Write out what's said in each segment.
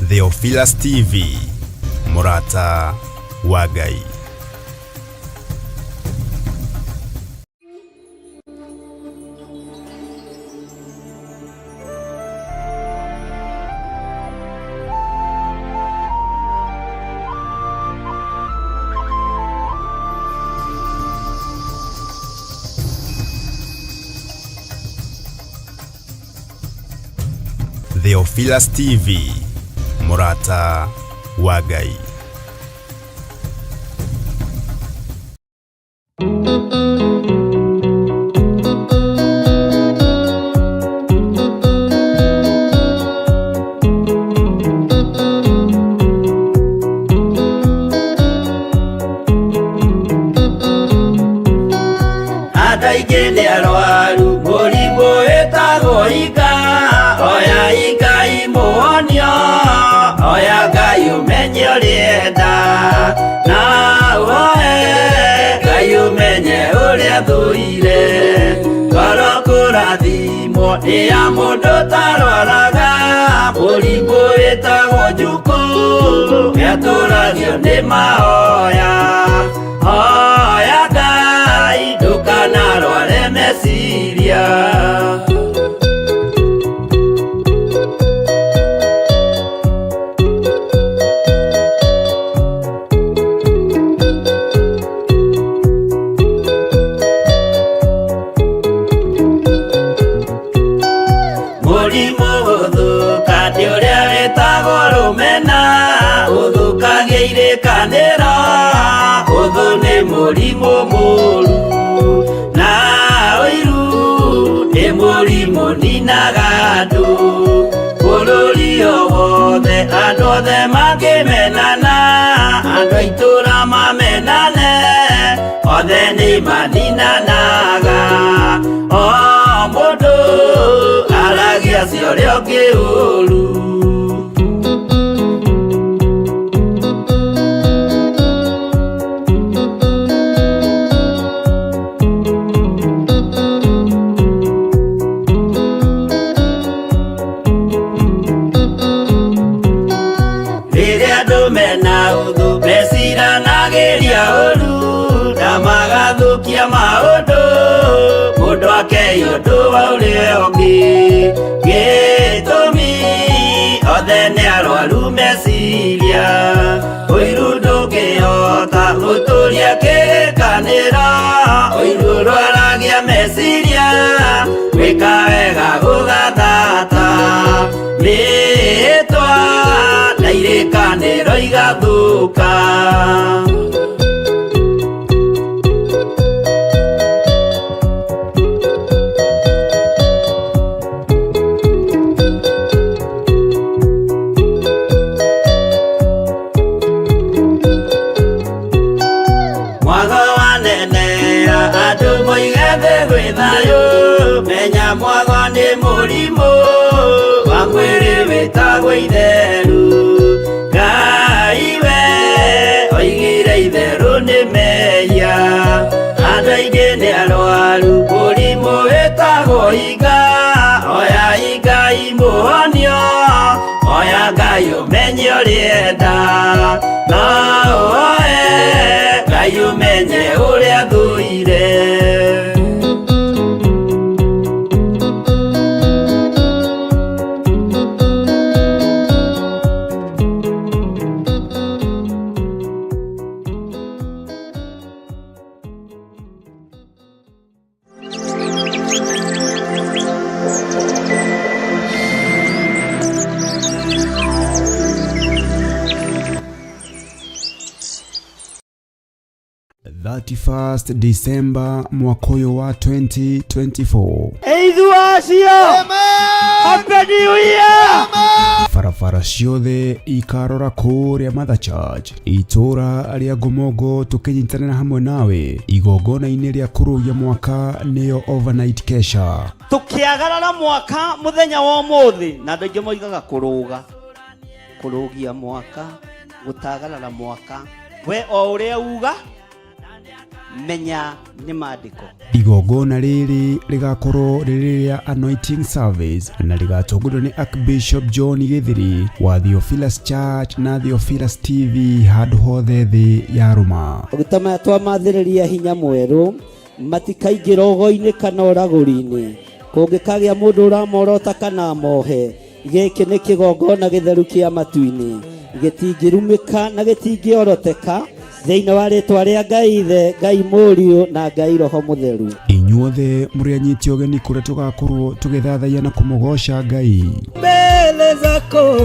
Theophilus TV, Murata wa Ngai. Theophilus TV, Murata wa Ngai. Adaigene arwaru murimu etagwo ika oya ika imuonio oya Ngai umenye urienda na woe Ngai umenye uria thuire ngoro kurathimwo ni ya mundu tarwaraga murimu etagwo njuku eturagio ni mahoya oya Ngai ndukanarware meciria. Murimu uthuka ni uria witagwo rumena uthukagia irikaniro uthu ni murimu muru na uiru ni murimu ninaga andu bururi wothe andu othe makimenana andu a itura mamenane othe ni maninanaga o mundu aragia cio kiuru. Riria andu mena uthu meciranagiria uru na magathukia maundu mundu akei undu wa uria ungi gitumi othe ni arwaru meciria uiru ndungihota guturia kirikaniro uiru rwaragia meciria gwika wega gugathata ritwa na irikaniro igathuka. Andu moigete gwi thayu menya mwago ni murimu wa mwiri witagwo itheru Ngai we oigire itheru ni meya andu aingi ni arwaru murimu witagwo ika oya ika imuonio oya Ngai umenye urienda na woe Ngai umenye uria thuire. December mwaka wa 2024. Eidhuacio! Happy New Year! Farafara ciothe ikarora kuria Mother Church itura ria Gomogo tukinyitana hamwe nawe igongona-ini ria kurugia mwaka niyo overnight kesha tukiagarara mwaka muthenya wa umuthi na ndoingi moigaga kurugia mwaka gutagarara mwaka we o uria uga menya nĩ maandĩko. Igongona rĩrĩ rĩgakorwo rĩrĩ rĩa anointing service na rĩgatongorio nĩ Archbishop John Githiri wa Theophilus Church na Theophilus TV handũ hothe thĩ ya Roma. Maguta maya twamathĩrĩria hinya mwerũ matikaingĩra ũgo-inĩ kana ũragũri-inĩ. Kũngĩkagĩa mũndũ ũramorota kana mohe, gĩkĩ nĩ kĩgongona gĩtheru kĩa matu-inĩ, gĩtingĩrumĩka na gĩtingĩoroteka thĩinĩ wa rĩtwa rĩa Ngai Ithe, Ngai Mũriũ na Ngai Roho Mũtheru. Inyuothe mũrĩ anyiti ũgeni kũrĩa tũgakorwo tũgĩthathaiya na kũmũgoca Ngai. Mbele zako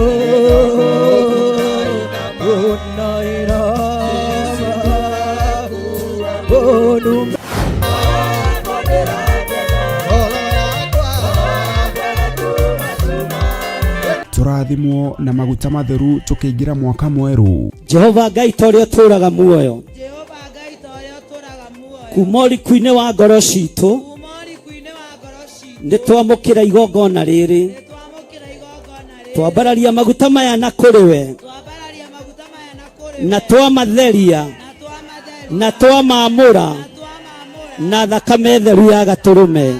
tũrathimwo na maguta matheru tũkĩingĩra mwaka mwerũ. Jehova Ngai torĩa tũraga muoyo, kuma ũriku-inĩ wa ngoro citũ nĩ twamũkĩra igongona rĩrĩ, twambararia maguta maya na kũrĩ we, na twamatheria na twamamũra na thakame theru ya gatũrũme.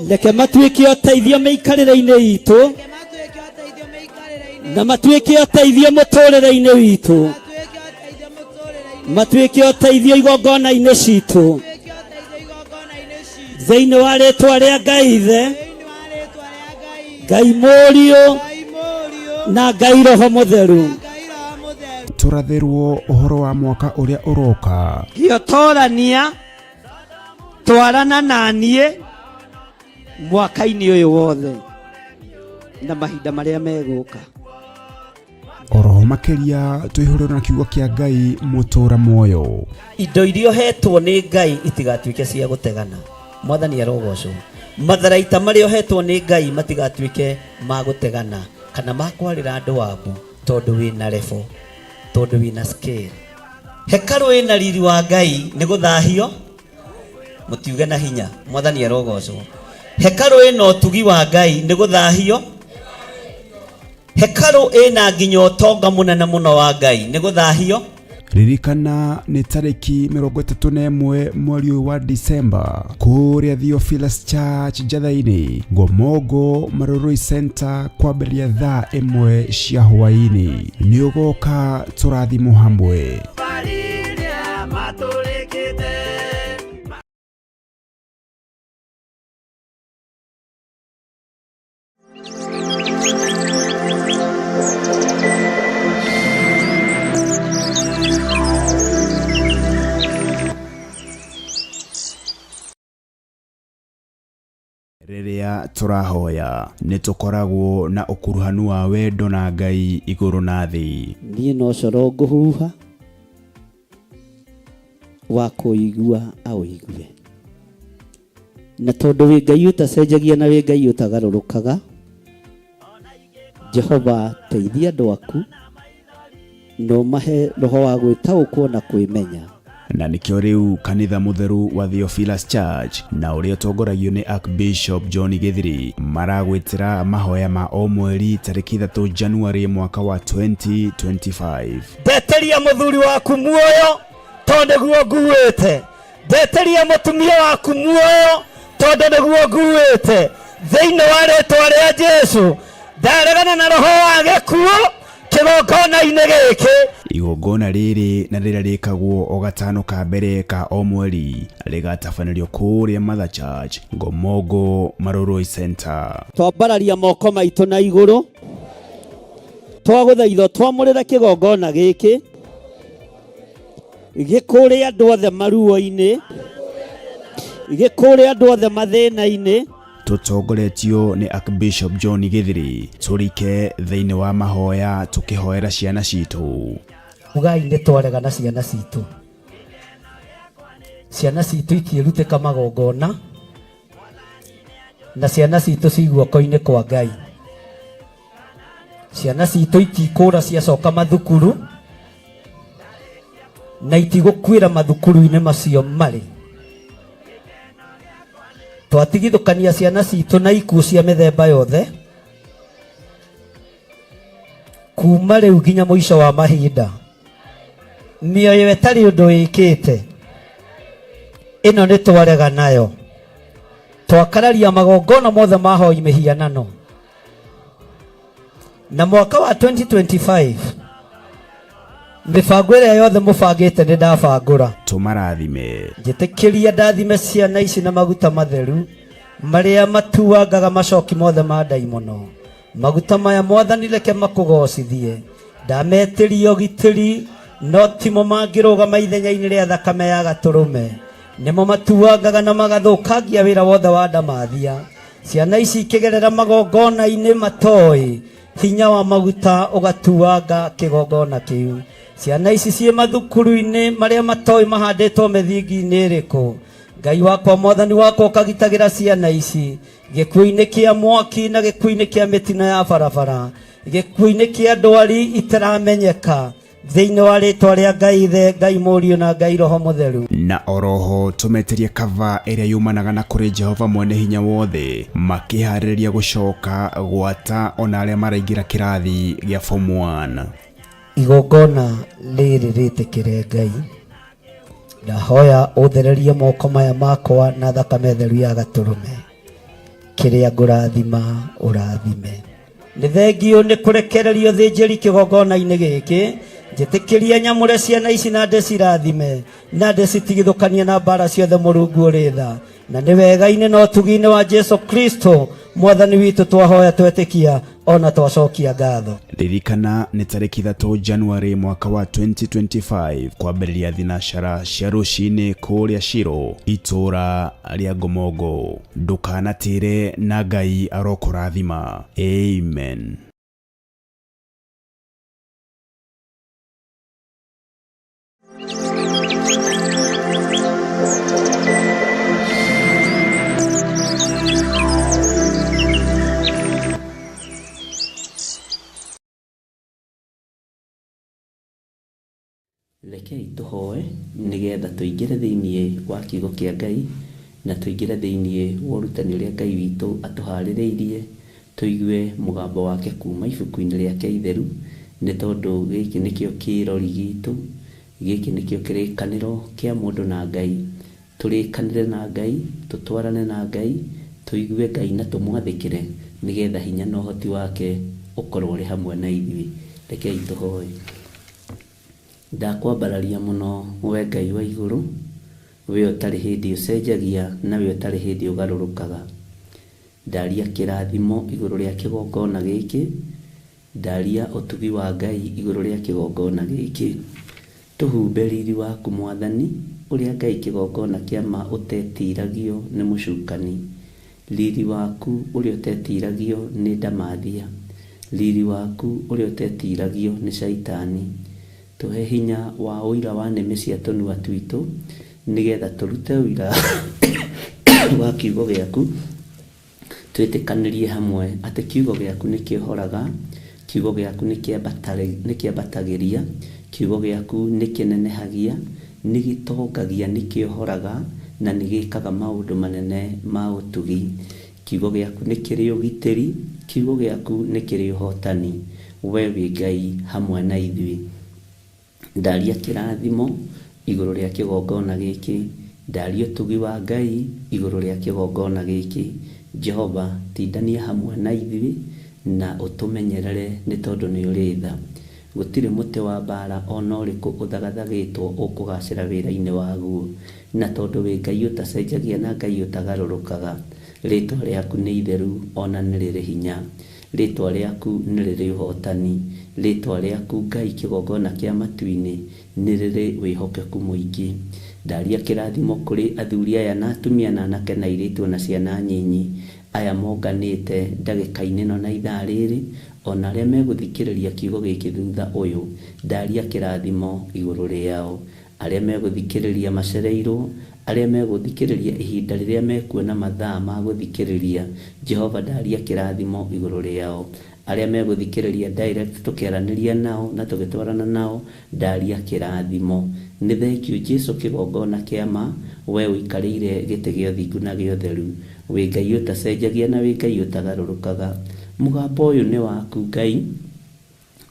Reke matuĩke ũteithio mĩikarĩre-inĩ itũ na matuĩke ũteithio mũtũrĩre-inĩ witũ, matuĩke ũteithio igongona-inĩ citũ thĩinĩ wa rĩtwa rĩa Ngai Ithe, Ngai Mũriũ na Ngai Roho Mũtheru. Tũrathĩrwo ũhoro wa mwaka ũrĩa ũroka. Gĩotorania twarana na niĩ mwaka-inĩ ũyũ wothe na mahinda marĩa megũka. Oroho makĩria twĩhũrĩrwo na kiugo kĩa Ngai mũtũra muoyo. Indo iria ohetwo nĩ Ngai itigatuĩke cia gũtegana. Mwathani arogocwo. Matharaita marĩa ohetwo nĩ Ngai matigatuĩke ma gũtegana kana ma kwarĩra andũ waku tondũ wĩna level, tondũ wĩna scale. Hekalu ĩna riri wa Ngai nĩ gũthahio mũtiuge na hinya. Mwathani arogocwo. Hekalu ĩna ũtugi wa Ngai nĩ gũthahio. Hekalu ĩna nginya ũtonga mũnene mũno wa Ngai nĩ gũthahio. Ririkana nĩ tarĩki 31 mweri wa Disemba kũrĩa Theophilus Church Njatha-inĩ, Ngomongo Maroroi Center, kwambĩrĩria thaa 1 cia hwaĩ-inĩ. Nĩ ũgoka tũrathimwo hamwe. Rĩrĩa tũrahoya nĩ tũkoragwo na ũkuruhanu wa wendo na Ngai igũrũ na thĩ. Niĩ no coro ngũhuha wa kũigua awĩigue, na tondũ wĩ Ngai ũtacenjagia na wĩ Ngai ũtagarũrũkaga, Jehova teithia andũ aku no mahe roho wa gwĩtaũkwo na kwĩmenya. Na nĩkĩo rĩu kanitha mũtheru wa Theophilus Church na ũrĩa ũtongoragio nĩ Archbishop John Githiri maragwĩtĩra mahoya ma o mweri tarĩki 3 January mwaka wa 2025. Ndeteria mũthuri waku muoyo tondũ nĩguo nguĩte. Ndeteria mũtumia waku muoyo tondũ nĩguo nguĩte. Thĩinĩ wa rĩtwa rĩa Jesũ ndaregana na roho wa gĩkuũ kĩgongona-inĩ gĩkĩ. Igongona rĩrĩ na rĩrĩa rĩkagwo o gatano ka mbere ka o mweri rĩgatabanĩrio kũrĩa Mother Church, Ngomongo Maroroi Center. Twambararia moko maitũ na igũrũ, twagũthaitha twamũrĩra kĩgongona gĩkĩ gĩkũrĩa andũ othe maruo-inĩ, gĩkũrĩa andũ othe mathĩna-inĩ. Tũtongoretio nĩ Archbishop John Githiri. Tũrike thĩinĩ wa mahoya tũkĩhoera ciana citũ. Ugai nĩ twaregana ciana citũ. Ciana citũ ikĩrutĩka magongona na ciana citũ ciguoko-inĩ kwa Ngai. Ciana citũ itikũra ciacoka mathukuru na itigũkuĩra mathukuru-inĩ macio marĩ. Twatigithũkania ciana citũ na ikuũ cia mĩthemba yothe kuma rĩu nginya mũico wa mahinda. Mĩoyo ĩtarĩ ũndũ ĩkĩte ino nĩ twarega nayo twakararia magongona mothe mahoi mihianano na mwaka wa 2025 mibango ĩrĩa yothe mũbangĩte nĩ ndabangũra tũmarathime njĩtĩkĩria ndathime ciana ici na maguta matheru marĩa matuangaga macoki mothe ma ndaimono maguta maya mwathani reke makũgocithie ndametĩria ũgitĩri no timo mangĩrũgama ithenya-inĩ rĩa thakame ya gatũrũme nĩmo matuangaga na magathũkangia wĩra wothe wa ndamathia ciana ici ikĩgerera magongona-inĩ matoĩ hinya wa maguta ũgatuanga kĩgongona kĩu ciana ici ciĩ mathukuru-inĩ marĩa matoĩ mahandĩtwo mĩthingi-inĩ ĩrĩkũ Ngai wakwa mwathani wakwa ũkagitagĩra ciana ici gĩkuũ-inĩ kĩa mwaki na gĩkuũ-inĩ kĩa mĩtino ya barabara gĩkuũ-inĩ kĩa ndwari itaramenyeka thĩinĩ wa rĩtwa rĩa Ngai Ithe Ngai Mũriũ na Ngai Roho Mũtheru na oroho tũmeterie kava ĩrĩa yumanaga na kũrĩ Jehova mwene hinya wothe makĩharĩrĩria gũcoka gwata ona arĩa maraingĩra kĩrathi gĩa form 1 igongona rĩrĩ rĩtĩkĩre Ngai ndahoya ũthererie moko maya makwa na thakame theru ya gatũrũme kĩrĩa ngũrathima ũrathime nĩ thengio nĩ kũrekererio thĩnjĩri kĩgongona-inĩ gĩkĩ njĩtĩkĩria nyamũre ciana ici na ndĩcirathime na ndĩcitigithũkanie na mbara ciothe Mũrungu ũrĩ tha na nĩ wega-inĩ na ũtugi-inĩ wa Jesu Kristo mwathani witũ twahoya twetĩkia ona twacokia ngatho ririkana nĩ tarĩki 3 January mwaka wa 2025 kwambĩrĩria thinacara cia rũcinĩ kũrĩa Shiro itũra rĩa Gomogo ndũkanatĩre na Ngai arokũrathima amen. Rekei tũhoe nĩgetha tũingĩre thĩinĩ wa kiugo kĩa Ngai na tũingĩre thĩinĩ wa ũrutani ũrĩa Ngai witũ atũharĩrĩirie tũigue mũgambo wake kuma ibuku-inĩ rĩake itheru nĩ tondũ gĩkĩ nĩkĩo kĩrori gitũ gĩkĩ nĩkĩo kĩrĩkanĩro kĩa mũndũ na Ngai tũrĩkanĩre na Ngai tũtwarane na Ngai tũigue Ngai na tũmwathĩkĩre nĩgetha hinya na ũhoti wake ũkorwo ũrĩ hamwe na ithuĩ. Rekei tũhoe. Ndakwambararia mũno we Ngai wa igũrũ we ũtarĩ hĩndĩ ũcenjagia na we ũtarĩ hĩndĩ ũgarũrũkaga ndaria kĩrathimo igũrũ rĩa kĩgongona gĩkĩ ndaria ũtugi wa Ngai igũrũ rĩa kĩgongona gĩkĩ tũhumbe riri waku mwathani ũrĩa Ngai kĩgongona kĩa ma ũtetiragio nĩ mũcukani riri waku ũrĩa ũtetiragio nĩ ndamathia riri waku ũrĩa ũtetiragio nĩ shaitani tũhe hinya wa ũira wa nĩmĩ cia tũnua twitũ nĩgetha tũrute ũira wa kiugo gĩaku twĩtĩkanĩrie hamwe atĩ kiugo gĩaku nĩ kĩhoraga kiugo gĩaku nĩ kĩambatagĩria kiugo gĩaku nĩ kĩnenehagia nĩ gĩtongagia nĩ kĩhoraga na nĩ gĩkaga maũndũ manene ma ũtugi kiugo gĩaku nĩ kĩrĩ ũgitĩri kiugo gĩaku nĩ kĩrĩ ũhotani we wĩ Ngai hamwe na ithuĩ ndaria kĩrathimo igũrũ rĩa kĩgongona gĩkĩ ndaria ũtugi wa Ngai igũrũ rĩa kĩgongona gĩkĩ Jehova tindania hamwe na ithuĩ na ũtũmenyerere nĩ tondũ nĩ ũrĩ tha gũtirĩ mũtĩ wa mbara ona ũrĩkũ ũthagathagĩtwo ũkũgacĩra wĩra-inĩ waguo na tondũ wĩ Ngai ũtacenjagia na Ngai ũtagarũrũkaga rĩtwa rĩaku nĩ itheru ona nĩ rĩrĩ hinya rĩtwa rĩaku nĩ rĩrĩ ũhotani rĩtwa rĩaku Ngai kĩgongona kĩa matu-inĩ nĩ rĩrĩ wĩhokeku mũingĩ ndaria kĩrathimo kũrĩ athuri aya na atumia na anake na airĩtu na ciana nyinyi aya monganĩte ndagĩka-inĩ ĩno na ithaa rĩrĩ ona arĩa megũthikĩrĩria kiugo gĩkĩ thutha ũyũ ndaria kĩrathimo igũrũ rĩao arĩa megũthikĩrĩria macereirwo arĩa megũthikĩrĩria ihinda rĩrĩa mekuona mathaa ma gũthikĩrĩria Jehova ndaria kĩrathimo igũrũ rĩao arĩa megũthikĩrĩria direct tũkĩaranĩria nao na tũgĩtwarana nao ndaria kĩrathimo nĩ thengiũ Jesũ kĩgongona kĩa ma we ũikarĩire gĩtĩ gĩa ũthingu na gĩa ũtheru wĩ Ngai ũtacenjagia na wĩ Ngai ũtagarũrũkaga mũgambo ũyũ nĩ waku Ngai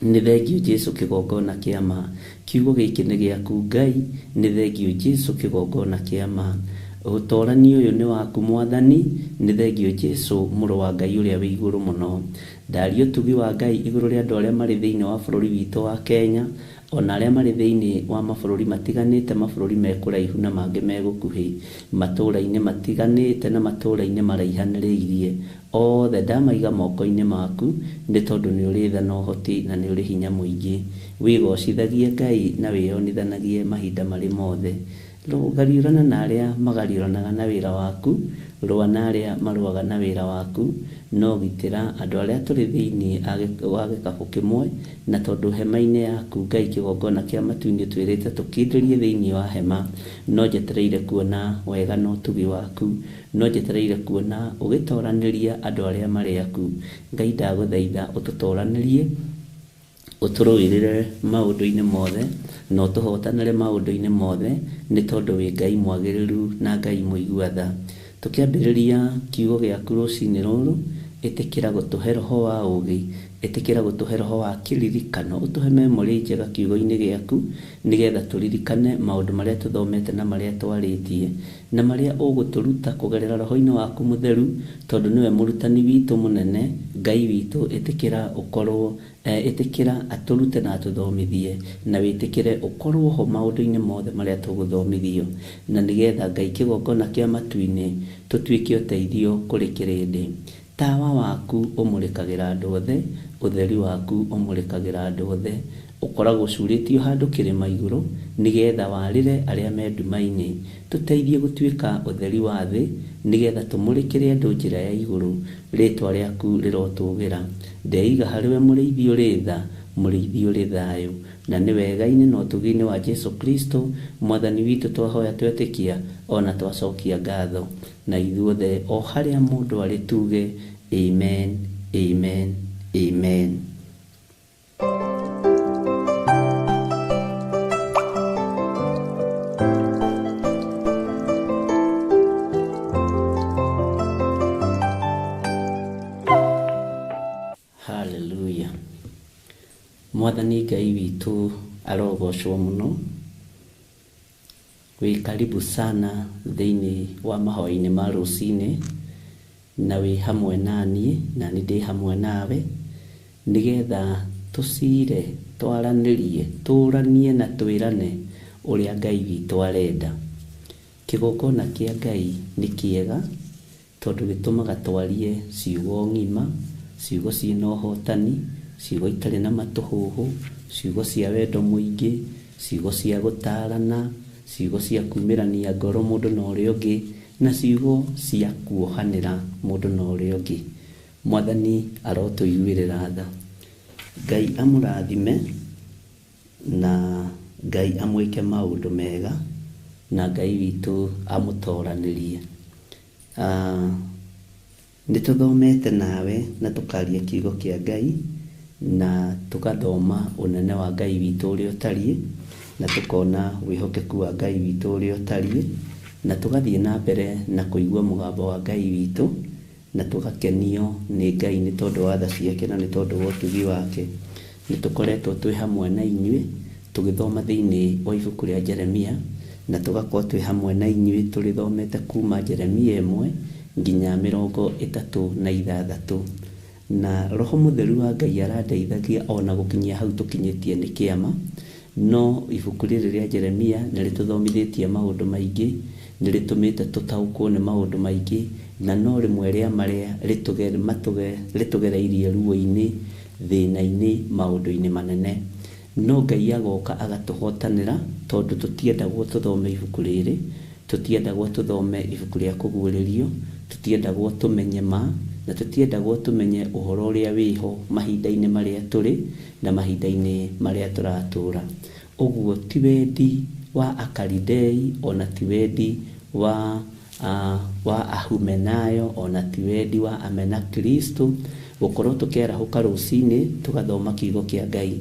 nĩ thengiũ Jesũ kĩgongona kĩa ma kiugo gĩkĩ nĩ gĩaku Ngai nĩ thengiũ Jesũ kĩgongona kĩa ma Ũtorani ũyũ nĩ waku Mwathani, nĩ thengio Jesũ mũrũ wa Ngai ũrĩa wĩ igũrũ mũno. Ndaria ũtugi wa Ngai igũrũ rĩa andũ arĩa marĩ thĩinĩ wa bũrũri witũ wa Kenya, ona arĩa marĩ thĩinĩ wa mabũrũri matiganĩte, mabũrũri me kũraihu na mangĩ me gũkuhĩ, matũũra-inĩ matiganĩte na matũũra-inĩ maraihanĩrĩirie. Othe ndamaiga moko-inĩ maku, nĩ tondũ nĩ ũrĩ tha na ũhoti na nĩ ũrĩ hinya mũingĩ. Wĩgocithagie Ngai na wĩyonithanagie mahinda marĩ mothe. Rũgariũrana na arĩa magariũranaga na wĩra waku, rũa na arĩa marũaga na wĩra waku, no gitĩra andũ arĩa tũrĩ thĩinĩ wa gĩkabũ kĩmwe, na tondũ hema-inĩ yaku Ngai kĩgongona kĩa matu-inĩ twĩrĩte tũkindĩrie thĩinĩ wa hema, no njetereire kuona wega na ũtugi waku, no njetereire kuona ũgĩtoranĩria andũ arĩa marĩ aku. Ngai ndagũthaitha ũtũtoranĩrie, ũtũrũĩrĩre maũndũ-inĩ mothe, na ũtũhotanĩre maũndũ-inĩ mothe, nĩ tondũ wĩ Ngai mwagĩrĩru na Ngai mũigua tha. Tũkĩambĩrĩria kiugo gĩaku rũcinĩ rũrũ, ĩtĩkĩra gũtũhe roho wa ũũgĩ, ĩtĩkĩra gũtũhe roho wa kĩririkano, ũtũhe memory njega kiugo-inĩ gĩaku, nĩgetha tũririkane maũndũ marĩa tũthomete na marĩa twarĩtie, na marĩa ũgũtũruta kũgerera roho-inĩ waku mũtheru, tondũ nĩwe mũrutani witũ mũnene. Ngai witũ, ĩtĩkĩra ũkorwo ĩtĩkĩra atũrute na atũthomithie, na wĩtĩkĩre ũkorwo ho maũndũ-inĩ mothe marĩa tũgũthomithio, na nĩgetha Ngai kĩgongona kĩa matu-inĩ tũtuĩke ũteithio kũrĩ kĩrĩndĩ. Tawa waku ũmũrĩkagĩra andũ othe, ũtheri waku ũmũrĩkagĩra andũ othe, ũkoragwo ũcurĩtio handũ kĩrĩma igũrũ, nĩgetha warĩre arĩa me nduma-inĩ. Tũteithie gũtuĩka ũtheri wa thĩ, nĩgetha tũmũrĩkĩre andũ njĩra ya igũrũ. Rĩtwa rĩaku rĩrotũgĩra. Ndeiga harĩwe mũrĩithi ũrĩ tha, mũrĩithi ũrĩ thayũ, na nĩ wega-inĩ na ũtugi-inĩ wa Jesũ Kristo Mwathani witũ twahoya twetĩkia, ona twacokia ngatho. Na ithuothe o harĩa mũndũ arĩ tuge amen, amen, amen. Haleluya. Mwathani Ngai witũ arogocwo mũno. Wĩ karibu sana thĩinĩ wa mahoya-inĩ ma rũcinĩ, na wĩ hamwe naniĩ, na nĩ ndĩ hamwe nawe, nĩgetha tũcire, twaranĩrie, tũranie na twĩrane ũrĩa Ngai witũ arenda. Kĩgongona kĩa Ngai nĩ kĩega, tondũ gĩtũmaga twarie ciugo ng'ima, ciugo ciĩna ũhotani, ciugo itarĩ na matũhũhũ, ciugo cia wendo mũingĩ, ciugo cia gũtarana, ciugo cia kumĩrania ngoro mũndũ na ũrĩa ũngĩ, na ciugo cia kuohanĩra mũndũ na ũrĩa ũngĩ. Mwathani arotũiguĩrĩra tha. Ngai amũrathime, na Ngai amwĩke maũndũ mega, na Ngai witũ amũtoranĩrie. Nĩtũthomete nawe na tũkaria kiugo kĩa Ngai, na tũgathoma ũnene wa Ngai witũ ũrĩa ũtariĩ, na tũkona wĩhokeku wa Ngai witũ ũrĩa ũtariĩ, na tũgathiĩ na mbere na kũigua mũgambo wa Ngai witũ, na tũgakenio nĩ Ngai nĩ tondũ wa tha ciake na nĩ tondũ wa ũtugi wake. Nĩtũkoretwo twĩ hamwe na inyuĩ tũgĩthoma thĩinĩ wa ibuku rĩa Jeremia, na tũgakorwo twĩ hamwe na inyuĩ tũrĩthomete kuma Jeremia 1 nginya 36. Na Roho Mũtheru wa Ngai arandeithagia ona gũkinyia hau tũkinyĩtie nĩ kĩama. No ibuku rĩrĩ rĩa Jeremia nĩrĩtũthomithĩtie maũndũ maingĩ, nĩrĩtũmĩte tũtaũkwo nĩ maũndũ maingĩ, na no rĩmwe rĩa marĩa rĩtũgereirie ruo-inĩ, thĩna-inĩ, maũndũ-inĩ manene. No Ngai agoka agatũhotanĩra, tondũ tũtiendagwo tũthome ibuku rĩrĩ, tũtiendagwo tũthome ibuku rĩa kũguũrĩrio, tũtiendagwo tũmenye ma, na tũtiendagwo tũmenye ũhoro ũrĩa wĩho mahinda-inĩ marĩa tũrĩ na mahinda-inĩ marĩa tũratũra. Ũguo ti wendi wa Akalidei, ona ti wendi wa Ahumenayo, ona ti wendi wa Amenakristo gũkorwo tũkĩarahũka rũcinĩ tũgathoma kiugo kĩa Ngai,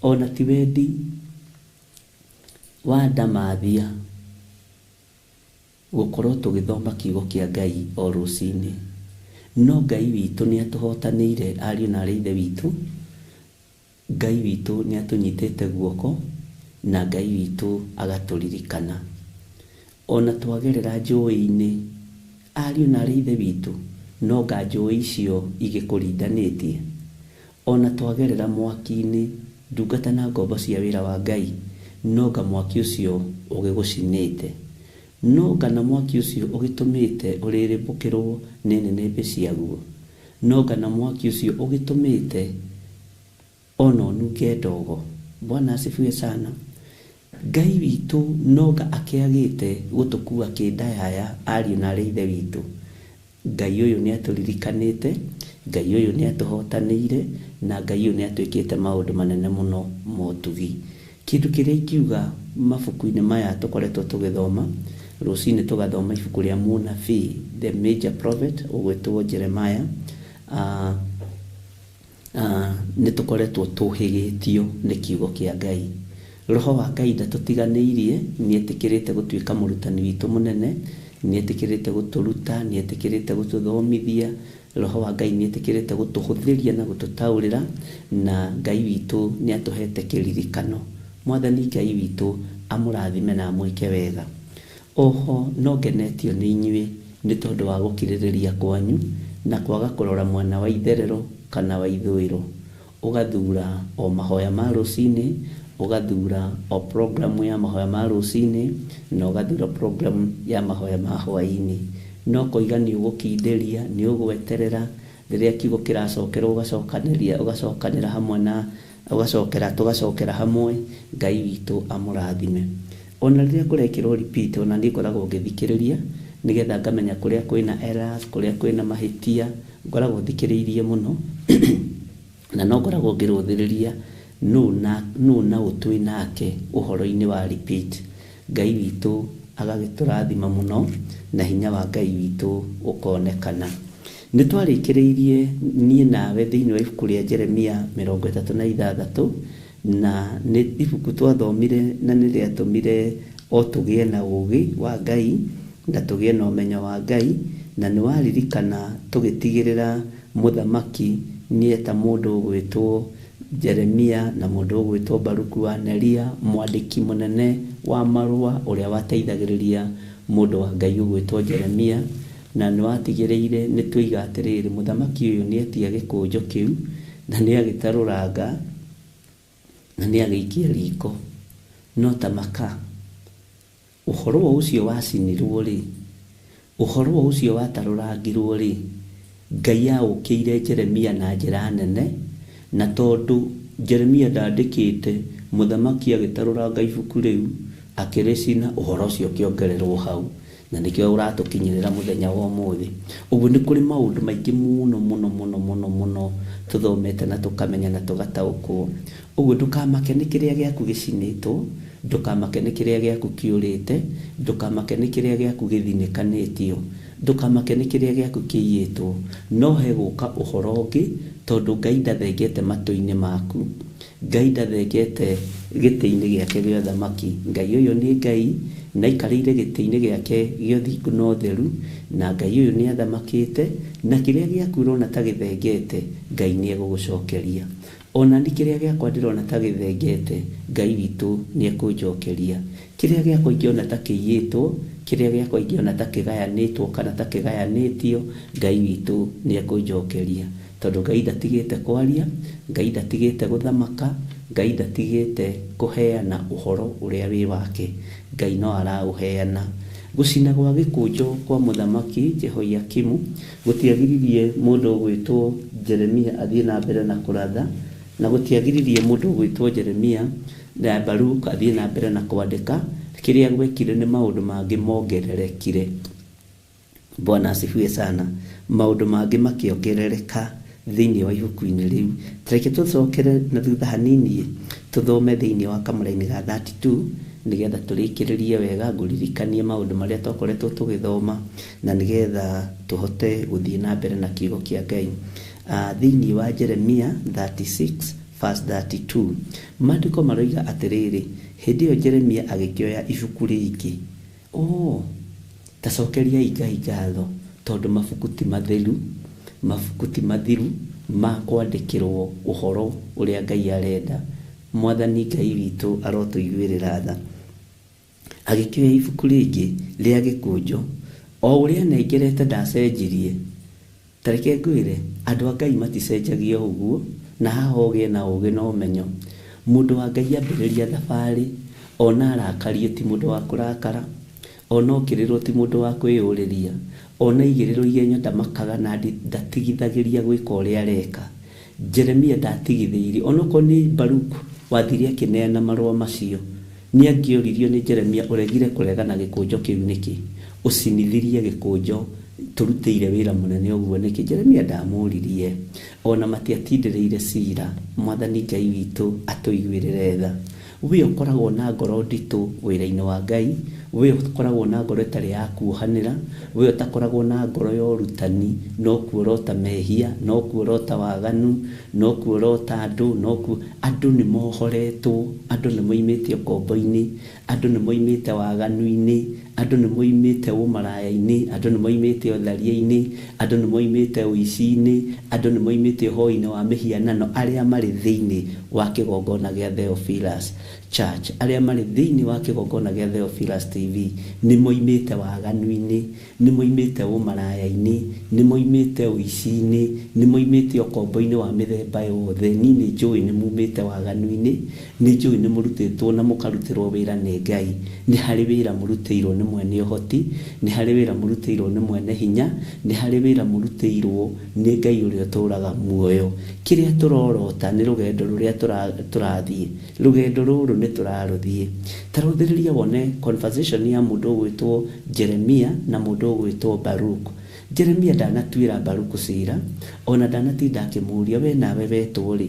ona ti wendi wa Damathia gũkorwo tũgĩthoma kiugo kĩa Ngai o rũcinĩ. No Ngai witũ nĩ atũhotanĩire, ariũ na arĩ ithe witũ. Ngai witũ nĩ atũnyitĩte guoko, na Ngai witũ agatũririkana. ona twagerera njũĩ-inĩ ariũ na arĩ ithe witũ nonga njũĩ icio igĩkũrindanĩtie. Ona twagerera mwaki-inĩ ndungata na ngombo cia wĩra wa Ngai nonga mwaki ũcio ũgĩgũcinĩte. Nonga na mwaki ũcio ũgĩtũmĩte ũrĩrĩmbũkĩrwo nĩ nĩnĩmbĩ ciaguo. Nonga na mwaki ũcio ũgĩtũmĩte ona ũnunge ndogo. Bwana asifiwe sana. Ngai witũ nonga akĩagĩte gũtũkua kĩndayaya ariũ na arĩ ithe witũ. Ngai ũyũ nĩ atũririkanĩte, Ngai ũyũ nĩ atũhotanĩire, na Ngai ũyũ nĩ atwĩkĩte maũndũ manene mũno motugi. Kĩndũ kĩrĩa ingiuga mabuku-inĩ maya tũkoretwo tũgĩthoma, rũcinĩ tũgathoma ibuku rĩa mũnabii, the major prophet ũgwĩtwo Jeremiah. Nĩ tũkoretwo tũhĩgĩtio nĩ kiugo kĩa Ngai. Roho wa Ngai ndatũtiganĩirie, nĩetĩkĩrĩte gũtuĩka mũrutani witũ mũnene, nĩetĩkĩrĩte gũtũruta, nĩetĩkĩrĩte gũtũthomithia. Roho wa Ngai nĩetĩkĩrĩte gũtũhũthĩria na gũtũtaũrĩra, na Ngai witũ nĩatũhete kĩririkano. Mwathani Ngai witũ amũrathime na amwĩke wega. Oho no ngenetio nĩ inyuĩ nĩ tondũ wa gũkirĩrĩria kwanyu na kwaga kũrora mwena wa itherero kana wa ithũĩro. Ũgathura o mahoya ma rũcinĩ, ũgathura o programu ya mahoya ma rũcinĩ, na ũgathura programu ya mahoya ma hwaĩ-inĩ. No kũiga nĩ ũgũkindĩria, nĩ ũgweterera rĩrĩa kiugo kĩracokerwo ũgacokanĩra hamwe na tũgacokera hamwe. Ngai witũ amũrathime. Ona rĩrĩa kũrekĩrwo repeat, ona nĩ ngoragwo ngĩthikĩrĩria nĩgetha ngamenya kũrĩa kwĩna errors, kũrĩa kwĩna mahĩtia, ngoragwo thikĩrĩirie mũno na no ngoragwo ngĩrũthĩrĩria nũ na ũtwĩ nake ũhoro-inĩ wa repeat. Ngai witũ agagĩtũrathima mũno na hinya wa Ngai witũ ũkonekana. Nĩ twarĩkĩrĩirie niĩ nawe thĩinĩ wa ibuku rĩa Jeremia 36, na nĩ ibuku twathomire na nĩ rĩatũmire o tũgĩe na ũũgĩ wa Ngai na tũgĩe na ũmenyo wa Ngai, na nĩ waririkana tũgĩtigĩrĩra mũthamaki nĩeta mũndũ ũgwĩtwo Jeremia na mũndũ ũgwĩtwo Baruku wa Neria, mwandĩki mũnene wa marũa ũrĩa wateithagĩrĩria mũndũ wa Ngai ũgwĩtwo Jeremia, na nĩ watigĩrĩire nĩ tũiga atĩrĩrĩ, mũthamaki ũyũ nĩetia gĩkũnjo kĩu na nĩ agĩtarũranga na nĩ agĩikia riko no ta maka. Ũhoro ũcio wacinirwo rĩ, ũhoro ũcio watarũrangirwo rĩ, Ngai aũkĩire Jeremia na njĩra nene, na tondũ Jeremia ndandĩkĩte, mũthamaki agĩtarũranga ibuku rĩu akĩrĩcina, ũhoro ũcio ũkĩongererwo hau, na nĩkĩo ũratũkinyĩrĩra mũthenya wa ũmũthĩ. Ũguo nĩ kũrĩ maũndũ maingĩ mũno tũthomete na tũkamenya na tũgataũkwo. Ũguo ndũkamake nĩ kĩrĩa gĩaku gĩcinĩtwo, ndũkamake nĩ kĩrĩa gĩaku kĩũrĩte, ndũkamake nĩ kĩrĩa gĩaku gĩthinĩkanĩtio, ndũkamake nĩ kĩrĩa gĩaku kĩiyĩtwo. No he gũka ũhoro ũngĩ, tondũ Ngai ndathengete matũ-inĩ maku, Ngai ndathengete gĩtĩ-inĩ gĩake gĩa ũthamaki. Ngai ũyũ nĩ Ngai na aikarĩire gĩtĩ-inĩ gĩake gĩa ũthingu na ũtheru, na Ngai ũyũ nĩ athamakĩte, na kĩrĩa gĩaku ũrona ta gĩthengete, Ngai nĩ egũgũcokeria. Ona ni kĩrĩa gĩakwa ndĩrona ta gĩthengete, Ngai witũ nĩ ekũnjokeria. Kĩrĩa gĩakwa ingĩona ta kĩiyĩtwo, kĩrĩa gĩakwa ingĩona ta kĩgayanĩtwo kana ta kĩgayanĩtio, Ngai witũ nĩ ekũnjokeria. Tondũ Ngai ndatigĩte kwaria, Ngai ndatigĩte gũthamaka, Ngai ndatigĩte kũheana ũhoro ũrĩa wĩ wake, Ngai no araũheana. Gũcina gwa gĩkũnjo kwa mũthamaki Jehoiakimu gũtiagiririe mũndũ ũgwĩtwo Jeremia athiĩ na mbere na kũratha, na gũtiagiririe mũndũ ũgwĩtwo Jeremia na Baruku athiĩ na mbere na kwandĩka. Kĩrĩa gwekire nĩ maũndũ mangĩ mongererekire. Bwana asifiwe sana. Maũndũ mangĩ makĩongerereka thĩinĩ wa ibuku-inĩ rĩu. Tareke tũcokere na thutha hanini tũthome thĩinĩ wa kamũra-inĩ ga 32 nĩgetha tũrĩkĩrĩrie wega, ngũririkanie maũndũ marĩa twakoretwo tũgĩthoma na nĩgetha tũhote gũthiĩ na mbere na kiugo kĩa Ngai. Thĩinĩ wa Jeremia 36 verse 32 maandĩko maroiga atĩrĩrĩ, hĩndĩ ĩyo Jeremia agĩkĩoya ibuku rĩngĩ. Tacokeriai Ngai ngatho tondũ mabuku ti matheru, mabuku ti mathiru ma kwandĩkĩrwo ũhoro ũrĩa Ngai arenda. Mwathani Ngai witũ arotũiguĩrĩra tha. agĩkĩoya ibuku rĩngĩ rĩa gĩkũnjo o ũrĩa nengerete ndacenjirie. Tareke ngwĩre andũ a Ngai maticenjagia ũguo, na haha ũgĩe na ũgĩ na ũmenyo. Mũndũ wa Ngai ambĩrĩria thabarĩ, ona arakario ti mũndũ wa kũrakara, ona okĩrĩrwo ti mũndũ wa kwĩyũrĩria, ona igĩrĩrwo igenyo ndamakaga na ndatigithagĩria gwĩka ũrĩa areka. Jeremia ndatigithĩirie, onokorwo nĩ Baruku wathire akĩneana marũa macio, nĩangĩũririo nĩ Jeremia, ũregire kũregana gĩkũnjo kĩu nĩkĩ? Ũcinithirie gĩkũnjo tũrutĩire wĩra mũnene ũguo nĩkĩ? Jeremia ndamũririe, ona matiatindĩrĩire cira. Mwathani Ngai witũ atũiguĩrĩre tha. We ũkoragwo na ngoro nditũ wĩra-inĩ wa Ngai, we ũkoragwo na ngoro ĩtarĩ ya kuohanĩra, we ũtakoragwo na ngoro ya ũrutani, no kuorota mehia, no kuorota waganu, no kuorota andũ nĩ mohoretwo, andũ nĩ moimĩte ũkombo-inĩ, andũ nĩ moimĩte waganu-inĩ, andũ nĩ moimĩte ũmaraya-inĩ, andũ nĩ moimĩte ũtharia-inĩ, andũ nĩ moimĩte ũici-inĩ, andũ nĩ moimĩte ũhoi-inĩ wa mĩhianano. Arĩa marĩ thĩinĩ wa kĩgongona gĩa Theophilus Church, arĩa marĩ thĩinĩ wa kĩgongona gĩa Theophilus TV nĩ moimĩte waganu-inĩ, nĩ moimĩte ũmaraya-inĩ, nĩ moimĩte ũici-inĩ, nĩ moimĩte ũkombo-inĩ wa mĩthemba yothe. Niĩ nĩ njũĩ nĩ mumĩte waganu-inĩ, nĩ njũĩ nĩ mũrutĩtwo na mũkarutĩrwo wĩra nĩ Ngai. Nĩ harĩ wĩra mũrutĩirwo nĩ mwene ũhoti, nĩ harĩ wĩra mũrutĩirwo nĩ mwene hinya, nĩ harĩ wĩra mũrutĩirwo nĩ Ngai ũrĩa ũtũũraga muoyo. Kĩrĩa tũrorota nĩ rũgendo rũrĩa tũrathiĩ, rũgendo rũrũ nĩ tũrarũthiĩ. Ta rũthĩrĩria wone conversation ya mũndũ ũgwĩtwo Jeremia na mũndũ ũgwĩtwo Baruku. Jeremia ndanatuĩra Baruku cira, ona ndanatinda akĩmũria, we nawe wetwo rĩ,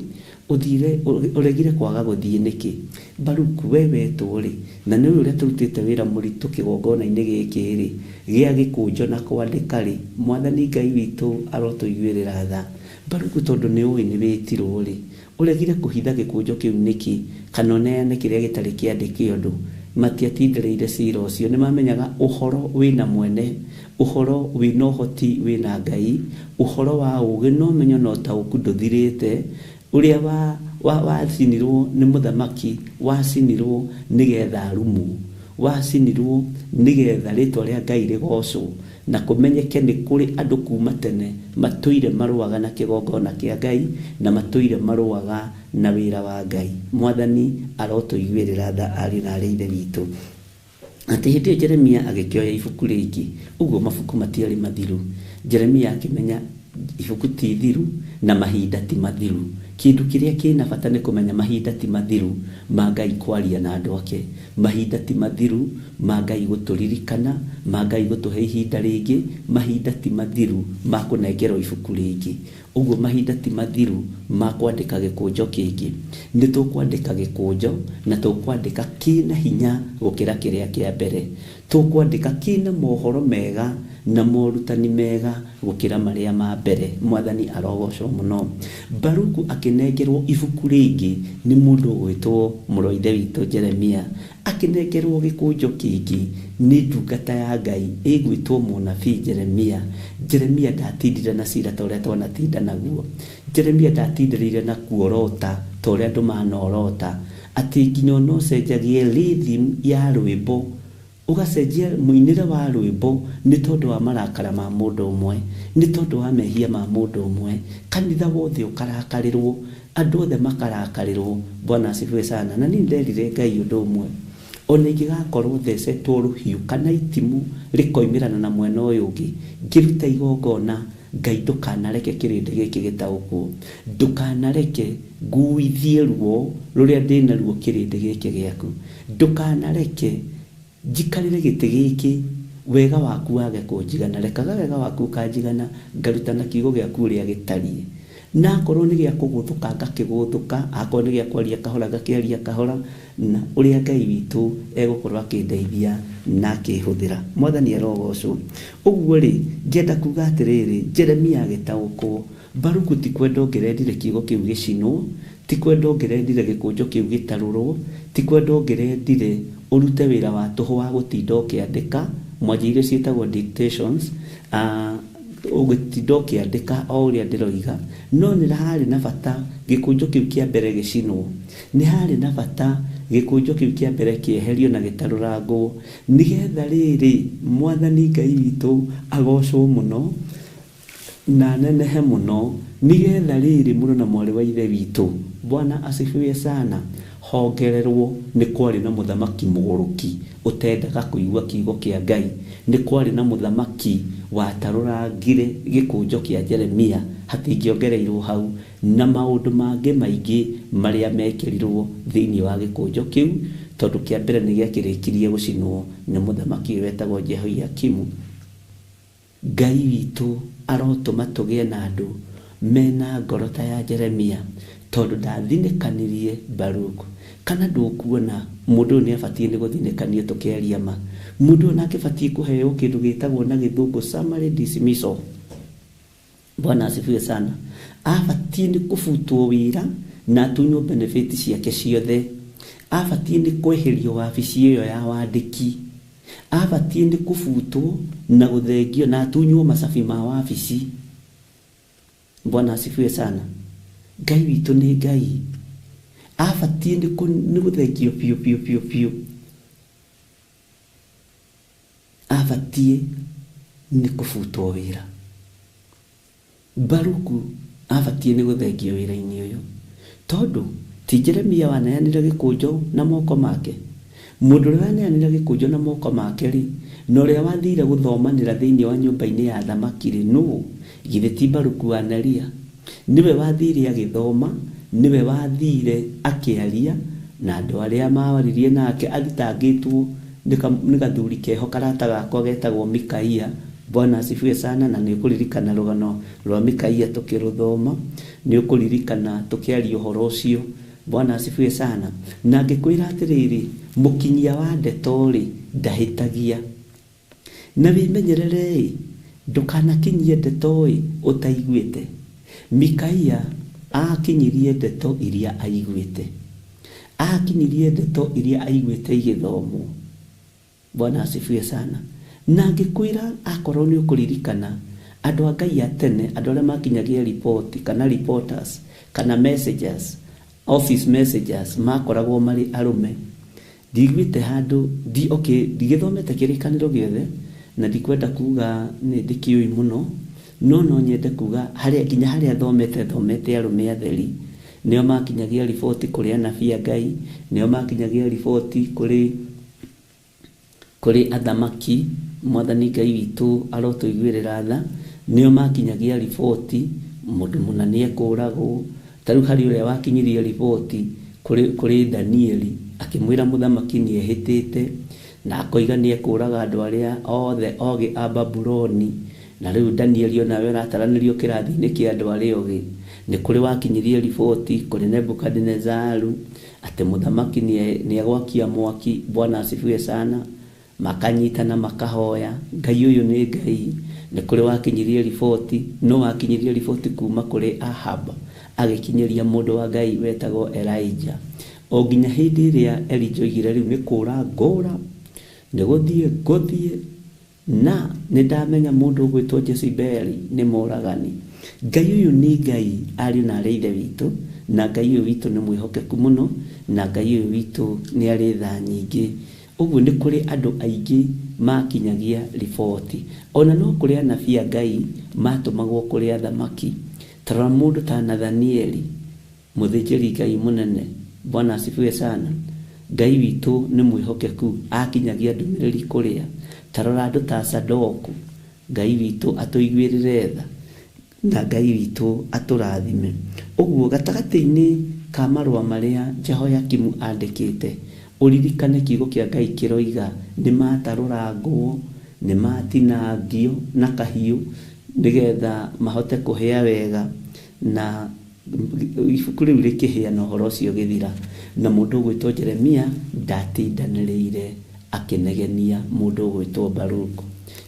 ũregire kwaga gũthiĩ nĩkĩ? Baruku, we wetwo rĩ, na nĩ ũrĩa tũrutĩte wĩra mũritũ kĩgongona-inĩ gĩkĩ rĩ, gĩa gĩkũnjo na kwandĩka rĩ, Mwathani Ngai witũ arotũiguĩrĩra tha. Baruku, tondũ nĩ ũĩ nĩ wĩtirwo rĩ, ũregire kũhitha gĩkũnjo kĩu nĩkĩ? Kana ũneane kĩrĩa gĩtarĩ kĩandĩke ũndũ? Matiatindĩrĩire cira ũcio, nĩ mamenyaga ũhoro wĩna mwene, ũhoro wĩna ũhoti wĩna Ngai, ũhoro wa ũgĩ na ũmenyo na ũtaũku ndũthirĩte, ũrĩa wacinirwo nĩ mũthamaki, wacinirwo nĩgetha arumwo, wacinirwo nĩgetha rĩtwa rĩa Ngai rĩgocwo, na kũmenyeke nĩ kũrĩ andũ kuma tene matũire marũaga na kĩgongona kĩa Ngai, na matũire marũaga na wĩra wa Ngai. Mwathani arotũiguĩrĩra tha arĩ na arĩ ithe witũ. Atĩ hĩndĩ Jeremia agĩkĩoya ibuku rĩngĩ, ũguo mabuku matiarĩ mathiru. Jeremia akĩmenya ibuku ti thiru na mahinda ti mathiru. Kĩndũ kĩrĩa kĩna bata nĩ kũmenya mahinda ti mathiru ma Ngai kwaria na andũ ake, mahinda ti mathiru ma Ngai gũtũririkana, ma Ngai gũtũhe ihinda rĩngĩ, mahinda ti mathiru ma kũnengerwo ibuku rĩngĩ. Ũguo mahinda ti mathiru ma kwandĩka gĩkũnjo kĩngĩ. Nĩ tũkwandĩka gĩkũnjo na tũkwandĩka kĩna hinya gũkĩra kĩrĩa kĩa mbere. Tũkwandĩka kĩna mohoro mega na morutani mega gũkĩra marĩa ma mbere. Mwathani arogocwo mũno. Baruku akĩnengerwo ibuku rĩngĩ nĩ mũndũ ũgwĩtwo mũrũ ithe witũ Jeremia. Akĩnengerwo gĩkũnjo kĩngĩ nĩ ndungata ya Ngai ĩgwĩtwo mũnabii Jeremia. Jeremia ndatindire na cira ta ũrĩa twanatinda naguo. Jeremia ndatindĩrĩire na kuorota ta ũrĩa andũ manorota, atĩ nginya ũnocenjagie rhythm ya rwĩmbo, ũgacenjia mũinĩre wa rwĩmbo nĩ tondũ wa marakara ma mũndũ ũmwe, nĩ tondũ wa mehia ma mũndũ ũmwe. Kanitha wothe ũkarakarĩrwo, andũ othe makarakarĩrwo. Bwana asifiwe sana. Na niĩ nderire Ngai ũndũ ũmwe, ona ingĩgakorwo thecetwo rũhiũ kana itimũ rĩkoimĩrana na mwena ũyũ ũngĩ, ngĩruta igongona, Ngai ndũkanareke kĩrĩndĩ gĩkĩ gĩtaũkwo, ndũkanareke nguithie ruo rũrĩa ndĩnaruo kĩrĩndĩ gĩkĩ gĩaku, ndũkanareke njikarĩre gĩtĩ gĩkĩ wega waku wage kũnjigana. Rekaga wega waku ũkanjigana, ngaruta na kiugo gĩaku ũrĩa gĩtariĩ. Na akorwo nĩ gĩa kũgũthũka ngakĩgũthũka, akorwo nĩ gĩa kwaria kahora ngakĩaria kahora, na ũrĩa Ngai witũ egũkorwo akĩndeithia na akĩhũthĩra. Mwathani arogocwo. Ũguo rĩ, ngĩenda kuga atĩrĩrĩ, Jeremia agĩtaũkwo. Baruku ti kwenda ũngĩrendire kiugo kĩu gĩcinwo, ti kwenda ũngĩrendire gĩkũnjo kĩu gĩtarũrwo, ti kwenda ũngĩrendire ũrute wĩra wa tũhũ wa gũtinda ũkĩandĩka, mwanjia iria ciĩtagwo dictations, ũgĩtinda ũkĩandĩka o ũrĩa ndĩroiga. No nĩ harĩ na bata gĩkũnjo kĩu kĩa mbere gĩcinwo, nĩ harĩ na bata gikunjo kiu kia mbere kieherio na gitarurangwo nigetha riri mwathani Ngai witu agocwo muno na nenehe muno nigetha riri muno na mwari wa ithe witu. Bwana asifiwe sana. Hongererwo ni kwari na muthamaki muguruki utendaga kuigua kiugo kia Ngai. Ni kwari na muthamaki watarurangire gikunjo kia Jeremia hatingiongereirwo hau na maundu mangi maingi maria mekirirwo thiini wa gikunjo kiu, tondu kia mbere ni giakirikirie gucinwo ni muthamaki wetagwo Jehoiakimu. Ngai witu arotuma tugie na andu mena ngoro ta ya Jeremia, tondu ndathinikanirie Baruku. Kana ndukuona mundu ni abatie ni guthinikania tukiaria ma, mundu nake abatie kuheo kindu gitagwo na githungu summary dismissal. Bwana asifiwe sana. Abatie ni kufutwo wira na tunywo benefit ciake ciothe. Abatie ni kweherio wabici iyo ya wandiki. Abatie ni kufutwo na guthengio na tunywo masafi ma wabici. Bwana asifiwe sana. Ngai witu ni Ngai. Abatie ni guthengio pio. Abatie ni kufutwo wira. Baruku abatie ni guthengio wira-ini uyu, tondu ti Jeremia waneanire gikunjo na moko make. Mundu uria waneanire gikunjo na moko make ri no ria wathire guthomanira thiini wa nyumba-ini ya thamaki ri no githe ti Baruku wa Neria. Niwe wathire agithoma, niwe wathire akiaria na andu aria mawaririe nake athitangitwo ni gathuri keho karata gakwa getagwo Mikaia. Bwana asifiwe sana. Na ni ukuririkana rugano rwa Mikaia tukiruthoma, ni ukuririkana tukiaria uhoro ucio. Bwana asifiwe sana. Na ngikwira atiriri mukinyia wa ndeto ri ndahitagia, na wimenyerere ndukanakinyie ndeto utaiguite. Mikaia akinyirie ndeto iria aiguite, akinyirie ndeto iria aiguite igithomwo. Bwana asifiwe sana. Na ngikwira akorwo ni ukuririkana andu a Ngai atene, andu aria makinyagia report kana reporters kana messengers, office messengers makoragwo mari arume. Ndigwite handu ndigithomete kirikaniro giothe na ndikwenda kuga ni ndikiui muno, no nyende kuga nginya haria thomete arume atheri nio makinyagia report kuri anabii a Ngai, nio makinyagia report kuri athamaki. Mwathani Ngai witu arotuiguirira tha, nio makinyagia report mundu munani ekuragwo. Taru hari uria wakinyirie report kuri Danieli akimwira muthamaki ni ehitite na akoiga ni ekuraga andu aria othe ogi a Babuloni. Na riu Danieli ona we rataranirio kirathi-ini kia andu aria ogi ni kuri wakinyirie report kuri Nebukadnezaru ati muthamaki ni egwakia mwaki. Bwana asifiwe sana. Makanyitana makahoya. Ngai uyu ni Ngai. Ni kuri wakinyirie report, no wakinyirie report kuma kuri Ahab agikinyiria mundu wa Ngai wetagwo Elijah. O nginya hindi iria Elijah oigire riu ni kura ngora ni guthie na ni ndamenya mundu gwitwo Jezebeli ni muragani. Ngai uyu ni Ngai ari na ari ithe witu, na Ngai uyu witu ni mwihokeku muno, na Ngai uyu witu ni ari tha nyingi. Uguo ni kuri andu aingi makinyagia report, ona no kuri anabii a Ngai matumagwo kuri athamaki. Tara mundu ta Nathanieli muthinjiri Ngai munene. Bwana asifiwe sana. Ngai witu ni mwihokeku akinyagia ndumiriri kuria. Tarora andu ta Sadoku. Ngai witu atuiguirire tha na Ngai witu aturathime. Uguo gatagati-ini ka marua maria Jehoiakimu andikite, uririkane kiugo kia Ngai kiroiga ni matarurangwo, ni matinangio na kahiu nigetha mahote kuhea wega. Na ibuku riu rikiheana uhoro ucio githira, na mundu gwitwo Jeremia ndatindanirire akinegenia mundu gwitwo Baruku.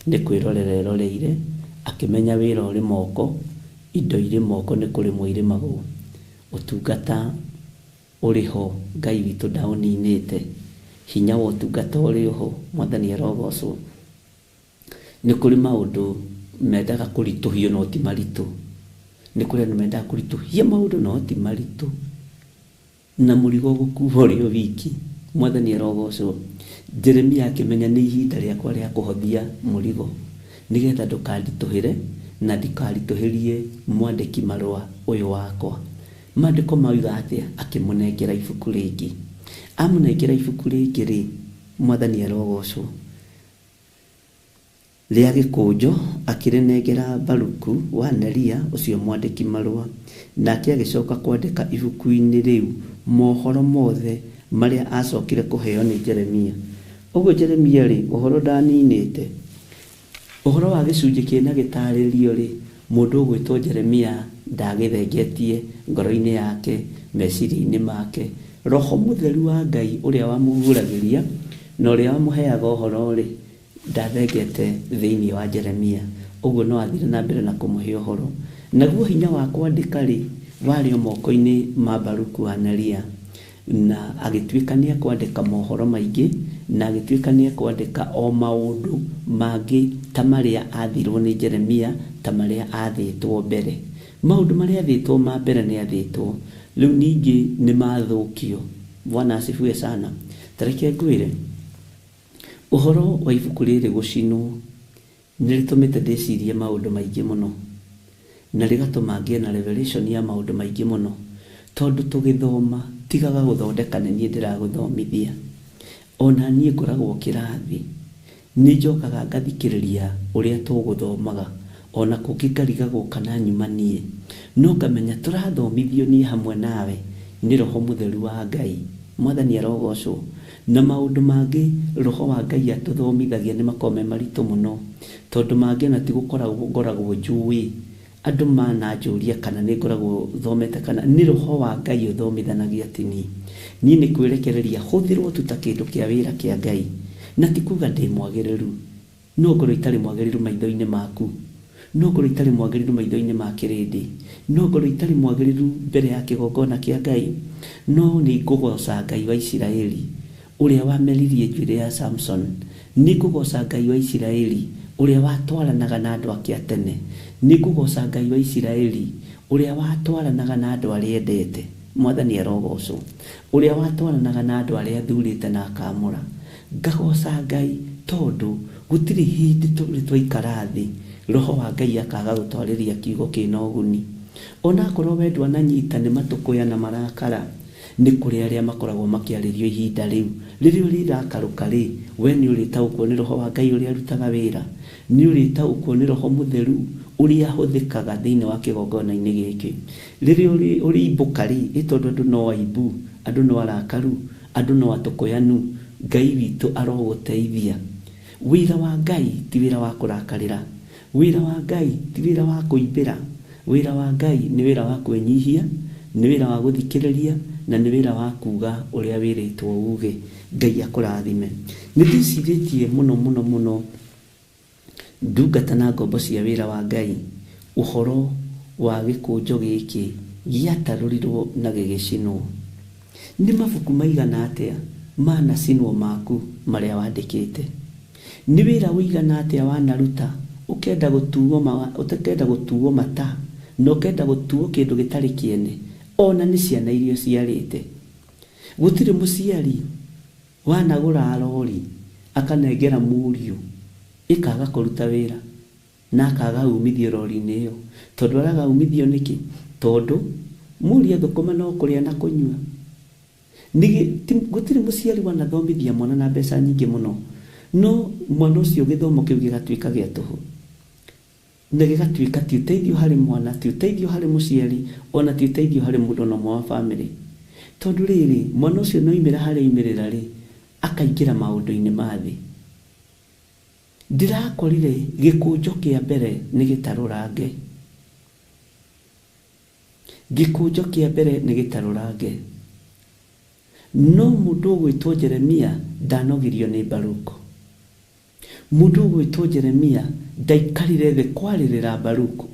Ni kwirorera eroreire akimenya wira uri moko, indo iri moko ni kuri mwiri magu. Utungata uriho Ngai witu ndauninite, hinya wa utungata uriho Mwathani arogocwo. Ni kuri maundu mendaga kurituhio no ti maritu, ni kuri andu mendaga kurituhia maundu no ti maritu, na murigo gukuwa uri wiki mwathani arogocwo. Jeremia akimenya nĩ ihinda rĩakwa rĩa kũhothia mũrigo nigetha ndũkanditũhĩre na ndikaritũhĩrie mwandĩki marũa ũyũ wakwa. Maandĩko mauga atĩa? Akĩmũnengera ibuku rĩngĩ. Amũnengera ibuku rĩngĩ rĩ, mwathani arogocwo, rĩa gĩkũnjo, akĩrĩnengera Baruku wa Neria ũcio mwandĩki marũa, nake agĩcoka kwandĩka ibuku-inĩ rĩu mohoro mothe marĩa acokire kũheo nĩ Jeremia. Ũguo Jeremia rĩ, ũhoro ndaninĩte. Ũhoro wa gĩcunjĩ kĩna gĩtarĩrio rĩ, mũndũ ũgwĩtwo Jeremia ndagĩthengetie ngoro-inĩ yake, meciria-inĩ make. Roho Mũtheru wa Ngai ũrĩa wamũguũragĩria na ũrĩa wamũheaga ũhoro rĩ, ndathengete thĩinĩ wa Jeremia. Ũguo no athire na mbere na kũmũhe ũhoro. Naguo hinya wa kwandĩka rĩ, warĩ o moko-inĩ ma Baruku wa Neria, na agĩtuĩka nĩ kwandĩka mohoro maingĩ, na agĩtuĩka nĩ kwandĩka o maũndũ mangĩ ta marĩa athirwo nĩ Jeremia, ta marĩa athĩtwo mbere. Maũndũ marĩa athĩtwo ma mbere nĩ athĩtwo, rĩu ningĩ nĩ mathũkio. Bwana asifiwe sana. Tareke ngwĩre, ũhoro wa ibuku rĩrĩ gũcinwo nĩ rĩtũmĩte ndĩcirie maũndũ maingĩ mũno, na rĩgatũma ngĩe na revelation ya maũndũ maingĩ mũno, tondũ tũgĩthoma tigaga gũthondeka nĩ niĩ ndĩragũthomithia. Ona niĩ ngoragwo kĩrathi, nĩ njokaga ngathikĩrĩria ũrĩa tũgũthomaga, ona kũngĩ ngariga gũka na nyuma niĩ, no ngamenya tũrathomithio niĩ hamwe nawe nĩ Roho Mũtheru wa Ngai. Mwathani arogocwo. Na maũndũ mangĩ Roho wa Ngai atũthomithagia nĩ makome maritũ mũno, tondũ mangĩ na ti gũkoragwo ngoragwo njũĩ. Andũ mananjũria kana nĩ ngoragwo thomete kana nĩ Roho wa Ngai ũthomithanagia atĩ niĩ nĩ kwĩrekereria hũthĩrwo tu ta kĩndũ kĩa wĩra kĩa Ngai, na ti kuga ndĩ mwagĩrĩru. No ngorwo itarĩ mwagĩrĩru maitho-inĩ maku, no ngorwo itarĩ mwagĩrĩru maitho-inĩ ma kĩrĩndĩ, no ngorwo itarĩ mwagĩrĩru mbere ya kĩgongona kĩa Ngai, no nĩ ngũgoca Ngai wa Isiraeli ũrĩa wameririe njuĩrĩ ya Samson. Nĩ ngũgoca Ngai wa Isiraeli ũrĩa watwaranaga na andũ ake a tene. Nĩ ngũgoca Ngai wa Isiraeli ũrĩa watwaranaga na andũ arĩa endete. Mwathani arogocwo. Ũrĩa watwaranaga na andũ arĩa athurĩte na akamũra. Ngagoca Ngai tondũ gũtirĩ hĩndĩ twaikara thĩ Roho wa Ngai akaga gũtwarĩria kiugo kĩna ũguni. Ona akorwo we ndwananyita nĩ matũkũya na marakara, nĩ kũrĩ arĩa makoragwo makĩarĩrio ihinda rĩu. Rĩrĩa rĩrakarũka rĩ, we nĩ ũrĩtaũkwo nĩ Roho wa Ngai ũrĩa arutaga wĩra, nĩ ũrĩtaũkwo nĩ Roho Mũtheru ũrĩa ahũthĩkaga thĩinĩ wa kĩgongona-inĩ gĩkĩ. Rĩrĩa ũrĩimbũka rĩ, tondũ andũ no aibu, andũ no arakaru, andũ no atũkũyanu, Ngai witũ arogũteithia. Wĩra wa Ngai ti wĩra wa kũrakarĩra, wĩra wa Ngai ti wĩra wa kũimbĩra, wĩra wa Ngai nĩ wĩra wa kwĩnyihia, nĩ wĩra wa gũthikĩrĩria, na nĩ wĩra wa kuga ũrĩa wĩrĩtwo uge. Ngai akũrathime. Nĩ ndĩcirĩtie mũno mũno mũno ndungata na ngombo cia wĩra wa Ngai ũhoro wa gĩkũnjo gĩkĩ gĩatarũrirwo na gĩgĩcinwo. Nĩ mabuku maigana atĩa manacinwo maku marĩa wandĩkĩte? Nĩ wĩra ũigana atĩa wanaruta ũkenda gũtuo mata na ũkenda gũtuo kĩndũ gĩtarĩ kĩene, ona nĩ ciana iria ciarĩte? Gũtirĩ mũciari wanagũra rori akanengera mũriũ ĩkaga kũruta wĩra na akaga umithio rori-inĩ ĩyo. Tondũ araga umithio nĩkĩ? Tondũ mũriũ thũkũma no kũrĩa na kũnyua. Gũtirĩ mũciari wanathomithia mwana na mbeca nyingĩ mũno, no mwana ũcio gĩthomo kĩu gĩgatuĩka gĩa tũhũ, na gĩgatuĩka ti ũteithio harĩ mwana, ti ũteithio harĩ mũciari, ona ti ũteithio harĩ mũndũ na ũmwe wa bamĩrĩ. Tondũ rĩrĩ, mwana ũcio no imĩra harĩ imĩrĩra rĩ, akaingĩra maũndũ-inĩ ma thĩ. Ndĩrakorire gĩkũnjo kĩa mbere nĩ gĩtarũrange. Gĩkũnjo kĩa mbere nĩ gĩtarũrange. No mũndũ ũgwĩtwo Jeremia ndanogirio nĩ Baruku. Mũndũ ũgwĩtwo Jeremia ndaikarire thĩ kwarĩrĩra Baruku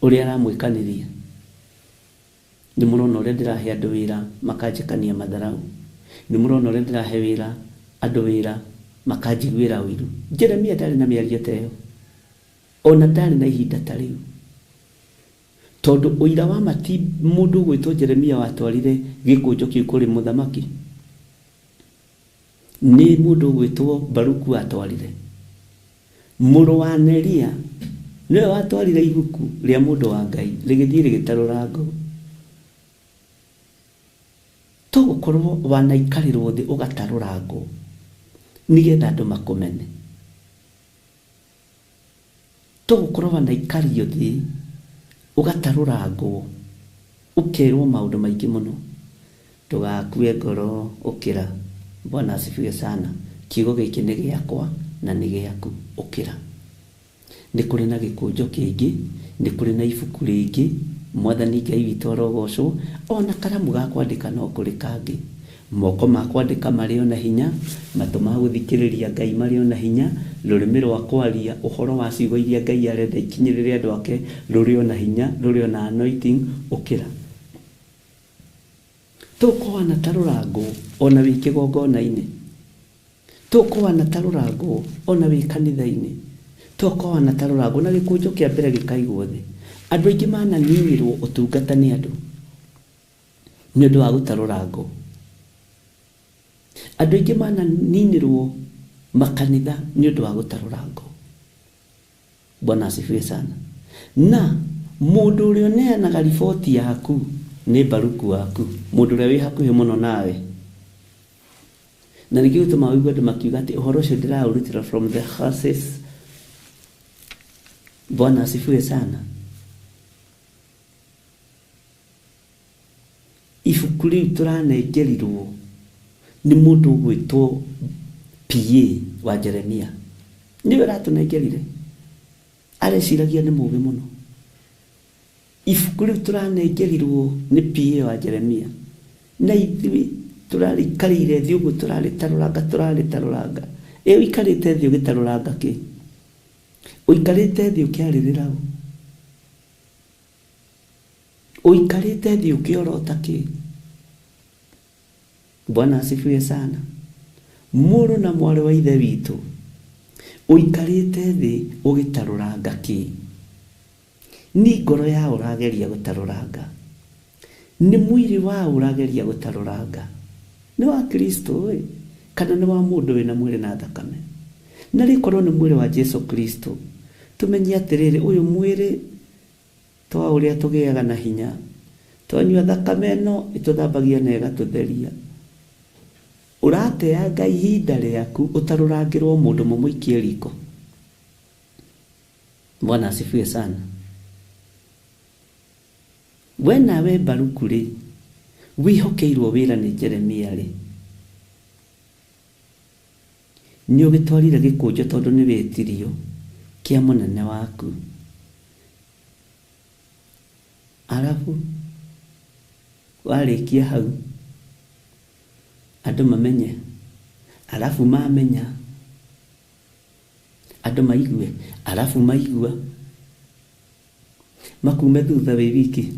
ũrĩa aramwĩkanĩria. Nĩ mũrona ũrĩa ndĩrahe andũ wĩra makanjĩkania matharau. Nĩ mũrona ũrĩa ndĩrahe wĩra andũ wĩra makanjiguĩra ũiru. Jeremia ndarĩ na mĩario ta ĩyo, ona ndarĩ na ihinda ta rĩu, tondũ ũira wa mati mũndũ ũgwĩtwo Jeremia watwarire gĩkũnjo kĩu kũrĩ mũthamaki. nĩ mũndũ gwĩtwo Baruku watwarire. Mũrũ wa Neria nĩwe watwarire ibuku rĩa mũndũ wa Ngai rĩgĩthiĩ rĩgĩtarũra ngũ. Tũgũkorwo wanaikarĩrwo thĩ ũgatarũra ngũ nĩgetha andũ makũmene. Tũgũkorwo wanaikario thĩ ũgatarũra ngũ ũkerwo maũndũ maingĩ mũno. Ndũgakue ngoro ũkĩra. Bwana asifiwe sana. Kiugo gĩkĩ nĩ gĩakwa na nĩ gĩaku, ũkĩra. Nĩ kũrĩ na gĩkũnjo kĩngĩ, nĩ kũrĩ na ibuku rĩngĩ, Mwathani Ngai witũ arogocwo, ona karamu ga kwandĩka no kũrĩ kangĩ. Moko ma kwandĩka marĩ o na hinya, matũ ma gũthikĩrĩria Ngai marĩ o na hinya, rũrĩmĩ rwa kwaria ũhoro wa ciugo iria Ngai arenda ikinyĩrĩre andũ ake rũrĩ o na hinya, rũrĩ o na anointing, ũkĩra. Tũkorwo na tarũra ngũ ona wĩ kĩgongona-inĩ. Tũkorwo na tarũra ngũ ona wĩ kanitha-inĩ. Tũkorwo na tarũra ngũ na gĩkũnjo kĩa mbere gĩkaigwo thĩ. Andũ aingĩ mananinĩrwo ũtungata nĩ andũ nĩ ũndũ wa gũtarũra ngũ. Andũ aingĩ mananinĩrwo makanitha nĩ ũndũ wa gũtarũra ngũ. Bwana asifiwe sana. Na mũndũ ũrĩa ũneanaga riboti yaku nĩ Baruku waku, mũndũ ũrĩa wĩ hakuhĩ mũno nawe. Na nĩkĩo gĩtũmaga wĩigue andũ makiuga atĩ ũhoro ũcio ndĩraũrutĩra from the horses. Bwana asifiwe sana. Ibuku rĩu tũranengerirwo nĩ mũndũ ũgwĩtwo PA wa Jeremia. Nĩwe ũratũnengerire. Areciragia nĩ mũũgĩ mũno. Ibuku rĩu tũranengerirwo nĩ PA wa Jeremia. Na ithuĩ tũrarĩkarĩire thĩ ũguo tũrarĩtarũranga. Ũikarĩte thĩ ũgĩtarũranga kĩ? Ũikarĩte thĩ ũkĩarĩrĩra ũ? Ũikarĩte thĩ ũkĩorota kĩ? Bwana asifiwe sana. Mũrũ na mwarĩ wa ithe witũ, ũikarĩte thĩ ũgĩtarũranga kĩ? Nĩ ngoro ya ũrageria gũtarũranga. Nĩ mwĩrĩ wa ũrageria gũtarũranga. Nĩ wa Kristo ĩ? Kana nĩ wa mũndũ wĩna mwĩrĩ na thakame? Na rĩkorwo nĩ mwĩrĩ wa Jesu Kristo, tũmenye atĩrĩrĩ, ũyũ mwĩrĩ twa ũrĩa tũgĩaga na hinya, twanyua thakame ĩno ĩtũthambagia na ĩgatũtheria. Ũrateanga ihinda rĩaku ũtarũrangĩrwo mũndũ mũmũikie riko. Bwana asifiwe sana. We nawe Baruku rĩ, wĩhokeirwo wĩra nĩ Jeremia rĩ, nĩ ũgĩtwarire gĩkũnjo tondũ nĩ wĩtirio kĩa mũnene waku. Arabu warĩkia hau andũ mamenye, arabu mamenya, andũ maigue, arabu maigua, makume thutha wĩ wiki.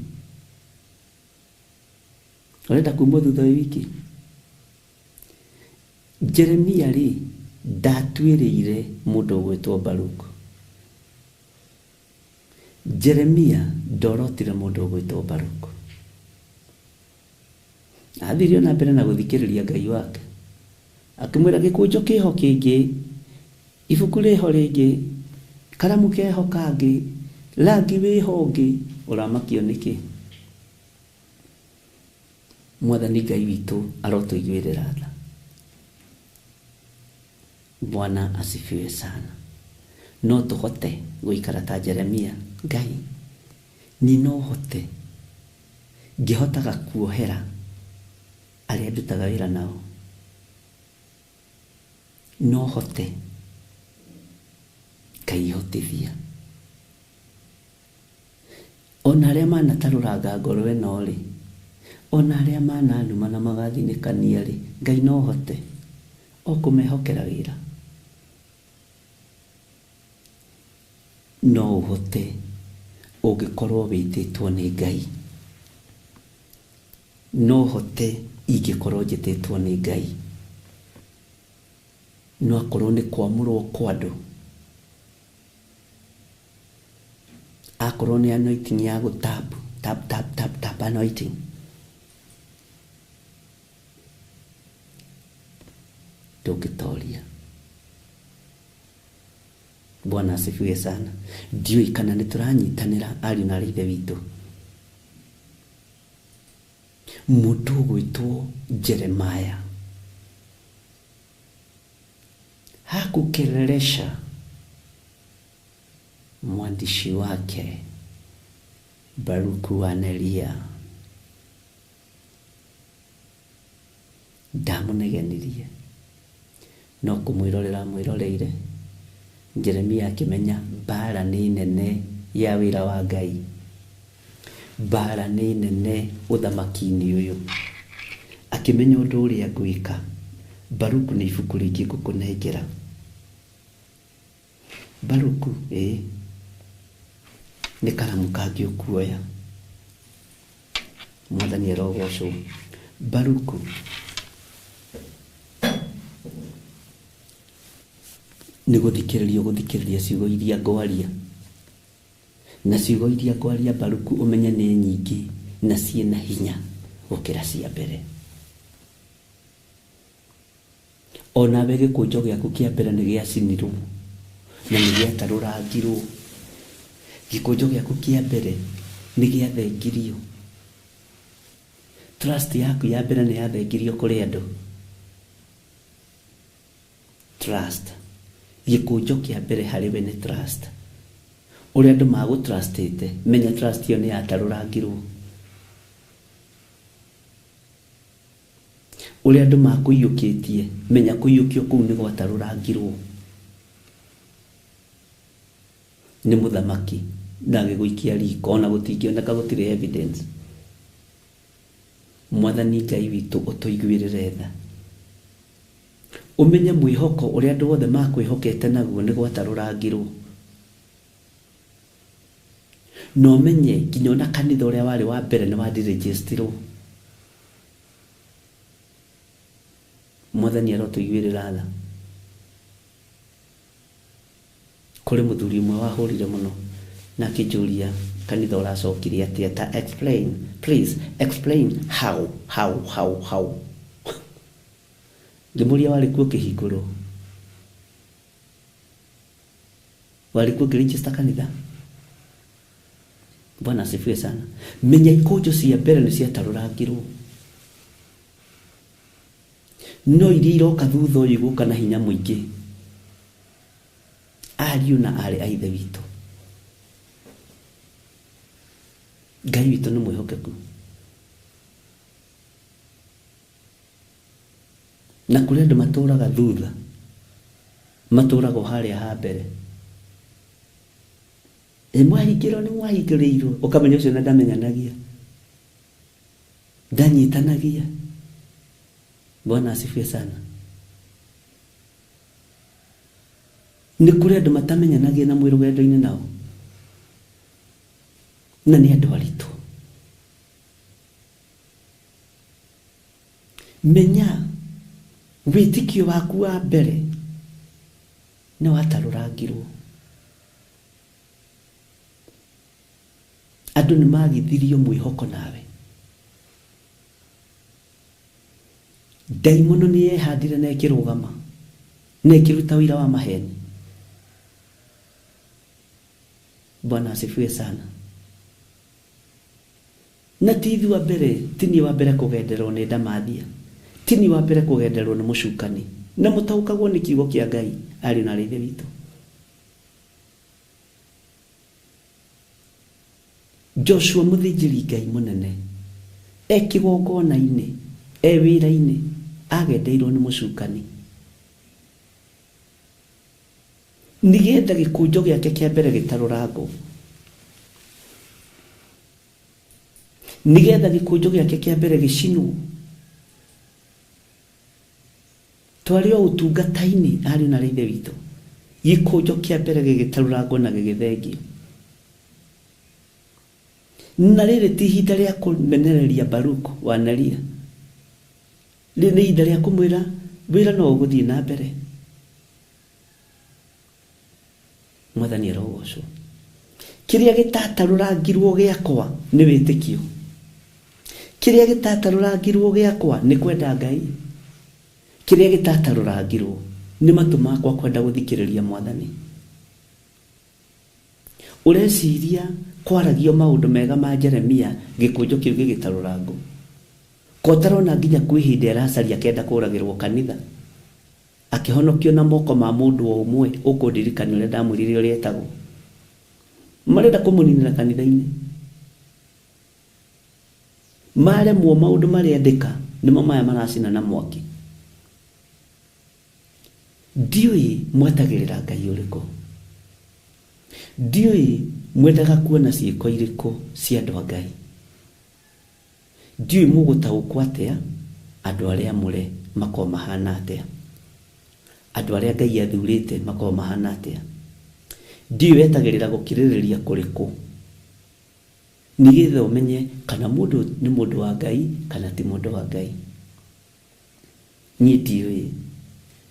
Ũrenda kuma thutha wĩ wiki? Jeremia rĩ, ndatuĩrĩire mũndũ ũgwĩtwo Baruku. Jeremia ndorotire mũndũ ũgwĩtwo Baruku. Athirio na mbere na gũthikĩrĩria Ngai wake. Akĩmwĩra gĩkũnjo kĩho kĩngĩ, ibuku rĩho rĩngĩ, karamu keho kangĩ, rangi wĩho ũngĩ, ũramakio nĩkĩ? Mwathani Ngai witũ arotũiguĩrĩra tha. Bwana asifiwe sana. No tũhote gũikara ta Jeremia. Ngai, ni no hote ngĩhotaga kuohera arĩa ndutaga wĩra nao. No hote kaihotithia. Ona arĩa manatarũranga ngoro ĩno rĩ, ona arĩa mananuma na magathinĩkania rĩ, Ngai no hote o kũmehokera wĩra. No ũhote ũngĩkorwo wĩtĩtwo nĩ Ngai. No hote ingĩkorwo njĩtĩtwo nĩ Ngai. No akorwo nĩ kwamũrwo kwa andũ, akorwo nĩ anointing ya gũtabu, tap anointing. ndũngĩtoria. Bwana asifiwe sana. Ndiũĩ kana nĩtũranyitanĩra ariũ na ithe witũ. Mũndũ ũgwĩtwo Jeremaya hakukelelesha mwandishi wake Baruku wa Neria. Ndamunegenirie no kumwirorera mwĩroreire. Jeremia akimenya bara nĩ nene ya wĩra wa Ngai, bara nĩ nene ũthamaki-inĩ ũyũ. Akimenya ũndũ ũrĩa gwĩka. Baruku nĩ ibuku rĩngĩ ngũkũnengera. Baruku nĩ karamu kangĩ ũkuoya. Mwathani arogocwo. Baruku nĩ gũthikĩrĩria ciugo iria ngwaria. Na ciugo iria ngwaria Baruku ũmenye nĩ nyingĩ na ciĩna hinya gũkĩra cia mbere. Ona we gĩkũnjo gĩaku kĩa mbere nĩ gĩacinirwo na nĩ gĩatarũrangirwo. Gĩkũnjo gĩaku kĩa mbere nĩ gĩathengirio. Trust yaku ya mbere nĩ yathengirio kũrĩ andũ. Trust. Gĩkũnjo kĩa mbere harĩ we nĩ trust. Ũrĩa andũ magũtrustĩte, menya trust ĩyo nĩ yatarũrangirwo. Ũrĩa andũ makũiyũkĩtie, menya kũiyũkio kũu nĩ gwatarũrangirwo. Nĩ mũthamaki na agĩgũikia riko ona gũtingĩoneka gũtirĩ evidence. Mwathani Ngai witũ ũtũiguĩrĩre tha. Ũmenye mwĩhoko ũrĩa andũ othe makwĩhokete naguo nĩ gwatarũrangirwo. Na ũmenye nginya ona kanitha ũrĩa warĩ wa mbere nĩ wadirejistirwo. Mwathani arotũiguĩrĩra tha. Kũrĩ mũthuri ũmwe wahũrire mũno na akĩnjũria kanitha ũracokire atĩa. Ta explain, please explain how. Ngĩmũria warĩ kuo kĩhingũrwo, warĩ kuo kĩregister kanitha. Bwana asifiwe sana. Menya ikũnjo cia mbere nĩ ciatarũrangirwo. No iria iroka thutha ũyũ igũka na hinya mũingĩ. Ariũ na arĩ a ithe witũ. Ngai witũ nĩ mwĩhokeku. Na kũrĩ andũ matũraga thutha, matũraga harĩa ha mbere. Mwahingĩrwo nĩ mwahingĩrĩirwo, ũkamenya ũcio na ndamenyanagia, ndanyitanagia. Bwana asifiwe sana. Nĩ kũrĩ andũ matamenyanagia na mwĩ rũgendo-inĩ nao, na nĩ andũ aritũ. Menya wĩtĩkio waku wa mbere nĩ watarũrangirwo. Andũ nĩ magithirio mwĩhoko nawe. Ndaimono nĩ yehandire na ĩkĩrũgama na ĩkĩruta wĩra wa maheni. Bwana asifiwe sana. Na tithi wa mbere, tini wa mbere kũgenderwo nĩ ndamathia. Tini wa mbere kũgenderwo nĩ mũcukani. Na mũtaũkagwo nĩ kiugo kĩa Ngai arĩ na ithe witũ. Joshua mũthĩnjĩri Ngai mũnene kĩgongona-inĩ, wĩra-inĩ agendeirwo nĩ mũcukani. Nĩgetha gĩkũnjo gĩake kĩa mbere gĩtarũrangwo. Nĩgetha gĩkũnjo gĩake kĩa mbere gĩcinwo. Twarĩ o ũtungata-inĩ arĩ na ithe witũ. Gĩkũnjo kĩa mbere gĩgĩtarũrangwo na gĩgĩthengio. Na rĩrĩ ti ihinda rĩa kũmenereria Baruku wa Neria. Rĩrĩ nĩ ihinda rĩa kũmwĩra wĩra no ũgũthiĩ na mbere. Mwathani arogocwo. Kĩrĩa gĩtatarũrangirwo gĩakwa nĩ wĩtĩkio. Kĩrĩa gĩtatarũrangirwo gĩakwa nĩ kwenda Ngai. kiria gitatarurangirwo ni matu makwa kwenda guthikiriria Mwathani. Ureciria kwaragio maundu mega ma Jeremia gikunjo kiu gigitarurango kotarona nginya kwi hindi aracaria kenda kuragirwo kanitha akihonokio na moko ma mundu umwe ukundirikania uria ndamwirire uria etagwo marenda kumuninira kanitha-ini maremwo maundu maria ndika nimo maya maracina na mwaki. Ndiui mwetagirira Ngai uriku, ndiui mwendaga kuona ciiko iriku cia andu a Ngai, ndiui mugutaukwo atia andu aria mure mako mahana atia, andu aria Ngai athurite mako mahana atia, ndiui wetagirira gukiririria kuriku nigetha umenye kana mundu ni mundu wa Ngai kana ti mundu wa Ngai. Ni ndiui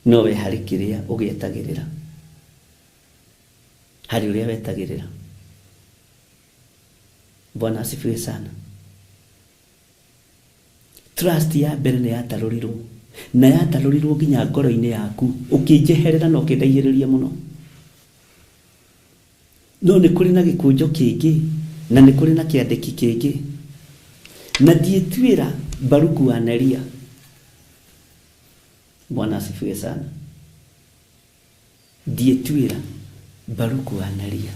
no we hari kiria ugietagirira, hari uria wetagirira. Bwana asifiwe sana. Trust ya mbere ni yatarurirwo na yatarurirwo nginya ngoro-ini yaku ukinjeherera no kindaihiriria muno. No ni kuri na gikunjo kingi na ni kuri na kiandiki kingi na ndietwira Baruku wa Neria. Bwana asifiwe sana. Ndietwira Baruku wa Neria.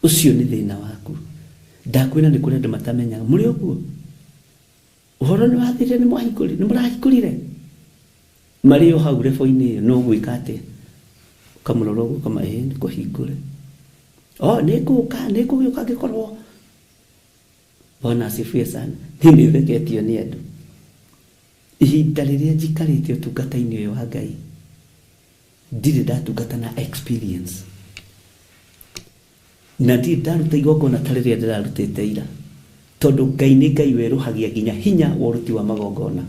Ucio ni thina waku. Ndakwina ni kuri andu matamenyaga muri uguo. Uhoro ni wathire ni mwahikuri ni murahikurire. Mari o hau rebo-ini iyo no gwika atia kamuroro uguo kama ni kuhingure. Ni kugiuka ngikorwo. Bwana asifiwe sana. Ni theketio ni andu. Ihinda riria njikarite utungata-ini uyu wa Ngai ndire ndatungata na experience na ndire ndaruta igongona ta riria ndirarutite ira tondu Ngai ni Ngai weruhagia nginya hinya wa uruti wa magongona.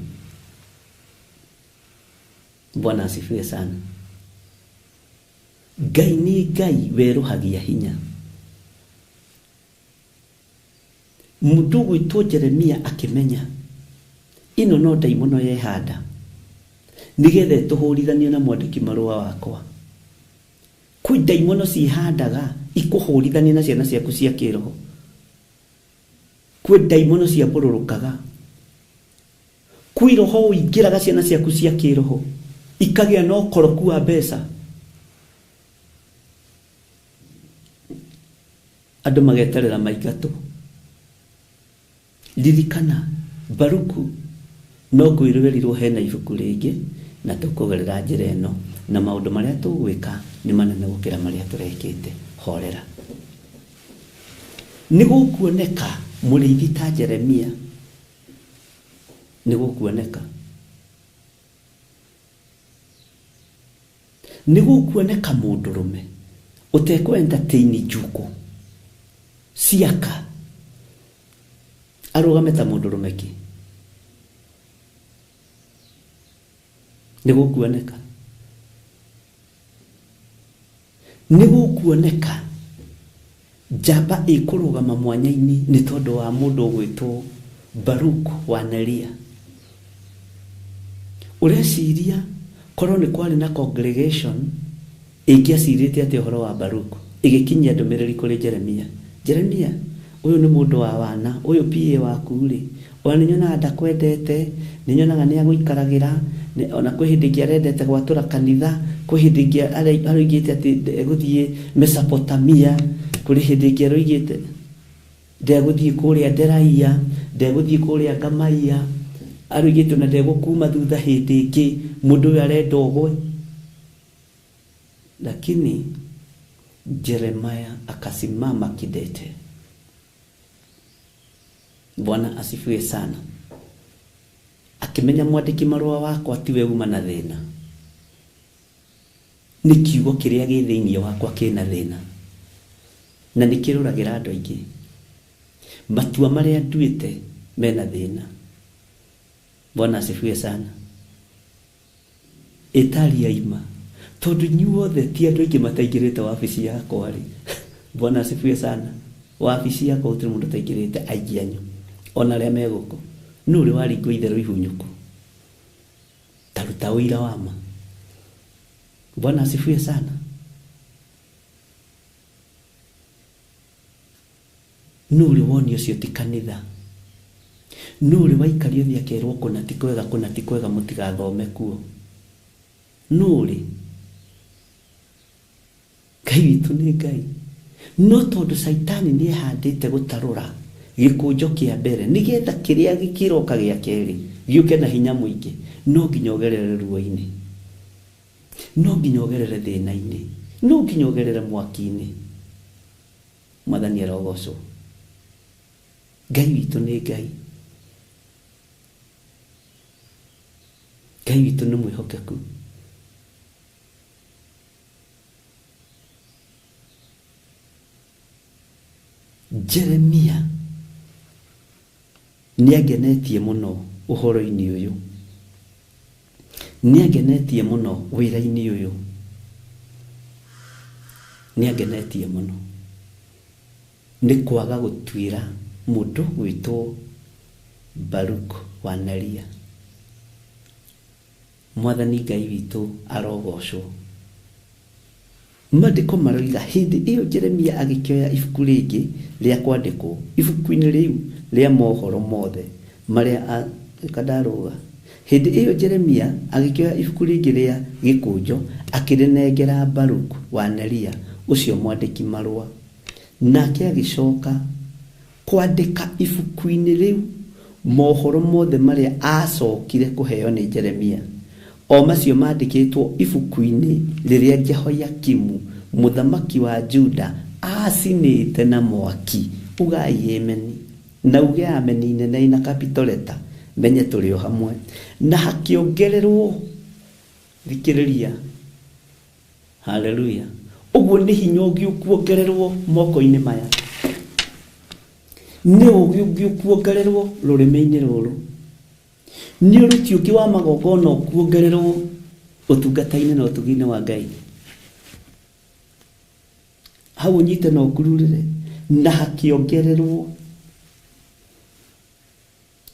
Bwana asifiwe sana. Ngai ni Ngai weruhagia hinya. Mundu gwitwo Jeremia akimenya ino no daimono yehanda nigethe tuhurithanie na mwandiki marua wakwa. Kwi daimono cihandaga ikuhurithanie na ciana ciaku cia kiroho. Kwi daimono cia bururukaga. Kwi roho ingiraga ciana ciaku cia kiroho ikagia no koroku wa mbeca. Andu mageterera maigatu. Ririkana Baruku no kwirwerirwo hena ibuku ringi na tukugerera njira ino na maundu maria tugwika ni manene gukira maria turekite. Horera nigukuoneka muriithi ta Jeremia, nigukuoneka mundurume utekwenda teini njuku ciaka arugame ta mundurume ki. Nigukuoneka jamba ikurugama mwanya-ini ni tondu wa mundu gwitwo Baruku wa Neria. Ureciria korwo ni kwari na congregation ingiacirite ati uhoro wa Baruku igikinyia ndumiriri kuri Jeremia uyu ni mundu wa wana uyu PA waku ri ona nyona ndakwendete ni nyonaga ni aguikaragira ona kwi hindi ngi arendete gwatura kanitha kwi hindi ngi aroigite ati eguthie Mesopotamia kuri hindi ngi aroigite ndeguthie kuria Deraia ndeguthie kuria Gamaia aroigite na ndegukuma thutha hindi ngi mundu uyu arenda ogwe. Lakini Jeremia akasimama kidete. Bwana asifiwe sana. Akimenya mwandiki marua wakwa tiwe uma na thina. Ni kiugo kiria gi thiini wakwa kina thina. Na nikiruragira andu aingi. Matua maria nduite mena thina. Bwana asifiwe sana. Italia ima. Tondu nyuothe ti andu aingi mataingirite wabici yakwa ri. Bwana asifiwe sana. Wabici yakwa utiri mundu taingirite aingi anyu. Ona ria meguko nuri waringo itheru ihunyuku taruta uira wa ma. Bwana asifiwe sana. Nuri woni ucio ti kanitha. Nuri waikario thia kerwo kuna ti kwega mutigathome kuo. Nuri Ngai witu ni Ngai. No tondu Saitani ni ehandite gutarura gikunjo kia mbere nigetha kiria gikiroka gia keri giuke na hinya muingi, no nginya ugerere ruo-ini, no nginya ugerere thina-ini, no nginya ugerere mwaki-ini. Mwathani arogocwo. Ngai witu ni Ngai. Ngai witu ni mwihokeku. Jeremia niagenetie muno uhoro-ini uyu, niagenetie muno wira-ini uyu, niagenetie muno ni kwaga gutwira mundu gwitwo Baruku wa Neria. Mwathani Ngai witu arogocwo. Maandiko maroiga hindi iyo Jeremia agikioya ibuku ringi ria kwandikwo, ibuku-ini riu ria mohoro mothe maria kadaruga. Hindi iyo Jeremia agikioya ibuku ringi ria gikunjo akirinengera Baruku wa Neria ucio mwandiki marua, nake agicoka kwandika ibuku-ini riu mohoro mothe maria acokire kuheo ni Jeremia. O macio mandikitwo ibuku-ini riria Jehoiakimu muthamaki wa Juda acinite na mwaki. Ugai ameni na uge ameni nene na capital letter, menye turi o hamwe. Na hakiongererwo thikiriria. Haleluya. Uguo ni hinya ugiukuongererwo moko-ini maya, ni ugiukuongererwo rurimi-ini ruru, ni uruti uki wa magogona ukuongererwo utungata-ini na utugi-ini wa Ngai. Hau nyite no kururire na hakiongererwo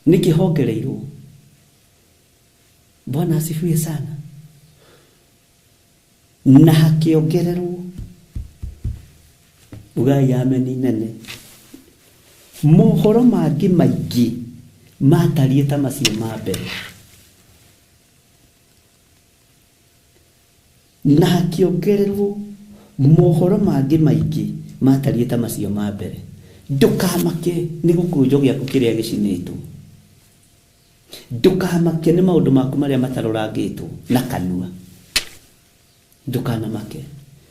nikihongereirwo. Bwana asifiwe sana. Na hakiongererwo ugai ameni nene. Mohoro mangi maingi matarie ta macio ma mbere, na hakiongererwo mohoro mangi maingi matarie ta macio ma mbere. Ndukamake ni gukunjo giaku kiria gicinitwo, ndukamake ni maundu maku maria matarorangitwo na kanua. Ndukanamake.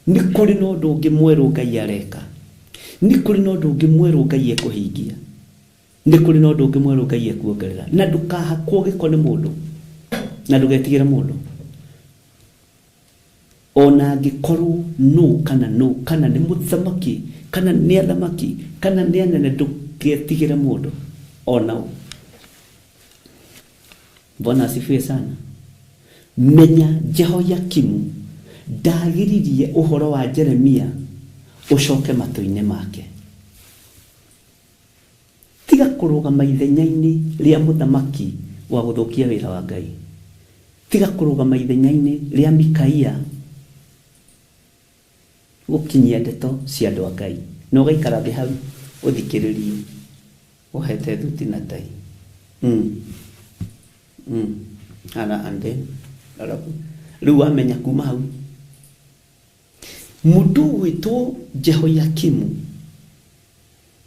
Ni kuri no ndu ungi mweru Ngai areka, ni kuri no ndu ungi mweru Ngai ekuhingia, ni kuri no ndu ungi mweru Ngai ekuongerera. Na ndukahakwo giko ni mundu, na ndugetigire mundu ona angikorwo no kana ni muthamaki kana ni athamaki kana ni anene, ndugetigire mundu ona u. Bwana asifiwe sana. Menya Jehoiakimu ndagiririe uhoro wa Jeremia ucoke matu-ini make. Tiga kurugama ithenya-ini ria muthamaki wa guthukia wira wa Ngai. Tiga kurugama ithenya-ini ria Mikaia gukinyia ndeto cia andu a Ngai. No gaikara thi hau uthikiririe uhete thuti na tai. Ana ande arabu riu amenya kuma hau mundu witwo Jehoiakimu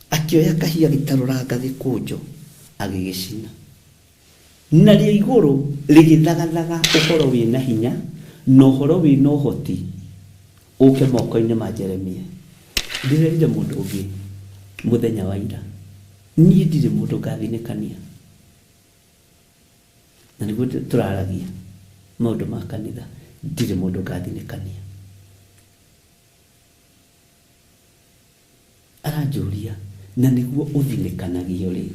akioya kahia gitaruranga gikunjo agigicina, na ria iguru rigithagathaga uhoro wina hinya na uhoro wina uhoti uke moko-ini ma Jeremia. Ndirerire mundu ungi muthenya wa ira, nie ndire mundu ngathinikania, na niguo turaragia maundu ma kanitha. Ndire mundu ngathinikania. Aranjuria na niguo uthinekanagio ri.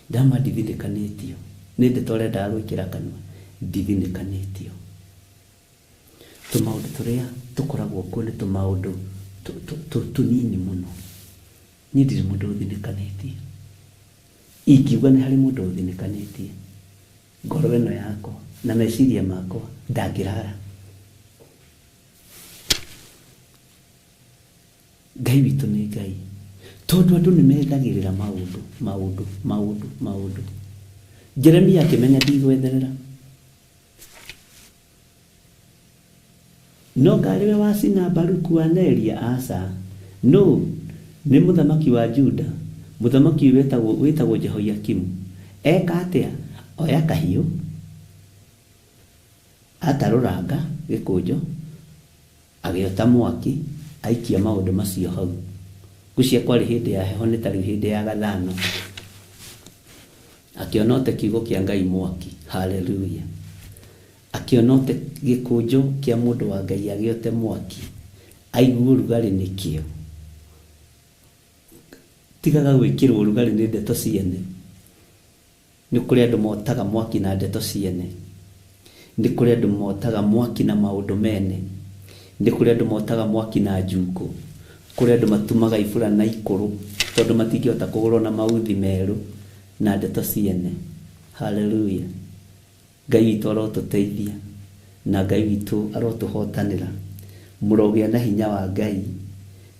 Ndama ndithinikanitio ni ndeto renda gwikira kanua, ndithinikanitio. Tumaundu turia tukoragwo kuo ni tumaundu tunini muno. Ni ndire mundu uthinikanitie. Ingiuga ni hari mundu uthinikanitie, ngoro ĩno yakwa na meciria makwa ndangĩrara. Ngai witũ nĩ Ngai, tondũ andũ nĩ mendagĩrĩra maũndũ. Jeremia akĩmenya ndigwetherera, no ngariwe wacina Baruku wa Neria? Aca, no, nĩ mũthamaki wa Juda, mũthamaki wĩtagwo Jehoiakimu. Eka atĩa? Oya kahiũ, atarũranga gĩkũnjo, agĩota mwaki, aikia maũndũ macio hau. Ngũcia kwarĩ hĩndĩ ya heho, nĩ tarĩ hĩndĩ ya gathano. Akĩona kiugo kĩa Ngai mwaki. Haleluya. Akĩona gĩkũnjo kĩa mũndũ wa Ngai agĩote mwaki, aigua ũrugarĩ nĩkĩo. Tigaga gwĩkĩrwo ũrugarĩ nĩ ndeto ciene. Nĩ kũrĩ andũ motaga mwaki na ndeto ciene. Nĩ kũrĩ andũ motaga mwaki na maũndũ mene. Nĩ kũrĩ andũ motaga mwaki na njukũ. Kũrĩ andũ matumaga ibura na ikũrũ tondũ matingĩhota kũgũrwo na mauthi merũ na ndeto ciene. Haleluya. Ngai witũ arotũteithia na Ngai witũ arotũhotanĩra. Mũrogĩa na hinya wa Ngai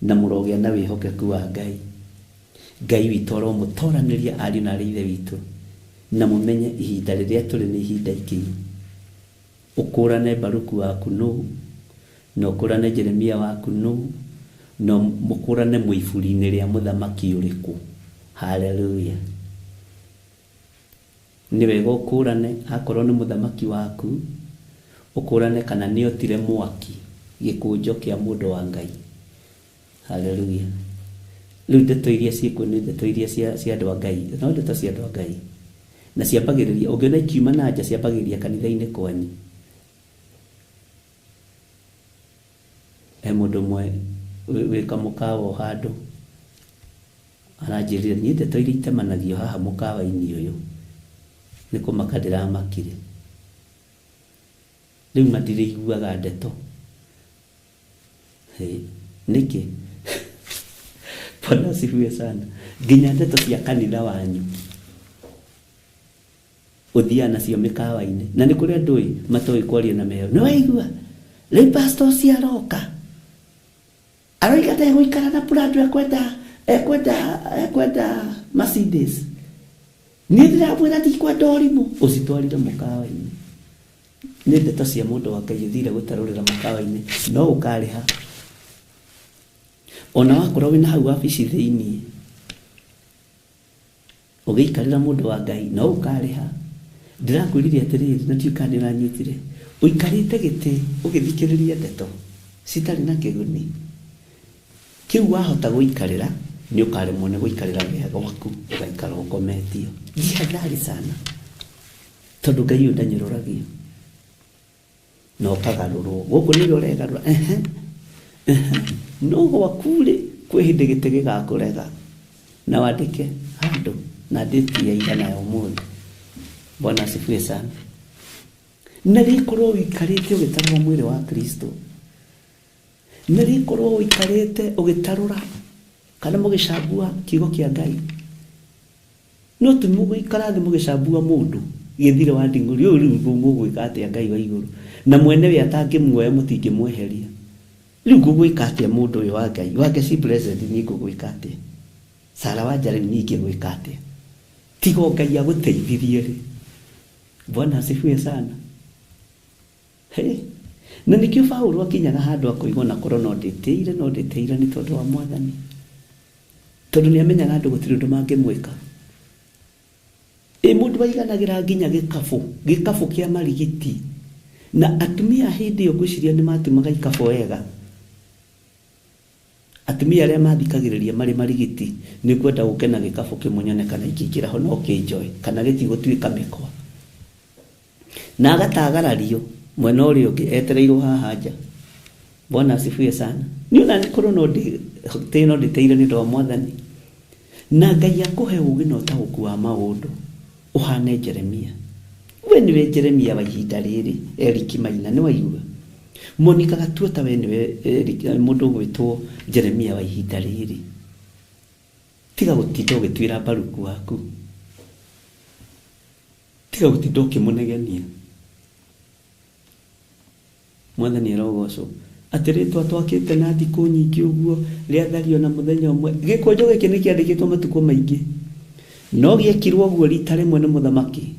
na mũrogĩa na wĩhokeku wa Ngai. Ngai witũ aromũtoranĩria ariũ na aarĩ a Ithe witũ, na mũmenye ihinda rĩrĩa tũrĩ nĩ ihinda ikinyu. Ũkũrane Baruku waku nũ, na ũkũrane Jeremia waku nũ, na mũkũrane mũiburi-inĩ rĩa mũthamaki ũrĩkũ. Haleluya. Nĩ wega ũkũrane akorwo nĩ mũthamaki waku, ũkũrane kana nĩ otire mwaki gĩkũnjo kĩa mũndũ wa Ngai. Haleluya. Rĩu ndeto iria ciĩkuo nĩ ndeto iria cia andũ a Ngai, no ndeto cia andũ a Ngai, na ciambagĩrĩria, ũngĩona ikiuma na nja ciambagĩrĩria kanitha-inĩ kwanyu. He mũndũ ũmwe wĩka mũkawa handũ aranjĩrire, niĩ ndeto iria itemanagio haha mũkawa-inĩ ũyũ nĩ kũmaka ndĩramakire. Rĩu matirĩiguaga ndeto. Nĩkĩ? Bwana asifiwe sana. Nginya ndeto cia kanitha wanyu ũthiaga nacio mĩkawa-inĩ, na nĩ kũrĩ andũ matoĩ kwaria na mehero. Nĩ waigua rĩu pastor ũcio aroka, aroiga ndegũikara na Prado, ekwenda Mercedes. Niĩ ndĩramwĩra ndikwenda ũrimũ. Ũcitwarire mũkawa-inĩ. Nĩ ndeto cia mũndũ wa Ngai ũthire gũtarũrĩra mũkawa-inĩ, no ũkarĩha. Ona wakorwo wĩna hau wabici thĩinĩ ũgĩikarĩra mũndũ wa Ngai, no ũkarĩha. Ndĩrakwĩrire atĩrĩrĩ, na tiũka nĩũranyitire, ũikarĩte gĩtĩ ũgĩthikĩrĩria ndeto citarĩ na kĩguni. Kĩu wahota gũikarĩra, nĩ ũkaremwo nĩ gũikarĩra wega gwaku, ũgaikara ũkometio. Jihadhari sana, tondũ Ngai ũyũ ndanyũrũragio, na ũkagarũrwo. Gũkũ nĩwe ũregarũra. No gwaku-rĩ, kwĩ hĩndĩ gĩtĩ gĩgakũrega na wandĩke handũ na ndĩti ya igana ya ũmũthĩ. Bwana asifiwe sana. Na rĩkorwo ũikarĩte ũgĩtarũra mwĩrĩ wa Kristo, na rĩkorwo ũikarĩte ũgĩtarũra kana mũgĩcambua kiugo kĩa Ngai. No tu mũgũikara thĩ mũgĩcambua mũndũ gĩthire wa nding'ũri, ũyũ rĩu mũgwĩka atĩa Ngai wa igũrũ, na mwene we atangĩmuoya mũtingĩmweheria. Rĩu ngũgwĩka atĩa mũndũ ũyũ wa Ngai? Wake si blessed nĩ ngũgwĩka atĩa? Sara wa Jeremia ningĩ gwĩka atĩa? Tiga Ngai agũteithirie rĩ. Bwana asifiwe sana. Na nĩkĩo Paulo akinyaga handũ akoigwo na korwo no ndĩtĩire nĩ tondũ wa Mwathani, tondũ nĩ amenyaga andũ gũtirĩ ũndũ mangĩmwĩka. Mũndũ waiganagĩra nginya gĩkabũ kĩa marigiti, na atumia hĩndĩ ĩyo ngwĩciria nĩ matumaga ikabũ wega. Atumia arĩa mathikagĩrĩria marĩ marigiti nĩ kwenda gũke na gĩkabũ kĩmũnyone kana ikĩingĩra ho no kĩnjoe kana gĩtigũtuĩka mĩkwa, na agatagarario mwena ũrĩa ũngĩ etereirwo haha nja. Bwana asifiwe sana. Niĩ ona korwo no ndĩteire nĩ ũndũ wa Mwathani, na Ngai akũhe ũũgĩ na ũtaũku wa maũndũ ũhane Jeremia. We nĩwe Jeremia wa ihinda rĩrĩ. Eriki Maina nĩ waigua. Monica Gatuota we nĩwe mũndũ ũgwĩtwo Jeremia wa ihinda rĩrĩ. Tiga gũtinda ũgĩtuĩra Baruku waku, tiga gutinda ukimunegenia mwathani arogocwo atiritwa twakite na thiku nyingi uguo riathario na muthenya umwe gikonjo giki ni kiandikitwo matuko maingi no giekirwo uguo rita rimwe ni muthamaki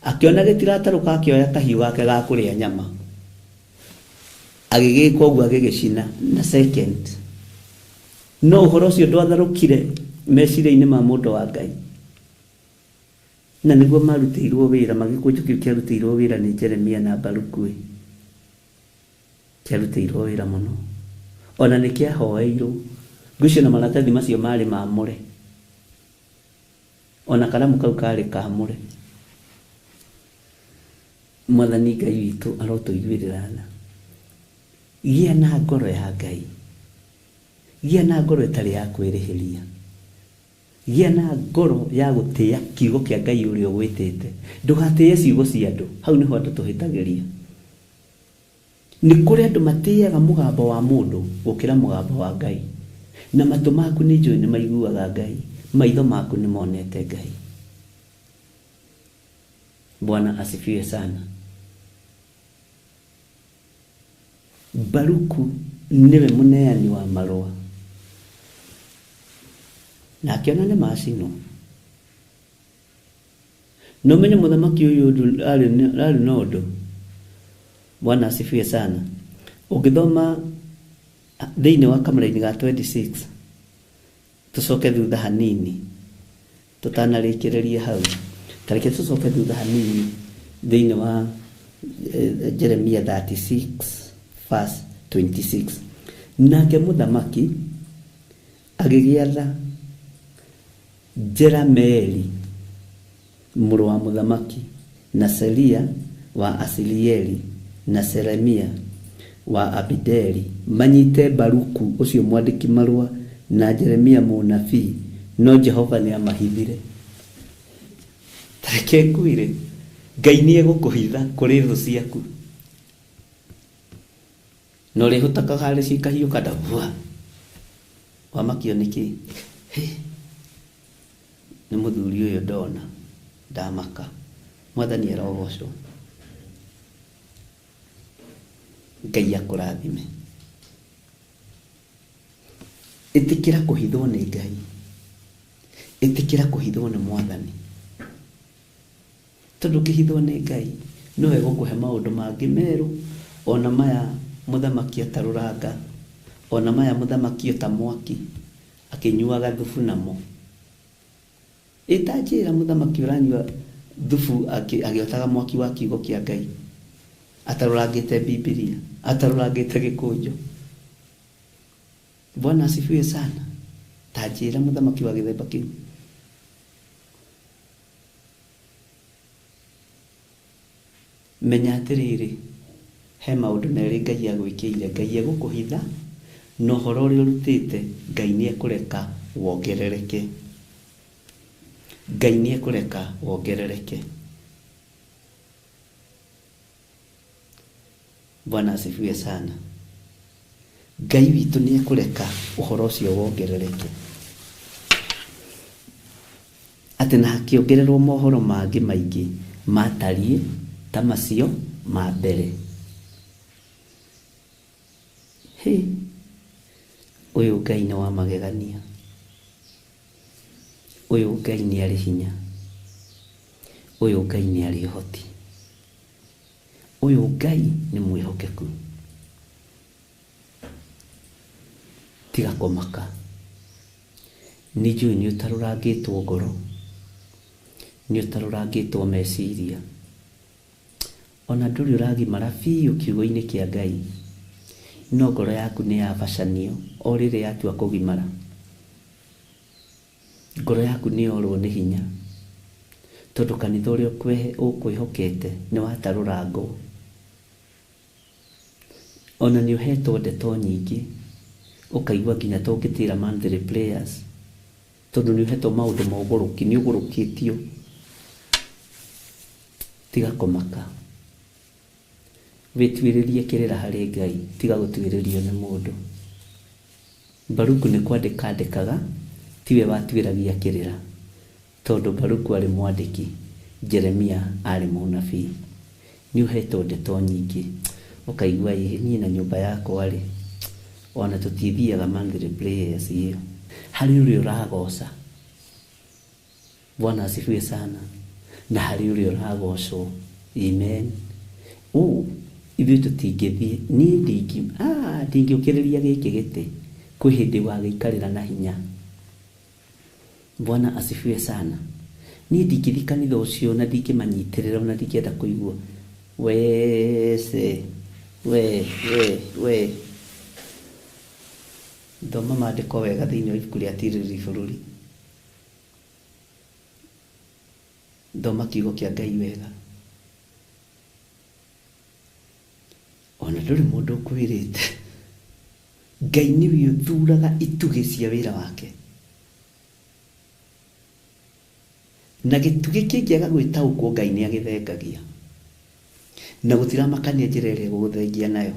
akiona gitirataruka akioya kahiu gake ga kuria nyama agigikwo uguo agigicina na second no uhoro ucio ndwatharukire meciria-ini ma mundu wa Ngai na niguo marutiirwo wira magikunjo kiu kiarutiirwo wira ni Jeremia na Baruku kiarutiirwo wira muno ona ni kiahoeirwo ngucio na maratathi macio mari maamure ona karamu kau kari kaamure mwathani Ngai witu arotuiguirira gia na ngoro ya Ngai gia na ngoro itari ya kwirihiria gia na ngoro ya gutia kiugo kia Ngai uria gwitite ndugatie ciugo cia andu hau niho andu tuhitagiria ni kuri andu matiaga mugambo wa mundu gukira mugambo wa Ngai na matu maku ni njui ni maiguaga Ngai maitho maku ni monete Ngai. Bwana asifiwe sana. Baruku niwe muneani wa marua na akiona ni macino no menye muthamaki uyu ari no undu. Bwana asifiwe sana. Ukithoma thiini wa kamera-ini ga 26 tucoke thutha hanini tutanarikiriria hau tareke tucoke thutha hanini thiini wa Jeremia 36 verse 26 nake muthamaki agigiatha Jerameeli muru wa muthamaki na Selia wa Asilieli na Seremia wa Abideli manyite Baruku ucio mwandiki marua na Jeremia munabii no Jehova ni amahithire. Tareke kwire Ngai ni egukuhitha kuri thu ciaku no rihutaka gari cikahiu kada bua wamakio niki ni muthuri uyu ndona ndamaka mwathani arogocwo Ngai akurathime. Itikira kuhithwo ni Ngai, itikira kuhithwo ni mwathani tondu kihithwo ni Ngai no egukuhe maundu mangi meru ona maya muthamaki ataruranga ona maya muthamaki ta mwaki akinyuaga thufu namo itajira muthamaki uranyua thufu agiotaga mwaki wa kiugo kia Ngai atarurangite Biblia atarurangite gikunjo. Bwana asifiwe sana. Tajira muthamaki wa githemba kiu menya atiriri he maundu meri Ngai agwikiire. Ngai egukuhitha no horo uri urutite Ngai ni ekureka wongerereke. Ngai ni ekureka wongerereke. Bwana asifiwe sana. Ngai witu ni ekureka uhoro ucio wongerereke ati na akiongererwo mohoro mangi maingi matarie ta macio ma mbere. Uyu Ngai ni wa magegania. Uyu Ngai ni ari hinya. Uyu Ngai ni ari hoti. Uyu Ngai ni mwihokeku. Tiga kumaka. Ni njui ni utarurangitwo ngoro, ni utarurangitwo meciria, ona nduri uragimara biũ kiugo-inĩ kia Ngai no ngoro yaku ni yabacanio o rĩrĩa yatua kũgimara. Ngoro yaku ni yorwo ni hinya tondu kanitha ũrĩa ũkwĩhokete ni watarũrangwo. Ona ni uhetwo ndeto nyingĩ ukaigua nginya to ngĩtĩra monthly prayers tondu ni uhetwo maundu maũgũrũki ni ũgũrũkĩtio. Tiga kũmaka. Wĩtuĩrĩrie kĩrĩra harĩ Ngai, tiga gũtuĩrĩrio nĩ mũndũ. Baruku ni kwandĩka andĩkaga, tiwe watuĩragia kĩrĩra tondu Baruku arĩ mwandĩki Jeremia arĩ mũnabii. Nĩ ũhetwo ndeto nyingĩ, ũkaigua niĩ na nyũmba yakwa rĩ, ona tũtithiaga monthly prayers hiyo. Harĩ ũrĩa ũragoca, Bwana asifiwe sana, na harĩ ũrĩa ũragocwo. Amen. Ithuĩ tũtingĩthiĩ, niĩ ndingĩũkĩrĩria gĩkĩ gĩtĩ, kwĩ hĩndĩ wagĩikarĩra na hinya. Bwana asifiwe sana. Niĩ ndingĩthiĩ kanitha ũcio na ndingĩmanyitĩrĩra na ndingĩenda kũigua we thoma maandĩko wega thĩinĩ wa ibuku rĩa Tiriri bũrũri. Thoma kiugo kĩa Ngai wega. Ona ndũrĩ mũndũ ũkwĩrĩte. Ngai nĩwe ũthuraga itugĩ cia wĩra wake. Na gĩtugĩ kĩngĩaga gwĩtaũkwo Ngai nĩ agĩthengagia. Na gũtiramakania njĩra ĩrĩa gũgũthengia nayo.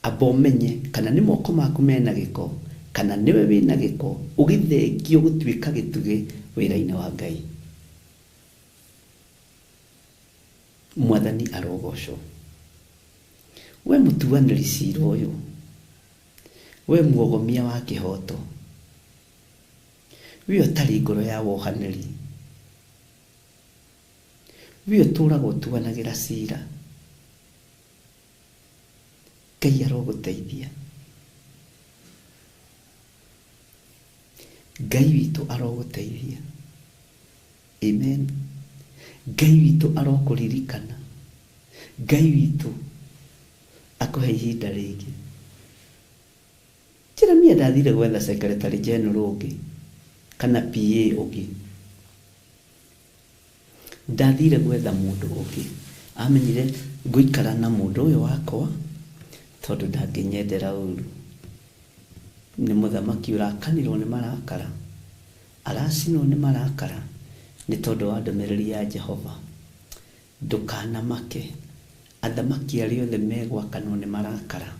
Amba ũmenye kana nĩ moko maku mena gĩko, kana nĩwe wĩna gĩko, ũgĩthengio gũtuĩka gĩtugĩ wĩra-inĩ wa Ngai. Mwathani arogocwo. We mũtuanĩri cira ũyũ, we muogomia wa kĩhoto, we ũtarĩ ngoro ya wohanĩri, we ũtũũraga ũtuanagĩra cira, Ngai arogũteithia. Ngai witũ arogũteithia. Amen. Ngai witũ arokũririkana. Ngai witũ akũhe ihinda rĩngĩ. Jeremia ndathire gwetha secretary general ũngĩ kana PA ũngĩ. Ndathire gwetha mũndũ ũngĩ. Amenyire ngũikara na mũndũ ũyũ wakwa tondũ ndangĩnyendera ũru. Nĩ mũthamaki ũrakanirwo nĩ marakara, aracinwo nĩ marakara nĩ tondũ wa ndũmĩrĩri ya Jehova. Ndũkanamake, athamaki arĩa othe megwakanwo nĩ marakara,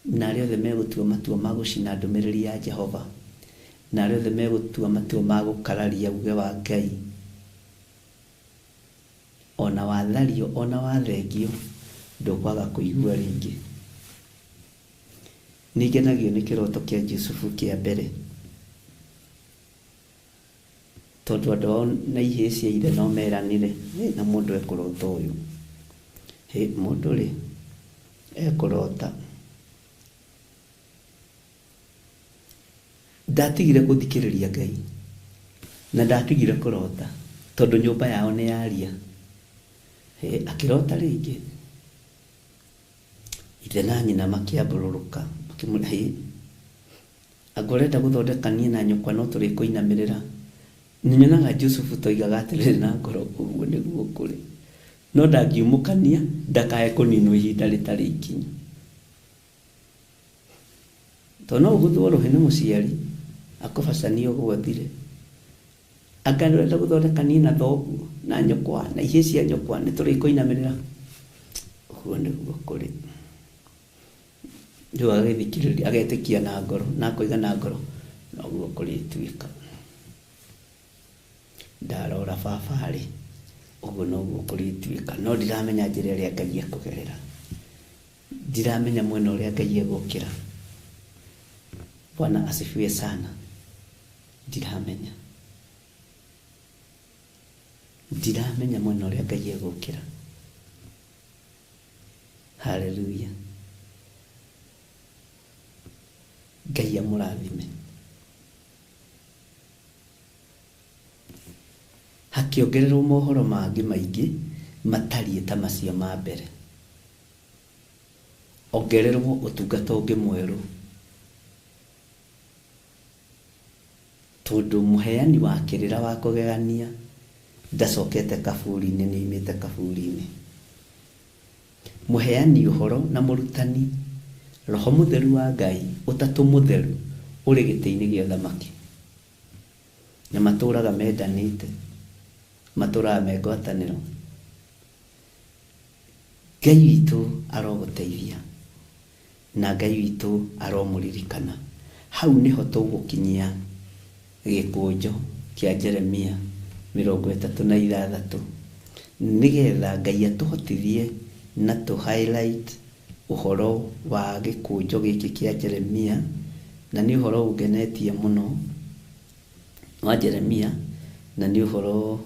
na arĩa othe megũtua matua ma gũcina ndũmĩrĩri ya Jehova, na arĩa othe megũtua matua ma gũkararia uge wa Ngai, ona wathario, ona wathengio, ndũkwaga kũigua rĩngĩ. Nĩngenagio nĩ kĩroto kĩa Jusufu kĩa mbere, tondũ andũ ao na ihĩĩ cia ithe no meranire na mũndũ ekũrota ũyũ. Mũndũ rĩ ekũrota. Ndatigire gũthikĩrĩria Ngai na ndatigire kũrota tondũ nyũmba yao nĩ yaria. Akĩrota rĩngĩ, ithe na nyina makĩambũrũrũka makĩmũhe, angorenda gũthondeka niĩ na nyũkwa no tũrĩkũinamĩrĩra. Nĩnyonaga Jusufu toigaga atĩrĩrĩ na ngoro, ũguo nĩguo kũrĩ, no ndangiumũkania ndakae kũninwo ihinda rĩtarĩ ikinyu. Tondũ no ũgũthwo rũhĩ nĩ mũciari akũbacania ũguo thire. Anga nĩũrenda gũthondeka niĩ na thoguo na nyũkwa na ihĩĩ cia nyũkwa nĩ tũrĩkũinamĩrĩra. Ũguo nĩguo kũrĩ. Rĩu agĩthikĩrĩria, agetĩkia na ngoro na akoiga na ngoro, noguo kũrĩtuĩka. Ndarora baba rĩ, ũguo noguo kũrĩtuĩka. No ndiramenya njĩra ĩrĩa Ngai ekũgerera, ndiramenya mwena ũrĩa Ngai egũkĩra. Bwana asifiwe sana. Ndiramenya mwena ũrĩa Ngai egũkĩra. Haleluya. Ngai amũrathime. Hakĩongererwo mohoro mangĩ maingĩ matariĩ ta macio ma mbere. Ongererwo ũtungata ũngĩ mwerũ, tondũ mũheani wa kĩrĩra wa kũgegania ndacokete kaburi-inĩ, nĩ oimĩte kaburi-inĩ. Mũheani ũhoro na mũrutani, Roho Mũtheru wa Ngai, ũtatũ mũtheru, ũrĩ gĩtĩ-inĩ gĩa ũthamaki, na matũũraga mendanĩte, matũũraga me ngwatanĩro. Ngai witũ arogũteithia na Ngai witũ aromũririkana. Hau nĩho tũgũkinyia gĩkũnjo kĩa Jeremia 36 nigetha Ngai atuhotithie na tu highlight uhoro wa gikunjo giki kia Jeremia, na ni uhoro ugenetie muno wa Jeremia, na ni uhoro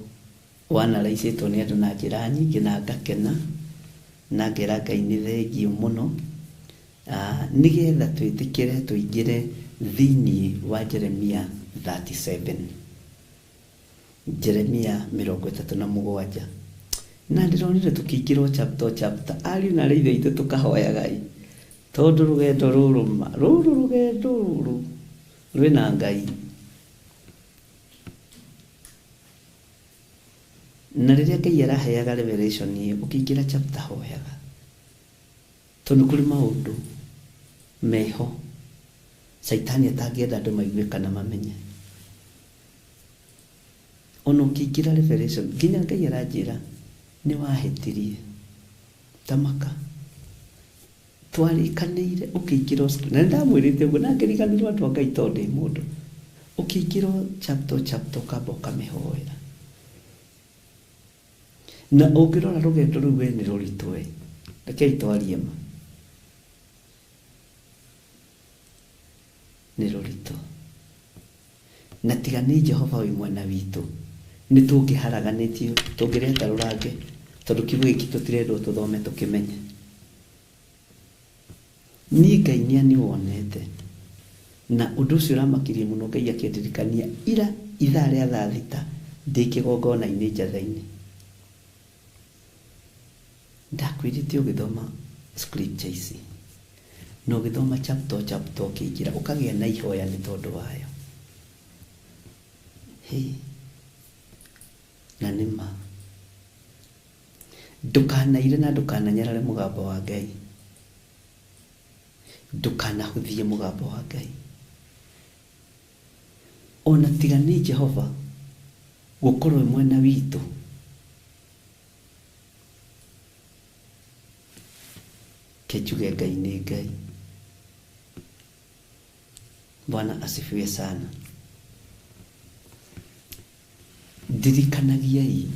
wanaraicitwo ni andu na njira nyingi na ngakena na ngera Ngai ni thengio muno nigetha twitikire tuingire thiini wa Jeremia 37. Jeremia 37 na ndironire tukiingirwo chapter ari na reitho itu tukahoya Ngai tondu rugendo ruru rwina Ngai. Na riria Ngai araheaga revelation ukiingira chapter hoyaga tondu kuri maundu meho Saitani atagienda andu maigue kana mamenye. Ono ukiingira revelation nginya Ngai aranjira ni wahetirie tamaka twarikanire ukiingirwo na ndamwirite uguo na ngiriganirwo andu a Ngai tondu ndi mundu ukiingirwo chapter kamba ukamehoera na ungirora rugendo ruu we ni ruritwe rekei twarie ma ni rurito na tiga ni Jehova wi mwana witu ni tungiharaganitio tungireta rurange tondu kiugo giki tutirendwo tuthome tukimenye. Ni Ngai ni ani wonete na undu ucio uramakirie muno Ngai akindirikania ira ithaa ria thaa thita ndi kigongona-ini njatha-ini ndakwirite ugithoma scripture ici no githoma chapter ukiingira ukagia na ihoya ni tondu wayo. Na nima ndukanaire na ndukananyarare mugambo wa Ngai, ndukanahuthie mugambo wa Ngai. Ona tiga ni Jehova gukorwo mwena witu kejuge Ngai ni Ngai. Bwana asifiwe sana. Ndirikanagiai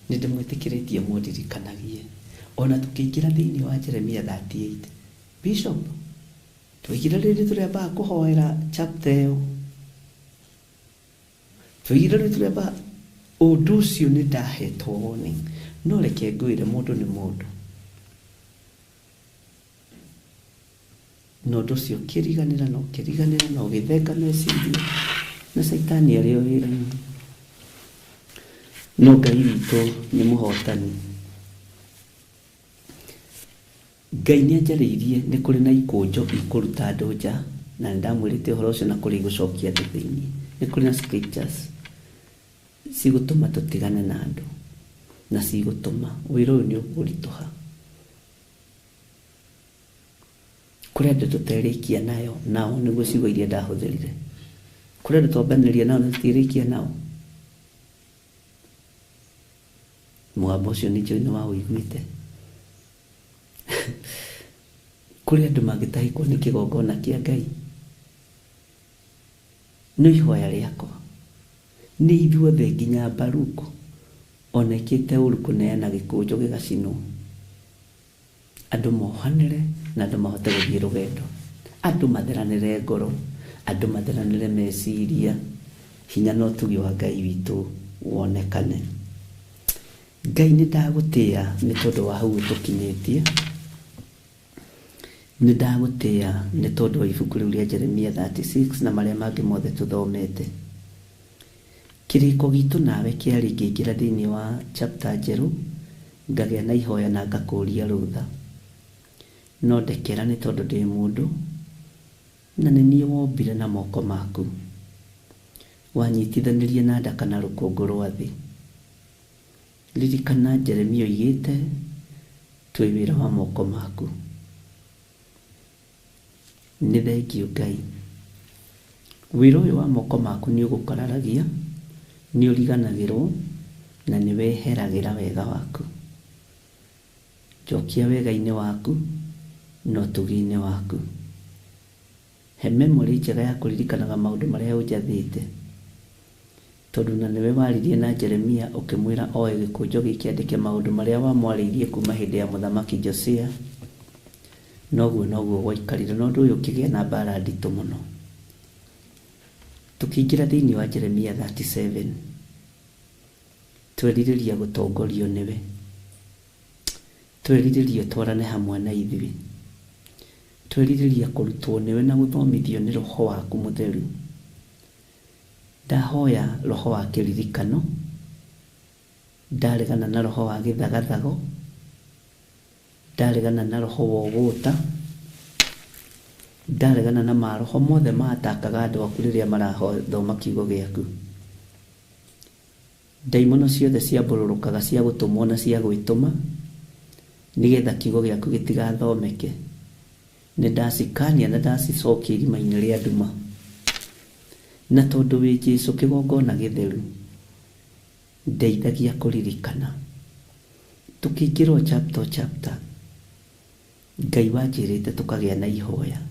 ni ndimwitikiritie mundirikanagie ona tukiingira thiini wa Jeremia 38 Bishop twigira riri tureba kuhoera chapter iyo twigira riri tureba undu ucio ni ndahetwo warning no reke ngwire mundu ni mundu no nducio kiriganira no githeka meciria na Saitani ario wira no Ngai witũ nĩ mũhotani. Ngai nĩ anjarĩirie nĩ kũrĩ na ikũnjo ikũruta andũ nja na ndamwĩrĩte ũhoro ũcio na kũrĩ gũcokia andũ thĩinĩ. Nĩ kũrĩ na scriptures cigũtũma tũtigane na andũ na cigũtũma wĩra ũyũ nĩ ũkũritũha. Kũrĩ andũ tũterĩkia nao nĩguo ciugo iria ndahũthĩrire. Kũrĩ andũ twambanĩrĩria nao na tũtirĩkia nao. Mũgambo ũcio nĩ njũĩ nĩ waũiguĩte. Kũrĩ andũ mangĩtahĩkwo nĩ kĩgongona kĩa Ngai. No ihoya rĩakwa nĩ ithuothe nginya Baruku ona ĩkĩte ũru kũneana gĩkũnjo gĩgacinwo. Andũ mohanĩre na andũ mahote gũthiĩ rũgendo. Andũ matheranĩre ngoro, andũ matheranĩre meciria, hinya na ũtugi wa Ngai witũ wonekane. Ngai nĩ ndagũtĩĩa nĩ tondũ wa hau tũkinyĩtie. Nĩ ndagũtĩĩa nĩ tondũ wa ibuku rĩu rĩa Jeremia 36 na marĩa mangĩ mothe tũthomete. Kĩrĩko gitũ nawe kĩarĩ ngĩingĩra thĩinĩ wa chapter njerũ ngagĩa na ihoya na ngakũria rũtha. No ndekera nĩ tondũ ndĩ mũndũ na nĩ niĩ wombire na moko maku. Wanyitithanĩrie na nda kana rũkũngũ rwa thĩ. Ririkana Jeremia oigĩte twĩ wĩra wa moko maku. Nĩ thengiũ Ngai. Wĩra ũyũ wa moko maku nĩ ũgũkararagia, nĩ ũriganagĩrwo na nĩ weheragĩra wega waku. Njokia wega-inĩ waku na ũtugi-inĩ waku. He memory njega ya kũririkanaga maũndũ marĩa ũnjathĩte. tondu na niwe waririe na Jeremia ukimwira oe gikunjo gikiandike maundu maria wamwaririe kuma hindi ya muthamaki Josia noguo gwaikarire na undu uyu kigia na mbara nditu muno. Tukiingira thiini wa Jeremia 37 twerireria gutongorio niwe, twerireria twarane hamwe na ithuĩ, twerireria kurutwo niwe na guthomithio ni Roho waku Mutheru. Ndahoya roho wa kiririkano, ndaregana na roho wa githagathago, ndaregana na roho wa ũgũta, ndaregana na maroho mothe matakaga andũ aku rĩrĩa marathoma kiugo gĩaku. Ndaimono ciothe ciambũrũrũkaga cia gũtũmwo na cia gwĩtũma nĩgetha kiugo gĩaku gĩtigathomeke, nĩ ndacikania na ndacicokia irima-inĩ rĩa nduma. Na tondu wĩ Jesu kĩgongona gĩtheru, ndeithagia kũririkana. Tukĩingĩrwo chapter Ngai wanjĩrĩte tukagĩa na ihoya,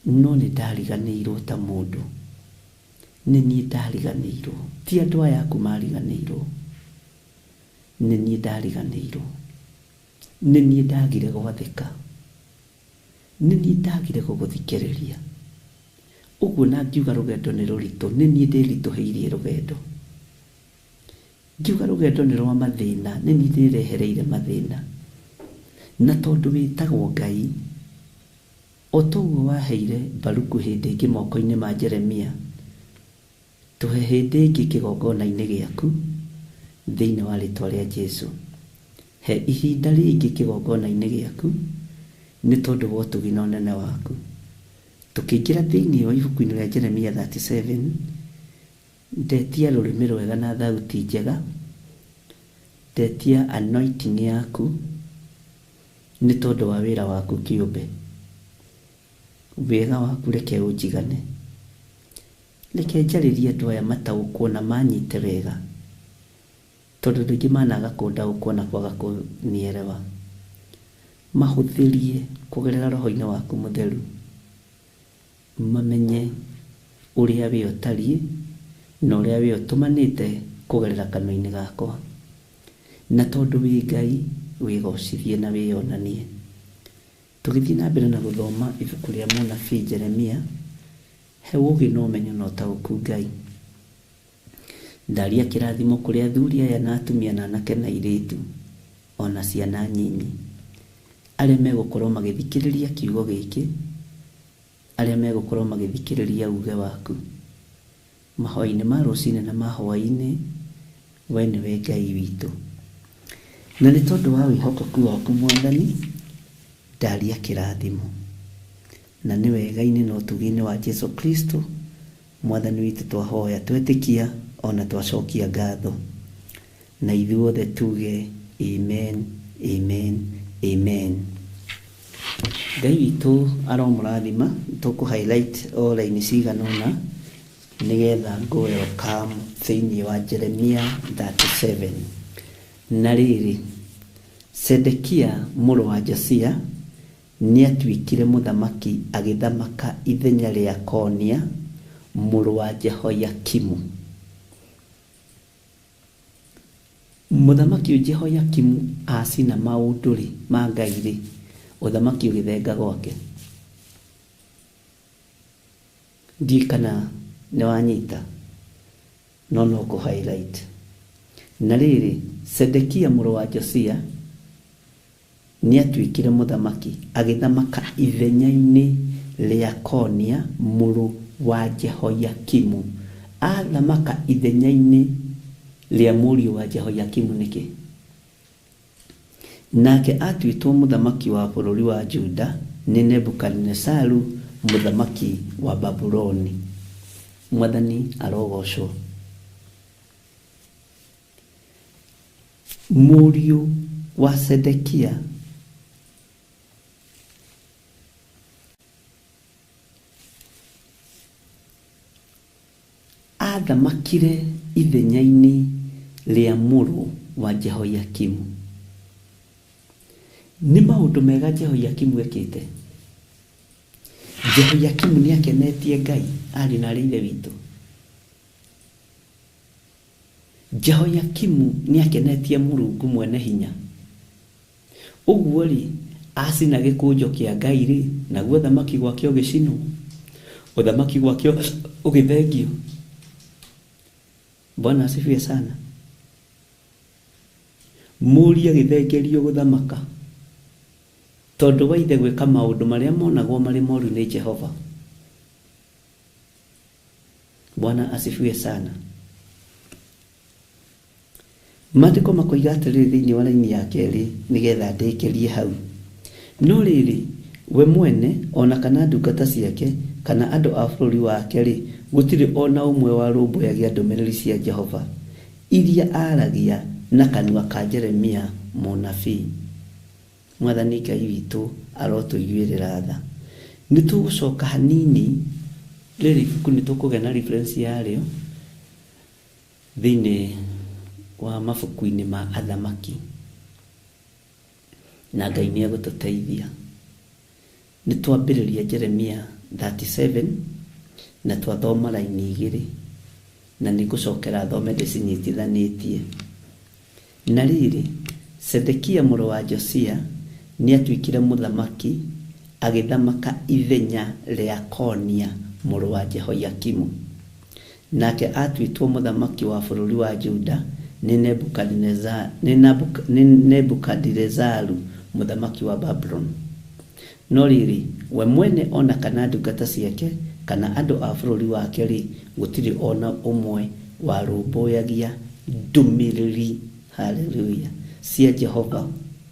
no nĩ ndariganĩirwo ta mũndũ. Nĩ niĩ ndariganĩirwo, ti andũ aya aku mariganĩirwo. Nĩ niĩ ndariganĩirwo, nĩ niĩ ndagire gwathĩka, nĩ niĩ ndagire gũgũthikĩrĩria. Uguo na ngiuga rũgendo nĩ rũritũ, nĩ niĩ ndĩritũhĩirie rũgendo. Ngiuga rũgendo nĩ rwa mathĩna, nĩ niĩ ndĩrehereire mathĩna. Na tondu wĩtagwo Ngai, o toguo waheire Baruku hĩndĩ ĩngĩ moko-inĩ ma Jeremia, tũhe hĩndĩ ĩngĩ kĩgongona-inĩ gĩaku thĩinĩ wa rĩtwa rĩa Jesu. He ihinda rĩngĩ kĩgongona-inĩ gĩaku nĩ tondu wa ũtugi na ũnene waku. Tukĩingĩra thĩinĩ wa ibuku-inĩ rĩa Jeremia 37, ndetia rũrĩmĩ rwega na thauti njega, ndetia anointing yaku nĩ tondu wa wĩra waku kĩũmbe. Wega waku reke ũnjigane, reke njarĩrie andũ aya mataũkwo na manyite wega, tondu andũ aingĩ managa kũndaũkwo na kwaga kũnierewa. Mahũthĩrie kũgerera roho-inĩ waku Mũtheru, mamenye ũrĩa we ũtariĩ na ũrĩa we ũtũmanĩte kũgerera kanua-inĩ gakwa. Na tondu wĩ Ngai, wĩgocithie na wĩonanie. Tũgĩthiĩ na mbere na gũthoma ibuku rĩa mũnabii Jeremia, he ũũgĩ na ũmenyo na ũtaũku Ngai. Ndaria kĩrathimo kũrĩ athuri aya na atumia na anake na airĩtu, ona ciana nyinyi, arĩa megũkorwo magĩthikĩrĩria kiugo gĩkĩ, arĩa megũkorwo magĩthikĩrĩria uge waku mahoya-inĩ ma rũcinĩ na ma hwaĩ-inĩ. We nĩwe Ngai witũ, na nĩ tondu wa wĩhokeku waku Mwathani, ndaria kĩrathimo. Na nĩ wega-inĩ na ũtugi-inĩ wa Jesu Kristo Mwathani witũ twahoya, twetĩkia ona twacokia ngatho, na ithuothe tuge amen, amen, amen. Ngai witũ aromũrathima. Tũkũ highlight o raini cigana ũna nĩgetha ngũe welcome thĩinĩ wa Jeremia 37. Na rĩrĩ, Sedekia mũrũ wa Josia nĩatuĩkire mũthamaki agĩthamaka ithenya rĩa Konia mũrũ wa Jehoiakimu. Mũthamaki Jehoiakimu acina maũndũ ma Ngai, ũthamaki ũgĩthenga gwake. Ndiĩ kana nĩ wanyita, no kũ highlight. Na rĩrĩ, Sedekia mũrũ wa Josia nĩatuĩkire mũthamaki agĩthamaka ithenya-inĩ rĩa Konia mũrũ wa Jehoiakimu. Athamaka ithenya-inĩ rĩa mũriũ wa Jehoiakimu nĩkĩ? Nake atuĩtwo mũthamaki wa bũrũri wa Juda nĩ Nebukadnezaru mũthamaki wa Babuloni. Mwathani arogocwo. Mũriũ wa Sedekia athamakire ithenya-inĩ rĩa mũrũ wa Jehoiakimu. Nĩ maũndũ mega Jehoiakimu ekĩte. Jehoiakimu nĩakenetie Ngai, arĩ na ithe witũ. Jehoiakimu ni akenetie Mũrungu mwene hinya. Ũguo ri acina gĩkũnjo kĩa Ngai ri, naguo thamaki gwake ũgĩcinwo, ũthamaki gwake ũgĩthengio. Bwana asifiwe sana. Mũria gĩthengerio gũthamaka tondũ wa ithe gwĩka maũndũ marĩa monagwo marĩ moru nĩ Jehova. Bwana asifiwe sana. Maandĩko makoiga atĩrĩrĩ thĩinĩ wa raini ya kerĩ nĩgetha ndĩkĩrie hau. No rĩrĩ, we mwene ona kana ndungata ciake kana andũ a bũrũri wake rĩ, gũtirĩ ona ũmwe warũmbũyagia ndũmĩrĩri cia Jehova iria aragia na kanua ka Jeremia mũnabii. Mwathani Ngai witũ arotũiguĩrĩra tha. Nĩtũgũcoka hanini rĩrĩ ibuku nĩtũkũgĩa na reference yarĩo thĩinĩ wa mabuku-inĩ ma athamaki, na Ngai nĩegũtũteithia. Nĩtwambĩrĩria Jeremia 37 na twathoma raini 2 na nĩngũcokera thome ndĩcinyitithanĩtie. Na rĩrĩ, Sedekia mũrũ wa Josia nĩatuĩkire mũthamaki agĩthamaka ithenya rĩa Konia mũrũ wa Jehoiakimu. Nake atuĩtwo mũthamaki wa bũrũri wa Juda nĩ Nebukadinezaru mũthamaki wa Babylon. No rĩrĩ, we mwene ona kana ndungata ciake kana andũ a bũrũri wake rĩ, gũtirĩ ona ũmwe warũmbũyagia ndũmĩrĩri, haleluya, cia Jehova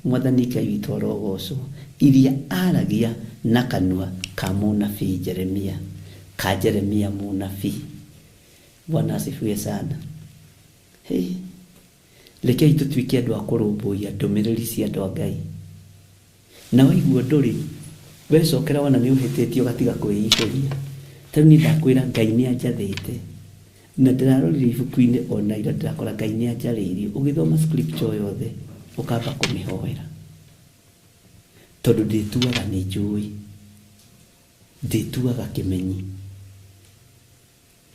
Mwathani Ngai witũ arogocwo iria aragia na kanua ka mũnabii Jeremia, ka Jeremia mũnabii. Bwana asifiwe sana. Hey, rekei tũtuĩke andũ a kũrũmbũiya ndũmĩrĩri cia andũ a Ngai. Na waigua ndũrĩ, wecokera wona nĩũhĩtĩtio gatiga kwĩihũria. Tarĩu niĩ ndakwĩra Ngai nĩanjathĩte, na ndĩrarorire ibuku-inĩ ona ira ndĩrakora Ngai nĩanjarĩirie. Ũgĩthoma scripture yothe ũkamba kũmĩhoera, tondũ ndĩtuaga nĩ njũĩ, ndĩtuaga kĩmenyi.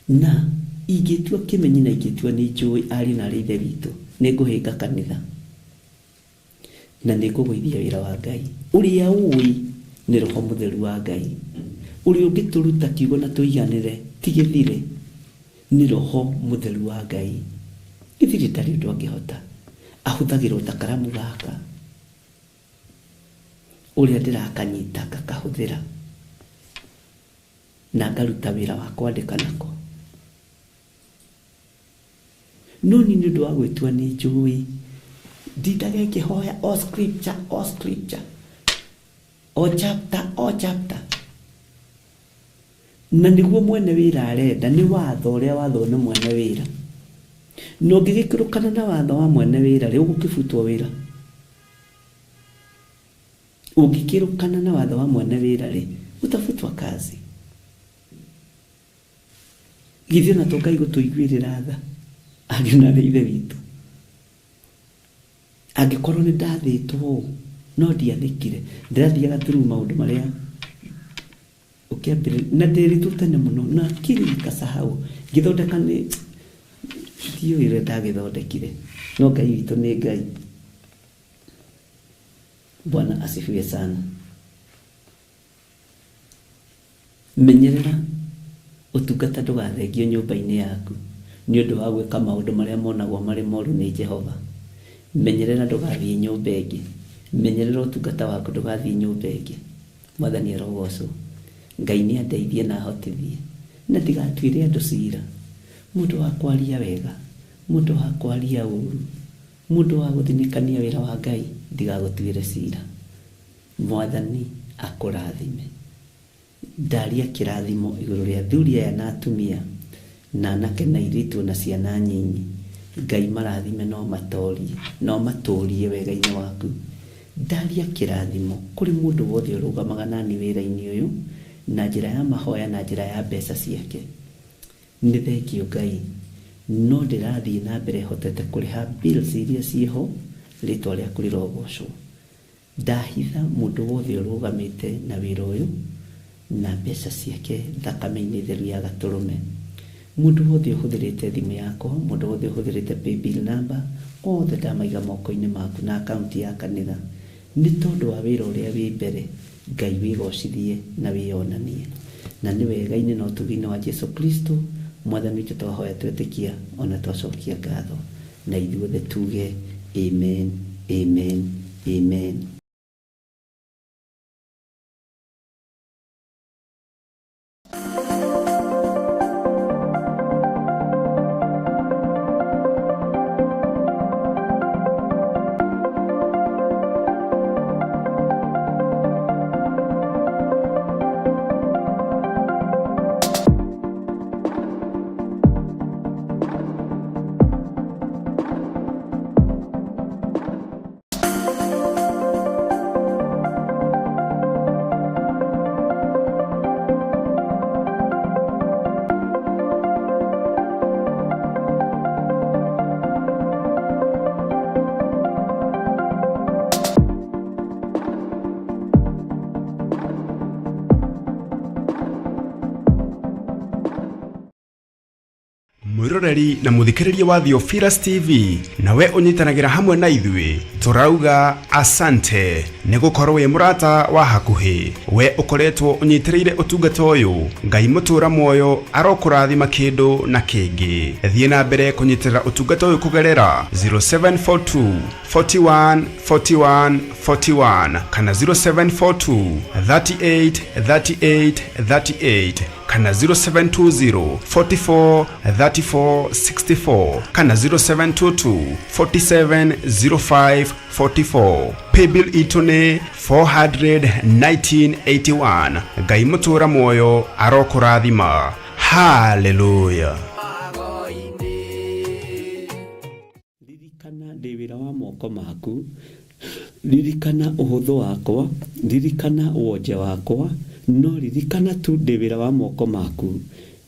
Na ingĩtua kĩmenyi na ingĩtua nĩ njũĩ arĩ na ithe witũ, nĩngũhĩnga kanitha na nĩngũgũithia wĩra wa Ngai. Ũrĩa ũĩ nĩ Roho Mũtheru wa Ngai, ũrĩa ũngĩtũruta kiugo na tũiganĩre ti gĩthire, nĩ Roho Mũtheru wa Ngai. Gĩthire tarĩ ũndũ angĩhota, ahũthagĩrwo ta karamu gaka ũrĩa ndĩrakanyita ngakahũthĩra na ngaruta wĩra wa kwandĩka nako. No niĩ nĩ ũndũ wa gwĩtua nĩ njũĩ, ndindage ngĩhoya o scripture o chapter, na nĩguo mwene wĩra arenda, nĩ watho ũrĩa watho nĩ mwene wĩra. Na ũngĩgĩkĩrũkana na watho wa mwene wĩra rĩ, ũgũkĩbutwo wĩra. Ũngĩkĩrũkana na watho wa mwene wĩra rĩ, utafutwa kazi. Githĩ na Ngai gũtũiguĩrĩra tha arĩ na ithe witũ. Angĩkorwo nĩ ndathĩtwo no ndiathĩkire, ndĩrathiaga through maũndũ marĩa ũkĩambĩrĩria na ndĩrĩtwo tene mũno na akiri ikasahau. Ngĩthondeka nĩ ndiũĩ ũrĩa ndagĩthondekire, no Ngai witũ nĩ Ngai. Bwana asifiwe sana. Menyerera ũtungata ndũgathengio nyũmba-inĩ yaku nĩ ũndũ wa gwĩka maũndũ marĩa monagwo marĩ moru nĩ Jehova. Menyerera ndũgathiĩ nyũmba ĩngĩ, menyerera ũtungata waku ndũgathiĩ nyũmba ĩngĩ. Mwathani arogocwo. Ngai nĩandeithie na ahotithie, na ndigatuĩre andũ ciira. Mũndũ wa kwaria wega, mũndũ wa kwaria ũru, mũndũ wa gũthinikania wĩra wa Ngai, ndigagũtuĩre ciira. Mwathani akũrathime. Ndaria kĩrathimo igũrũ rĩa athuri aya na atumia na anake na airĩtu na ciana nyinyi. Ngai marathime no matũũrie wega-inĩ waku. Ndaria kĩrathimo kũrĩ mũndũ wothe ũrũgamaga nani wĩra-inĩ ũyũ na njĩra ya mahoya na njĩra ya mbeca ciake. Nĩ thengio Ngai, no ndĩrathiĩ na mbere hotete kũrĩha bills iria ciĩho, rĩtwa rĩaku rĩrogocwo. Ndahitha mũndũ wothe ũrũgamĩte na wĩra ũyũ na mbeca ciake thakame-inĩ theru ya Gatũrũme. mundu wothe uhuthirite thimu yakwa, mundu wothe uhuthirite paybill number, othe ndamaiga moko-ini maku na account ya kanitha ni tondu wa wira uria wi mbere. Ngai wigocithie na wionanie, na ni wega-ini na utugi-ini wa Jesu Kristo mwathani witu twahoya twetikia ona twacokia ngatho, na ithuothe tuge amen, amen, amen. mwiroreri na muthikiriria wa Theophilus TV, nawe unyitanagira hamwe na ithui turauga asante ni gukorwo wi murata wa hakuhi. We ukoretwo unyitiriire utungata uyu, Ngai mutura moyo arokurathima kindu na kingi. Thie na mbere kunyitirira utungata uyu kugerera 0742 41 41 41 kana 0742 38 38 38 kana 0720 44 34 64 kana 0722 47 05 44. Paybill itune 41981. Ngai mutura moyo arokurathima. Hallelujah. Ririkana ndi wira wa moko maku, ririkana uhuthu wakwa, ririkana wonje wakwa, no ririkana tu ndi wira wa moko maku,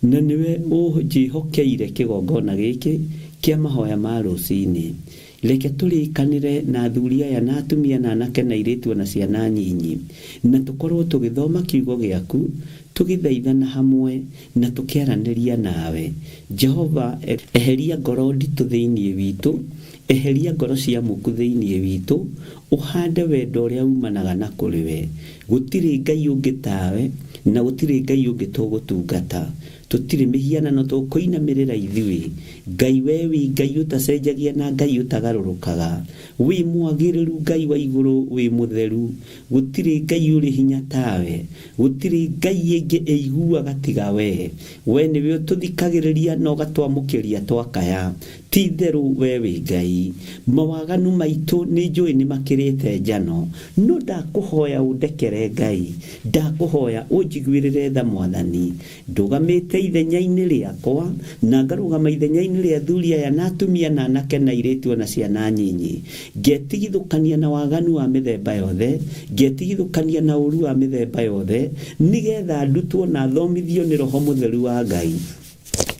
na niwe unjihokeire kigongona giki kia mahoya ma rucini. Reke turikanire na athuri aya na atumia na anake na airitu na ciana nyinyi, na tukorwo tugithoma kiugo giaku, tugithaithana hamwe na tukiaraniria nawe. Jehova, eheria ngoro nditu thiini witu, eheria ngoro cia muku thiini witu, uhande wendo uria umanaga na kuriwe. Gutiri Ngai ungi tawe, na gutiri Ngai ungi tugutungata. Tutiri mihianano tukuinamirira ithui. Ngai we wi Ngai utacenjagia na Ngai utagarurukaga. Wi mwagiriru Ngai wa iguru, wi mutheru. Gutiri Ngai uri hinya tawe, gutiri Ngai ingi eiguaga tiga we. We niwe tuthikagiriria no gatwamukiria twakaya. Ti theru we wi Ngai. Mawaganu maitu ni njui ni makirite njano, no ndakuhoya undekere Ngai, ndakuhoya unjiguirire tha Mwathani. Ndugamite ithenya-ini riakwa, na ngarugama ithenya-ini ria athuri aya na atumia na anake na airitu na ciana nyinyi. Ngetigithukania na waganu wa mithemba yothe, ngetigithukania na uru wa mithemba yothe, nigetha ndutwo na thomithio ni Roho Mutheru wa Ngai.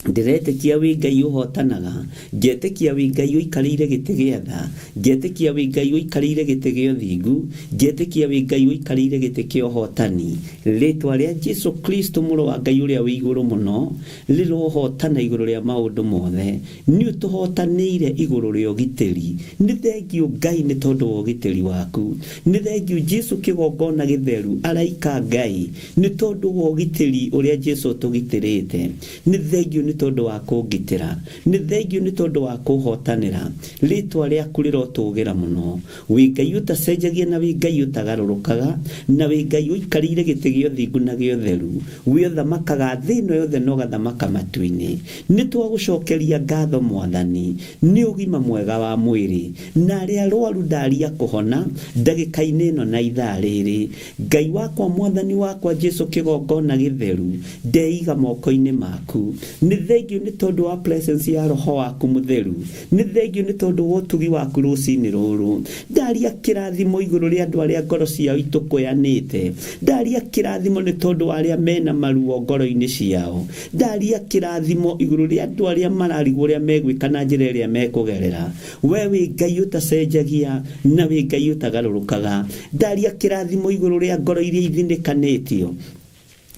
Ndiretekia wi Ngai uhotanaga, ngetekia wi Ngai uikarire giti gia tha, ngetekia wi Ngai uikarire giti gia uthingu, ngetekia wi Ngai uikarire giti kia uhotani. Ritwa ria Jesu Kristo muru wa Ngai uria wi iguru muno rirohotana iguru ria maundu mothe. Ni utuhotanire iguru ria ugitiri. Ni thengiu Ngai ni tondu wa ugitiri waku. Ni thengiu Jesu kigongona githeru araika Ngai ni tondu wa ugitiri uria Jesu tugitirite. Ni thengiu ni tondu wa kungitira, ni thengiu ni tondu wa kuhotanira. Ritwa riaku rirotugira muno. Wi Ngai utacenjagia na wi Ngai utagarurukaga, na wi Ngai uikarire giti gia uthingu na gia utheru. Wi uthamakaga thi ino yothe no gathamaka matu-ini. Ni twagucokeria ngatho Mwathani ni ugima mwega wa mwiri, na aria arwaru ndaria kuhona ndagika-ini ino na ithaa riri. Ngai wakwa Mwathani wakwa Jesu kigongona githeru, ndeiga moko-ini maku. Ni thengiu ni tondu wa presence ya Roho waku Mutheru. Ni thengiu ni tondu wa utugi waku rucini ruru. Ndaria kirathimo iguru ria andu aria ngoro ciao itukuyanite. Ndaria kirathimo ni tondu wa aria mena maruo ngoro-ini ciao. Ndaria kirathimo iguru ria andu aria mararigwo uria megwika na njira iria mekugerera. We wi Ngai utacenjagia na wi Ngai utagarurukaga. Ndaria kirathimo iguru ria ngoro iria ithinikanitio.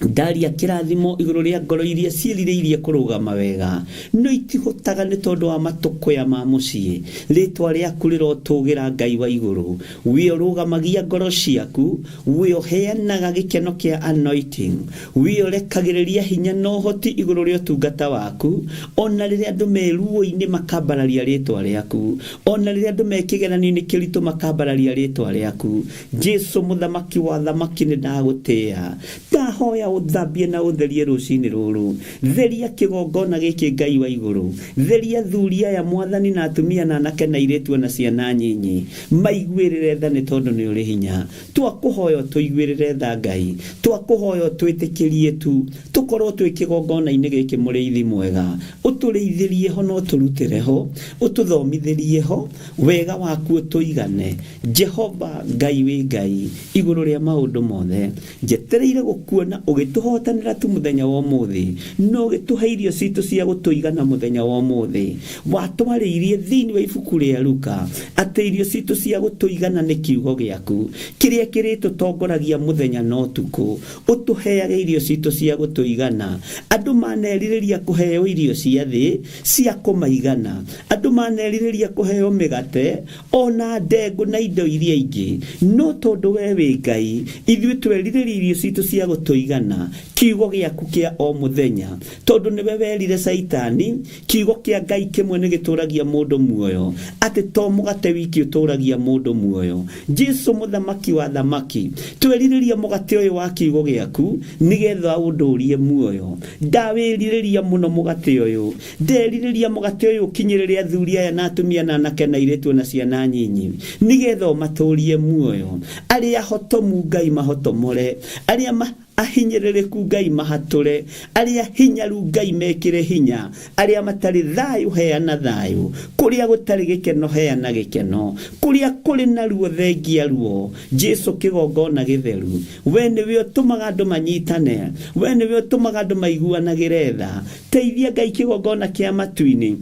ndaria kirathimo iguru ria ngoro iria ciĩrirĩirie kũrũgama wega no itihotaga nĩ tondũ wa matukoya ma mũciĩ rĩtwa rĩaku rĩrotũgĩra Ngai wa igũrũ we ũrũgamagia ngoro ciaku we ũheanaga gĩkeno kĩa anointing we ũrekagĩrĩria hinya na ũhoti igũrũ rĩa ũtungata waku ona rĩrĩa andũ meruo-inĩ makambararia rĩtwa rĩaku ona rĩrĩa andũ mekĩgeranio-inĩ kĩritũ makambararia rĩtwa rĩaku Jesu mũthamaki wa thamaki nĩ ndagũtĩĩa ndahoya ũthambie na ũtherie rũcinĩ rũrũ theria kĩgongona gĩkĩ Ngai wa igũrũ theria thuria ya mwathani na atumia na anake na airĩtu na ciana nyinyi maiguĩrĩre tha nĩ tondũ nĩ ũrĩ hinya twakũhoya tũiguĩrĩre tha Ngai twakũhoya twĩtĩkĩrie tu tũkorwo twĩ kĩgongona-inĩ gĩkĩ mũrĩithi mwega ũtũrĩithĩrie ho no tũrutĩre ho ũtũthomithĩrie ho wega waku ũtũigane Jehova Ngai wĩ Ngai igũrũ rĩa maũndũ mothe njetereire gũkuona ũgĩtũhotanĩra tu mũthenya wa ũmũthĩ no ũgĩtũhe irio citũ cia gũtũigana mũthenya wa ũmũthĩ watwarĩirie thĩinĩ wa ibuku rĩa Luka atĩ irio citũ cia gũtũigana nĩ kiugo gĩaku kĩrĩa kĩrĩtũtongoragia mũthenya na ũtukũ ũtũheage irio citũ cia gũtũigana andũ manerirĩria kũheo irio cia thĩ cia kũmaigana andũ manerirĩria kũheo mĩgate ona ndengũ na indo iria ingĩ no tondũ we wĩ Ngai ithuĩ twerirĩria irio citũ cia gũtũigana kiugo gĩaku kĩa o mũthenya tondũ nĩwe werire Saitani kiugo kĩa Ngai kĩmwe nĩ gĩtũragia mũndũ muoyo atĩ to mũgate wiki ũtũragia mũndũ muoyo Jesu mũthamaki wa thamaki twerirĩria mũgate ũyũ wa kiugo gĩaku nĩgetha ũndũrie muoyo ndawĩrirĩria mũno mũgate ũyũ nderirĩria mũgate ũyũ ũkinyĩrĩre athuri aya na atumia na anake na airĩtu na ciana nyinyi nĩgetha ũmatũrie muoyo arĩa hotomu Ngai mahotomore arĩa ahinyĩrĩrĩku Ngai mahatũre arĩa hinyaru Ngai mekĩre hinya arĩa matarĩ thayũ heana thayũ kũrĩa gũtarĩ gĩkeno heana gĩkeno kũrĩa kũrĩ na ruo thengia ruo Jesu kĩgongona gĩtheru we nĩwe ũtũmaga andũ manyitane we nĩwe ũtũmaga andũ maiguanagĩre tha teithia Ngai kĩgongona kĩa matu-inĩ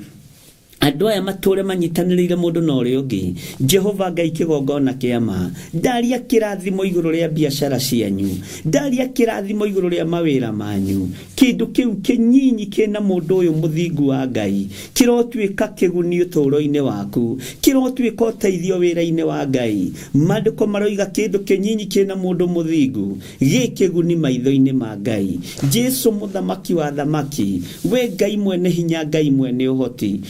andũ aya matũre manyitanĩrĩire mũndũ na ũrĩa ũngĩ Jehova Ngai kĩgongona kĩama ndaria kĩrathimo igũrũ rĩa biacara cianyu ndaria kĩrathimo igũrũ rĩa mawĩra manyu kĩndũ kĩu kĩnyinyi kĩna mũndũ ũyũ mũthingu wa Ngai kĩrotuĩka kĩguni ũtũũro-inĩ waku kĩrotuĩka ũteithio wĩra-inĩ wa Ngai maandĩko maroiga kĩndũ kĩnyinyi kĩna mũndũ mũthingu gĩkĩguni maitho-inĩ ma Ngai Jesu mũthamaki wa thamaki we Ngai mwene hinya Ngai mwene ũhoti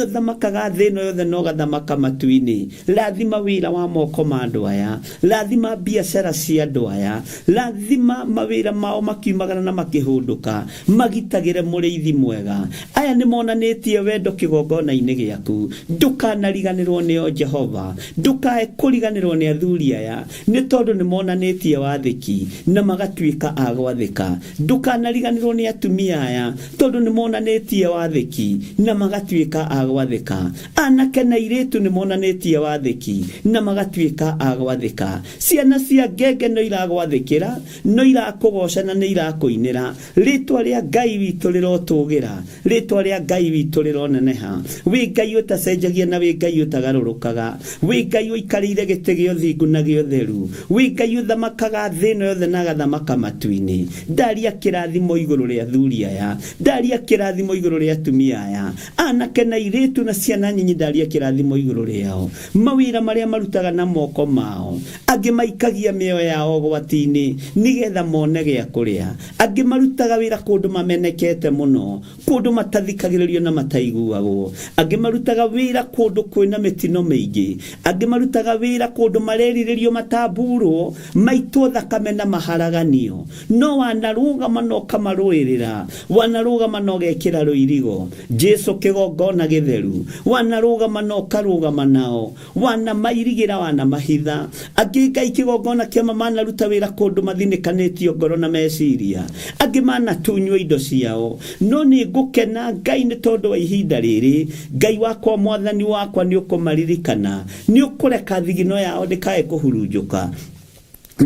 thamakaga thĩ ĩno yothe no gathamaka matu-inĩ rathima wĩra wa moko ma andũ aya rathima biacara cia andũ aya rathima mawĩra mao makiumagana na makĩhũndũka magitagĩre mũrĩithi mwega aya nĩ monanĩtie wendo kĩgongona-inĩ gĩaku ndũkanariganĩrwo nĩo Jehova ndũkae kũriganĩrwo nĩ athuri aya nĩ tondũ nĩ monanĩtie wathĩki na magatuĩka a gwathĩka ndũkanariganĩrwo nĩ atumia aya tondũ nĩ monanĩtie wathĩki na magatuĩka a gwathĩka anake na airĩtu nĩ monanĩtie wathĩki na magatuĩka a gwathĩka ciana cia ngenge no iragwathĩkĩra no irakũgoca na nĩ irakũinĩra rĩtwa rĩa Ngai witũ rĩrotũgĩra rĩtwa rĩa Ngai witũ rĩroneneha wĩ Ngai ũtacenjagia na wĩ Ngai ũtagarũrũkaga wĩ Ngai ũikarĩire gĩtĩ gĩa ũthingu na gĩa ũtheru wĩ Ngai ũthamakaga thĩ ĩno yothe na agathamaka matu-inĩ ndaria kĩrathimo igũrũ rĩa athuri aya ndaria kĩrathimo igũrũ rĩa atumia aya anake na airĩtu na ciana nyinyi ndaria kĩrathimo igũrũ rĩao mawĩra marĩa marutaga na moko mao angĩ maikagia mĩoyo yao ũgwati-inĩ nĩgetha mone gĩa kũrĩa angĩ marutaga wĩra kũndũ mamenekete mũno kũndũ matathikagĩrĩrio na mataiguagwo angĩ marutaga wĩra kũndũ kwĩna mĩtino mĩingĩ angĩ marutaga wĩra kũndũ marerirĩrio matamburwo maitwo thakame na maharaganio no wanarũgama no kamarũĩrĩra wanarũgama no gekĩra rũirigo Jesu kĩgongona gĩtheru wanarũgama no karũgama nao wana mairigĩra wana mahitha angĩ Ngai kĩgongona kĩama manaruta wĩra kũndũ mathinĩkanĩtio ngoro na meciria angĩ manatunywo indo ciao no nĩ ngũkena Ngai nĩ tondũ wa ihinda rĩrĩ Ngai wakwa mwathani wakwa nĩ ũkũmaririkana nĩ ũkũreka thigino yao ndĩkae kũhurunjũka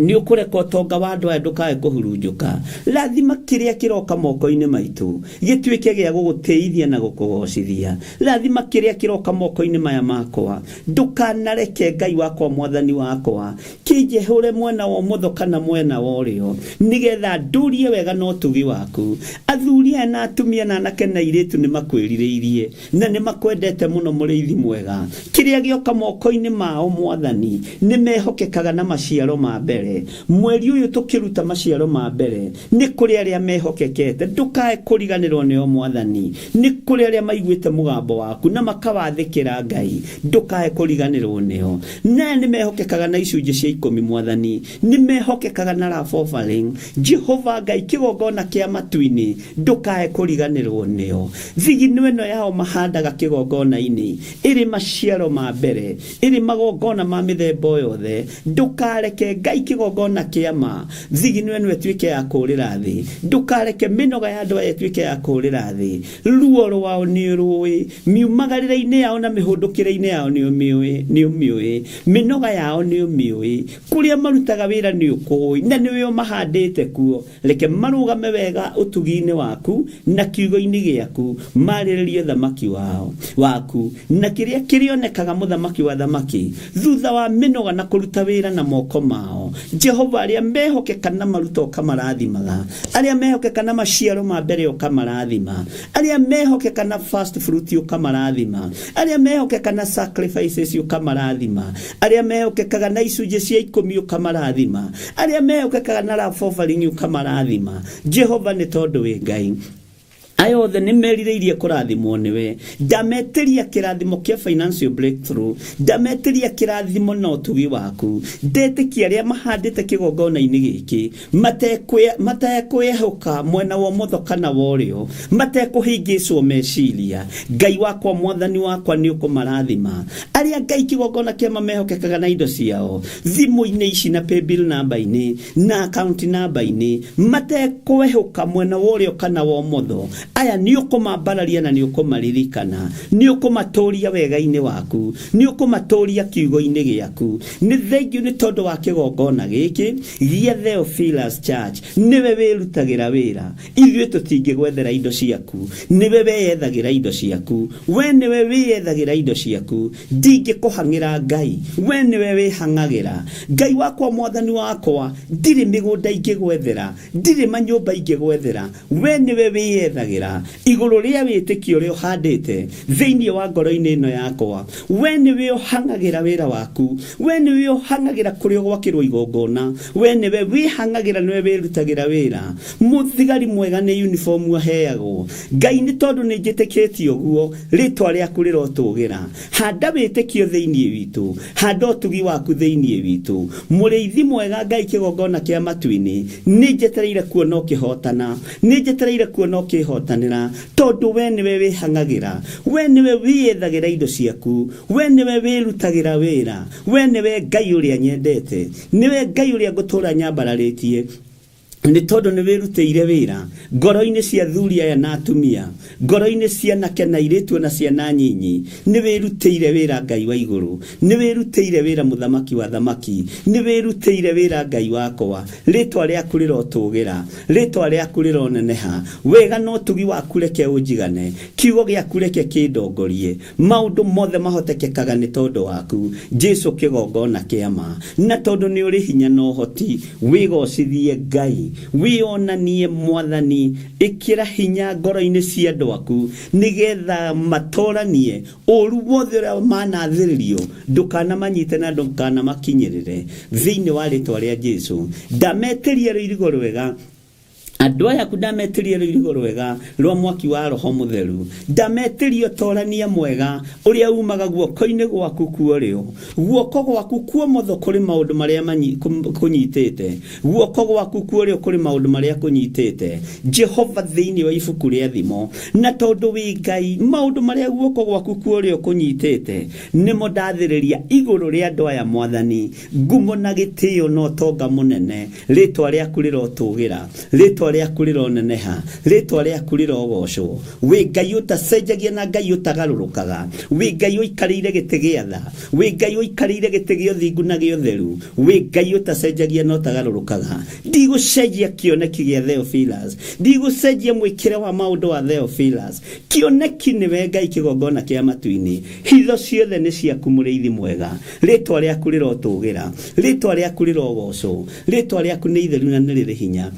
ni ukureka utonga wa andu aya ndukae kuhurunjuka rathima kiria kiroka moko-ini maitu gituike gia guguteithia na gukugocithia rathima kiria kiroka moko-ini maya makwa ndukanareke Ngai wakwa mwathani wakwa kijehure mwena wa mutho kana mwena wa urio nigetha ndurie wega no tugi waku athuria na atumia na anake na iritu ni makwiririirie na ni makwendete muno muriithi mwega kiria gioka moko-ini mao mwathani ni mehokekaga na maciaro ma mbere mweri uyu tukiruta maciaro ma mbere ni kuri aria mehokekete ndukae kuriganirwo nio mwathani ni kuri aria maiguite mugambo waku na makawathikira Ngai ndukae kuriganirwo nio na ni mehokekaga na icunje cia 10 mwathani ni mehokekaga na love offering Jehova Ngai kigongona kia matuini ndukae kuriganirwo nio thigino ino yao mahandaga kigongona-ini iri maciaro ma mbere iri magongona ma mithemba yothe ndukareke Ngai kigongona kiama thigino ino etuike ya kurira thi ndukareke minoga ya andu etuike ya kurira thi ruo rwao ni rui miumagarira-ini yao na mihundukire-ini yao ni umiui minoga yao ni umiui kuria marutaga wira ni ukui na niwe mahandite kuo reke marugame wega utugi-ini waku na kiugo-ini giaku mariririe thamaki waku na kiria kirionekaga muthamaki wa thamaki thutha wa minoga na kuruta wira na moko mao Jehova aria mehokeka na maruto kamarathimaga aria mehokeka na maciaro ma mbere ukamaраthima aria mehokeka na first fruit ukamaраthima aria mehokeka na sacrifices ukamaраthima aria mehokeka na icunje cia 10 ukamaраthima aria mehokeka na love offering ukamaраthima Jehova ni tondu wi Ngai ayothe ni meririirie kurathimwo niwe ndameteria kirathimo kia financial breakthrough ndameteria kirathimo na utugi waku ndetikia aria mahandite kigongona-ini giki matekwehoka mwena wa mutho kana wa urio matekuhingicwo meciria Ngai wakwa mwathani wakwa ni ukumarathima aria Ngai kigongona kia mamehokekaga na indo ciao thimu-ini ici na paybill number-ini na account number-ini matekwehoka mwena wa urio kana wa mutho aya ni ukumambararia na ni ukumaririkana ni ukumatoria wega-ini waku ni ukumatoria kiugo-ini giaku ni thank you ni tondu wa kigongona giki gia Theophilus Church niwe wirutagira wira ithuĩ tutingigwethera indo ciaku niwe weyethagira indo ciaku we niwe wiyethagira indo ciaku ndingikuhangira Ngai we niwe wihangagira Ngai wakwa mwathani wakwa ndiri migunda ingigwethera ndiri manyumba ingigwethera we niwe wiyethagira iguru ria witikio rio handite thiini wa ngoro-ini ino yakwa we niwe uhangagira wira waku we niwe uhangagira kuri gwakirwo igongona we niwe wihangagira niwe wirutagira wira muthigari mwega ni uniform aheagwo Ngai ni tondu ni njitikitio guo ritwa riaku rirotugira handa witikio thiini witu handa utugi waku thiini witu muriithi mwega Ngai kigongona kia matuini ni njetereire kuona ukihotana ni njetereire kuona ukihotanira tondu we niwe wihangagira we niwe wiyethagira indo ciaku we niwe wirutagira wira we niwe Ngai uria nyendete niwe Ngai uria ngutura nyambararitie ni tondu ni wirutĩire wira ngoro-ini cia thuri aya na atumia ngoro-ini cia nake na iritu na ciana nyinyi ni wirutĩire wira Ngai wa iguru ni wirutĩire wira muthamaki wa thamaki ni wirutĩire wira Ngai wakwa ritwa riaku rirotugira ritwa riaku rironeneha wega no tugi waku reke unjigane kiugo giaku reke kindongorie maundu mothe mahotekekaga ni tondu waku Jesu kigongona kiama na tondu ni uri hinya no hoti wigocithie Ngai wionanie mwathani ikira hinya ngoro-ini cia andu aku nigetha matoranie uru wothe uria manathiririo ndukana manyite na ndukana makinyirire thiini wa ritwa ria Jesu ndameteria irigo rwega andu aya ndameteria irigo rwega rwa mwaki wa roho mutheru ndameteria torania mwega uria umaga guoko-ini gwaku kuorio guoko gwaku kuo motho kuri maundu maria kunyitite guoko gwaku kuorio kuri maundu maria kunyitite Jehova thiini wa ibuku ria thimo na tondu wi Ngai maundu maria guoko gwaku kuorio kunyitite nimo ndathiriria iguru ria andu aya mwathani ngumo na gitio no tonga munene ritwa riaku rirotugira ritwa ritwa rĩaku rĩroneneha, ritwa rĩaku rĩrogocwo. Wĩ Ngai ũtacenjagia na Ngai ũtagarũrũkaga, wĩ Ngai ũikarĩire gĩtĩ gĩa tha, wĩ Ngai ũikarĩire gĩtĩ gĩa ũthingu na gĩa ũtheru, wĩ Ngai ũtacenjagia na ũtagarũrũkaga. Ndigũcenjia kĩoneki gĩa Theophilus, ndigũcenjia mwĩkĩre wa maũndũ wa Theophilus. Kĩoneki nĩwe Ngai kĩgongona kĩa matu-inĩ, hitho ciothe nĩ ciaku mũrĩithi mwega. Ritwa rĩaku rĩrotũgĩra, ritwa rĩaku rĩrogocwo, ritwa rĩaku nĩ itheru na nĩ rĩrĩ hinya.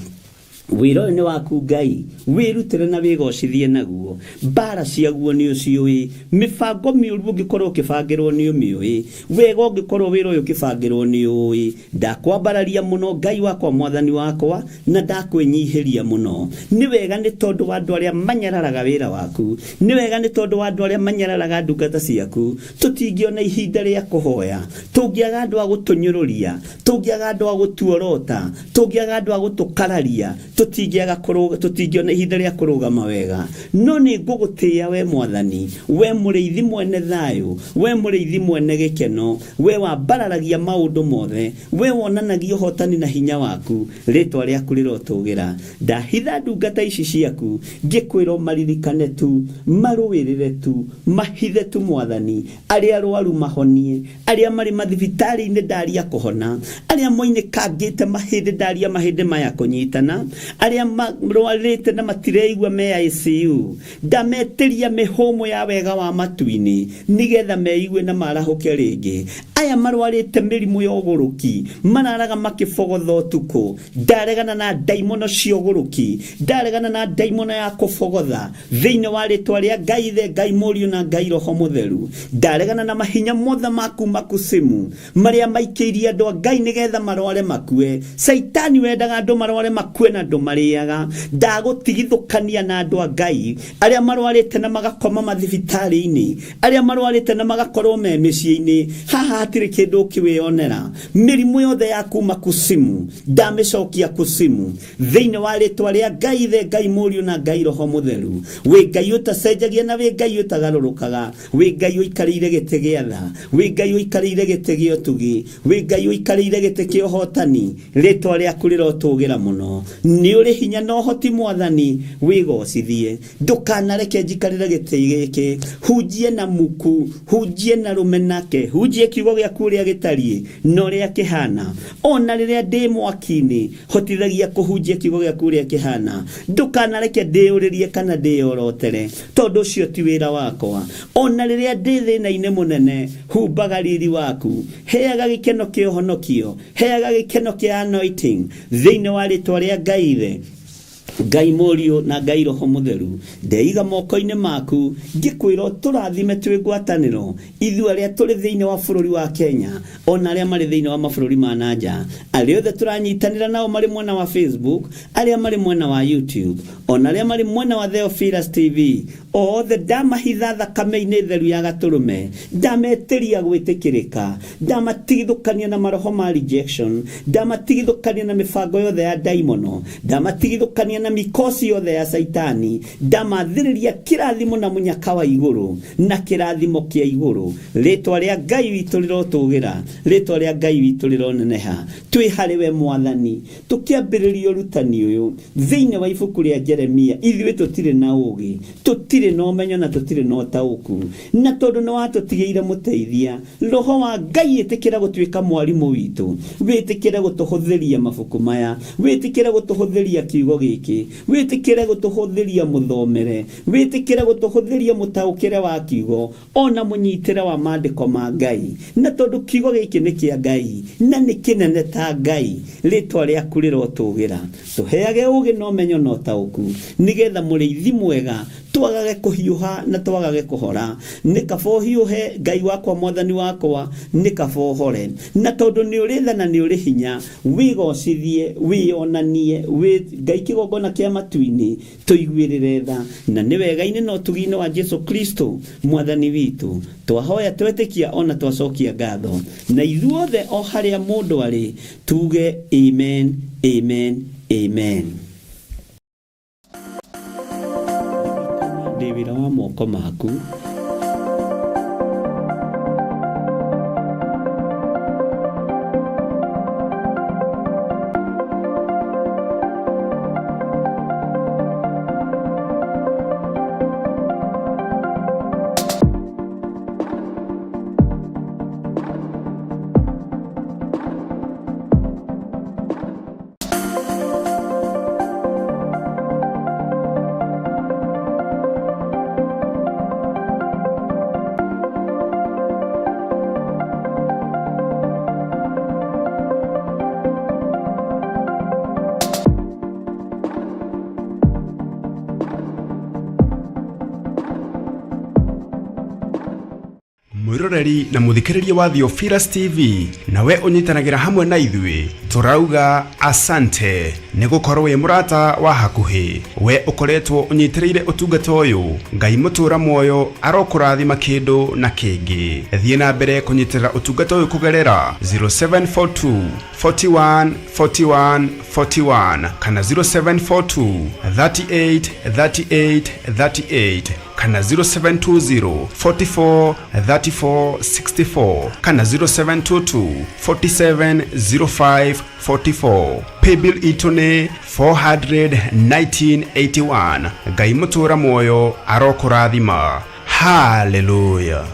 Wĩra nĩ waku Ngai, wĩrutĩre na wĩgocithie naguo. Mbara ciaguo nĩ ũciũĩ, mĩbango mĩũru ũngĩkorwo ũkĩbangĩrwo nĩ ũmĩũĩ, wega ũngĩkorwo wĩra ũyũ ũkĩbangĩrwo nĩ ũĩ. Ndakwambararia mũno Ngai wakwa mwathani wakwa, na ndakwĩnyihĩria mũno. Nĩ wega nĩ tondũ wa andũ arĩa manyararaga wĩra waku, nĩ wega nĩ tondũ wa andũ arĩa manyararaga ndungata ciaku. Tũtingĩona ihinda rĩa kũhoya, tũngĩaga andũ a gũtũnyũrũria, tũngĩaga andũ a gũtuorota, tũngĩaga andũ a gũtũkararia, tũtingĩona ihinda rĩa kũrũgama wega. No nĩ ngũgũtĩĩa we Mwathani, we mũrĩithi mwene thayũ, we mũrĩithi mwene gĩkeno, we wambararagia maũndũ mothe, we wonanagia ũhotani na hinya waku. Ritwa rĩaku rĩrotũgĩra. Ndahitha ndungata ici ciaku, ngĩkwĩra maririkane tu, marũĩrĩre tu, mahithe tu Mwathani. Arĩa arwaru mahonie, arĩa marĩ mathibitarĩ-inĩ ndaria kũhona, arĩa moinĩkangĩte mahĩndĩ ndaria mahĩndĩ maya kũnyitana, arĩa marwarĩte na matireigua me ICU, ndametĩria mĩhũmũ ya wega wa matu-inĩ nĩgetha meigue na marahũke rĩngĩ. Aya marwarĩte mĩrimũ ya ũgũrũki, mararaga makĩbogotha ũtukũ, ndaregana na ndaimono cia ũgũrũki, ndaregana na ndaimono ya kũbogotha thĩinĩ wa rĩtwa rĩa Ngai Ithe, Ngai Mũriũ na Ngai Roho Mũtheru. Ndaregana na mahinya mothe maku makusimu marĩa maikĩirie andũ a Ngai nĩgetha marware makue. Saitani wendaga andũ marware makue na andũ marĩaga. Ndagũtigithũkania na andũ a Ngai arĩa marwarĩte na magakoma mathibitarĩ-inĩ, arĩa marwarĩte na magakorwo me mĩciĩ-inĩ. Haha hatirĩ kĩndũ ũkĩwĩonera. Mĩrimũ yothe ya kuma kusimu ndamĩcokia kusimu thĩinĩ wa rĩtwa rĩa Ngai Ithe, Ngai Mũriũ na Ngai Roho Mũtheru. Wĩ Ngai ũtacenjagia na wĩ Ngai ũtagarũrũkaga, wĩ Ngai ũikarĩire gĩtĩ gĩa tha, wĩ Ngai ũikarĩire gĩtĩ gĩa ũtugi, wĩ Ngai ũikarĩire gĩtĩ kĩa ũhotani. Rĩtwa rĩaku rĩrotũgĩra mũno. Nĩ ũrĩ hinya na ũhoti Mwathani, wĩgocithie. Ndũkanareke njikarĩre gĩtĩ gĩkĩ, hunjie na muku, hunjie na rũmenake, hunjie kiugo gĩaku ũrĩa gĩtariĩ na ũrĩa kĩhana. Ona rĩrĩa ndĩ mwaki-inĩ, hotithagia kũhunjia kiugo gĩaku ũrĩa kĩhana. Ndũkanareke ndĩũrĩrie kana ndĩyorotere, tondũ ũcio ti wĩra wakwa. Ona rĩrĩa ndĩ thĩna-inĩ mũnene, humbaga riri waku, heaga gĩkeno kĩa ũhonokio, heaga gĩkeno kĩa anointing thĩinĩ wa rĩtwa rĩa Ngai Ithe, Ngai Mũriũ na Ngai Roho Mũtheru. Ndeiga moko-inĩ maku, ngĩkwĩra tũrathime twĩ ngwatanĩro ithuĩ arĩa tũrĩ thĩinĩ wa bũrũri wa Kenya, ona arĩa marĩ thĩinĩ wa mabũrũri ma nanja, arĩa othe tũranyitanĩra nao marĩ mwena wa Facebook, arĩa marĩ mwena wa YouTube, ona arĩa marĩ mwena wa Theophilus TV. Othe ndamahitha thakame-inĩ theru ya Gatũrũme, ndametĩria gwĩtĩkĩrĩka, ndamatigithũkania na maroho ma rejection, ndamatigithũkania na mĩbango yothe ya daimono, ndamatigithũkania na mikosi yothe ya Saitani, ndamathĩrĩria kĩrathimo na mũnyaka wa igũrũ na kĩrathimo kĩa igũrũ. Rĩtwa rĩa Ngai witũ rĩrotũgĩra, rĩtwa rĩa Ngai witũ rĩroneneha. Twĩ harĩ we Mwathani, tũkĩambĩrĩria ũrutani ũyũ thĩinĩ wa ibuku rĩa Jeremia. Ithuĩ tũtirĩ na ũũgĩ, tũtirĩ na ũmenyo na tũtirĩ na ũtaũku, na tondũ nĩ watũtigĩire mũteithia, Roho wa Ngai ĩtĩkĩra gũtuĩka mwarimũ witũ, wĩtĩkĩre gũtũhũthĩria mabuku maya, wĩtĩkĩre gũtũhũthĩria kiugo gĩkĩ, wĩtĩkĩre gũtũhũthĩria mũthomere, wĩtĩkĩre gũtũhũthĩria mũtaũkĩre wa kiugo, ona mũnyitĩre wa maandĩko ma Ngai. Na tondũ kiugo gĩkĩ nĩ kĩa Ngai na nĩ kĩnene ta Ngai, rĩtwa rĩaku rĩrotũgĩra. Tũheage ũũgĩ na ũmenyo na ũtaũku, nĩgetha mũrĩithi mwega twagage kũhiũha na twagage kũhora. Nĩ kaba ũhiũhe Ngai wakwa Mwathani wakwa, nĩ kaba ũhore. Na tondũ nĩ ũrĩ tha na nĩ ũrĩ hinya, wĩgocithie, wĩonanie, Ngai kĩgongona kĩa matu-inĩ, tũiguĩrĩre tha. Na nĩ wega-inĩ na ũtugi-inĩ wa Jesu Kristo Mwathani witũ twahoya twetĩkia ona twacokia ngatho. Na ithuothe o harĩa mũndũ arĩ tuge amen, amen, amen. Wĩra wa moko maku, mwiroreri na muthikiriria wa Theophilus TV nawe unyitanagira hamwe na ithui turauga asante ni gukorwo wi murata wa hakuhi we ukoretwo unyitiriire utungata uyu ngai mutura muoyo arokurathima kindu na kingi thie na mbere kunyitirira utungata uyu kugerera 0742 41 41 41 kana 0742 38 38 38 kana 0720 44 34 64 kana 0722 47 05 44 paybill itone 41981 ngai mutura muoyo arokurathima hallelujah.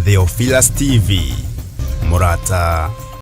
Theophilus TV, murata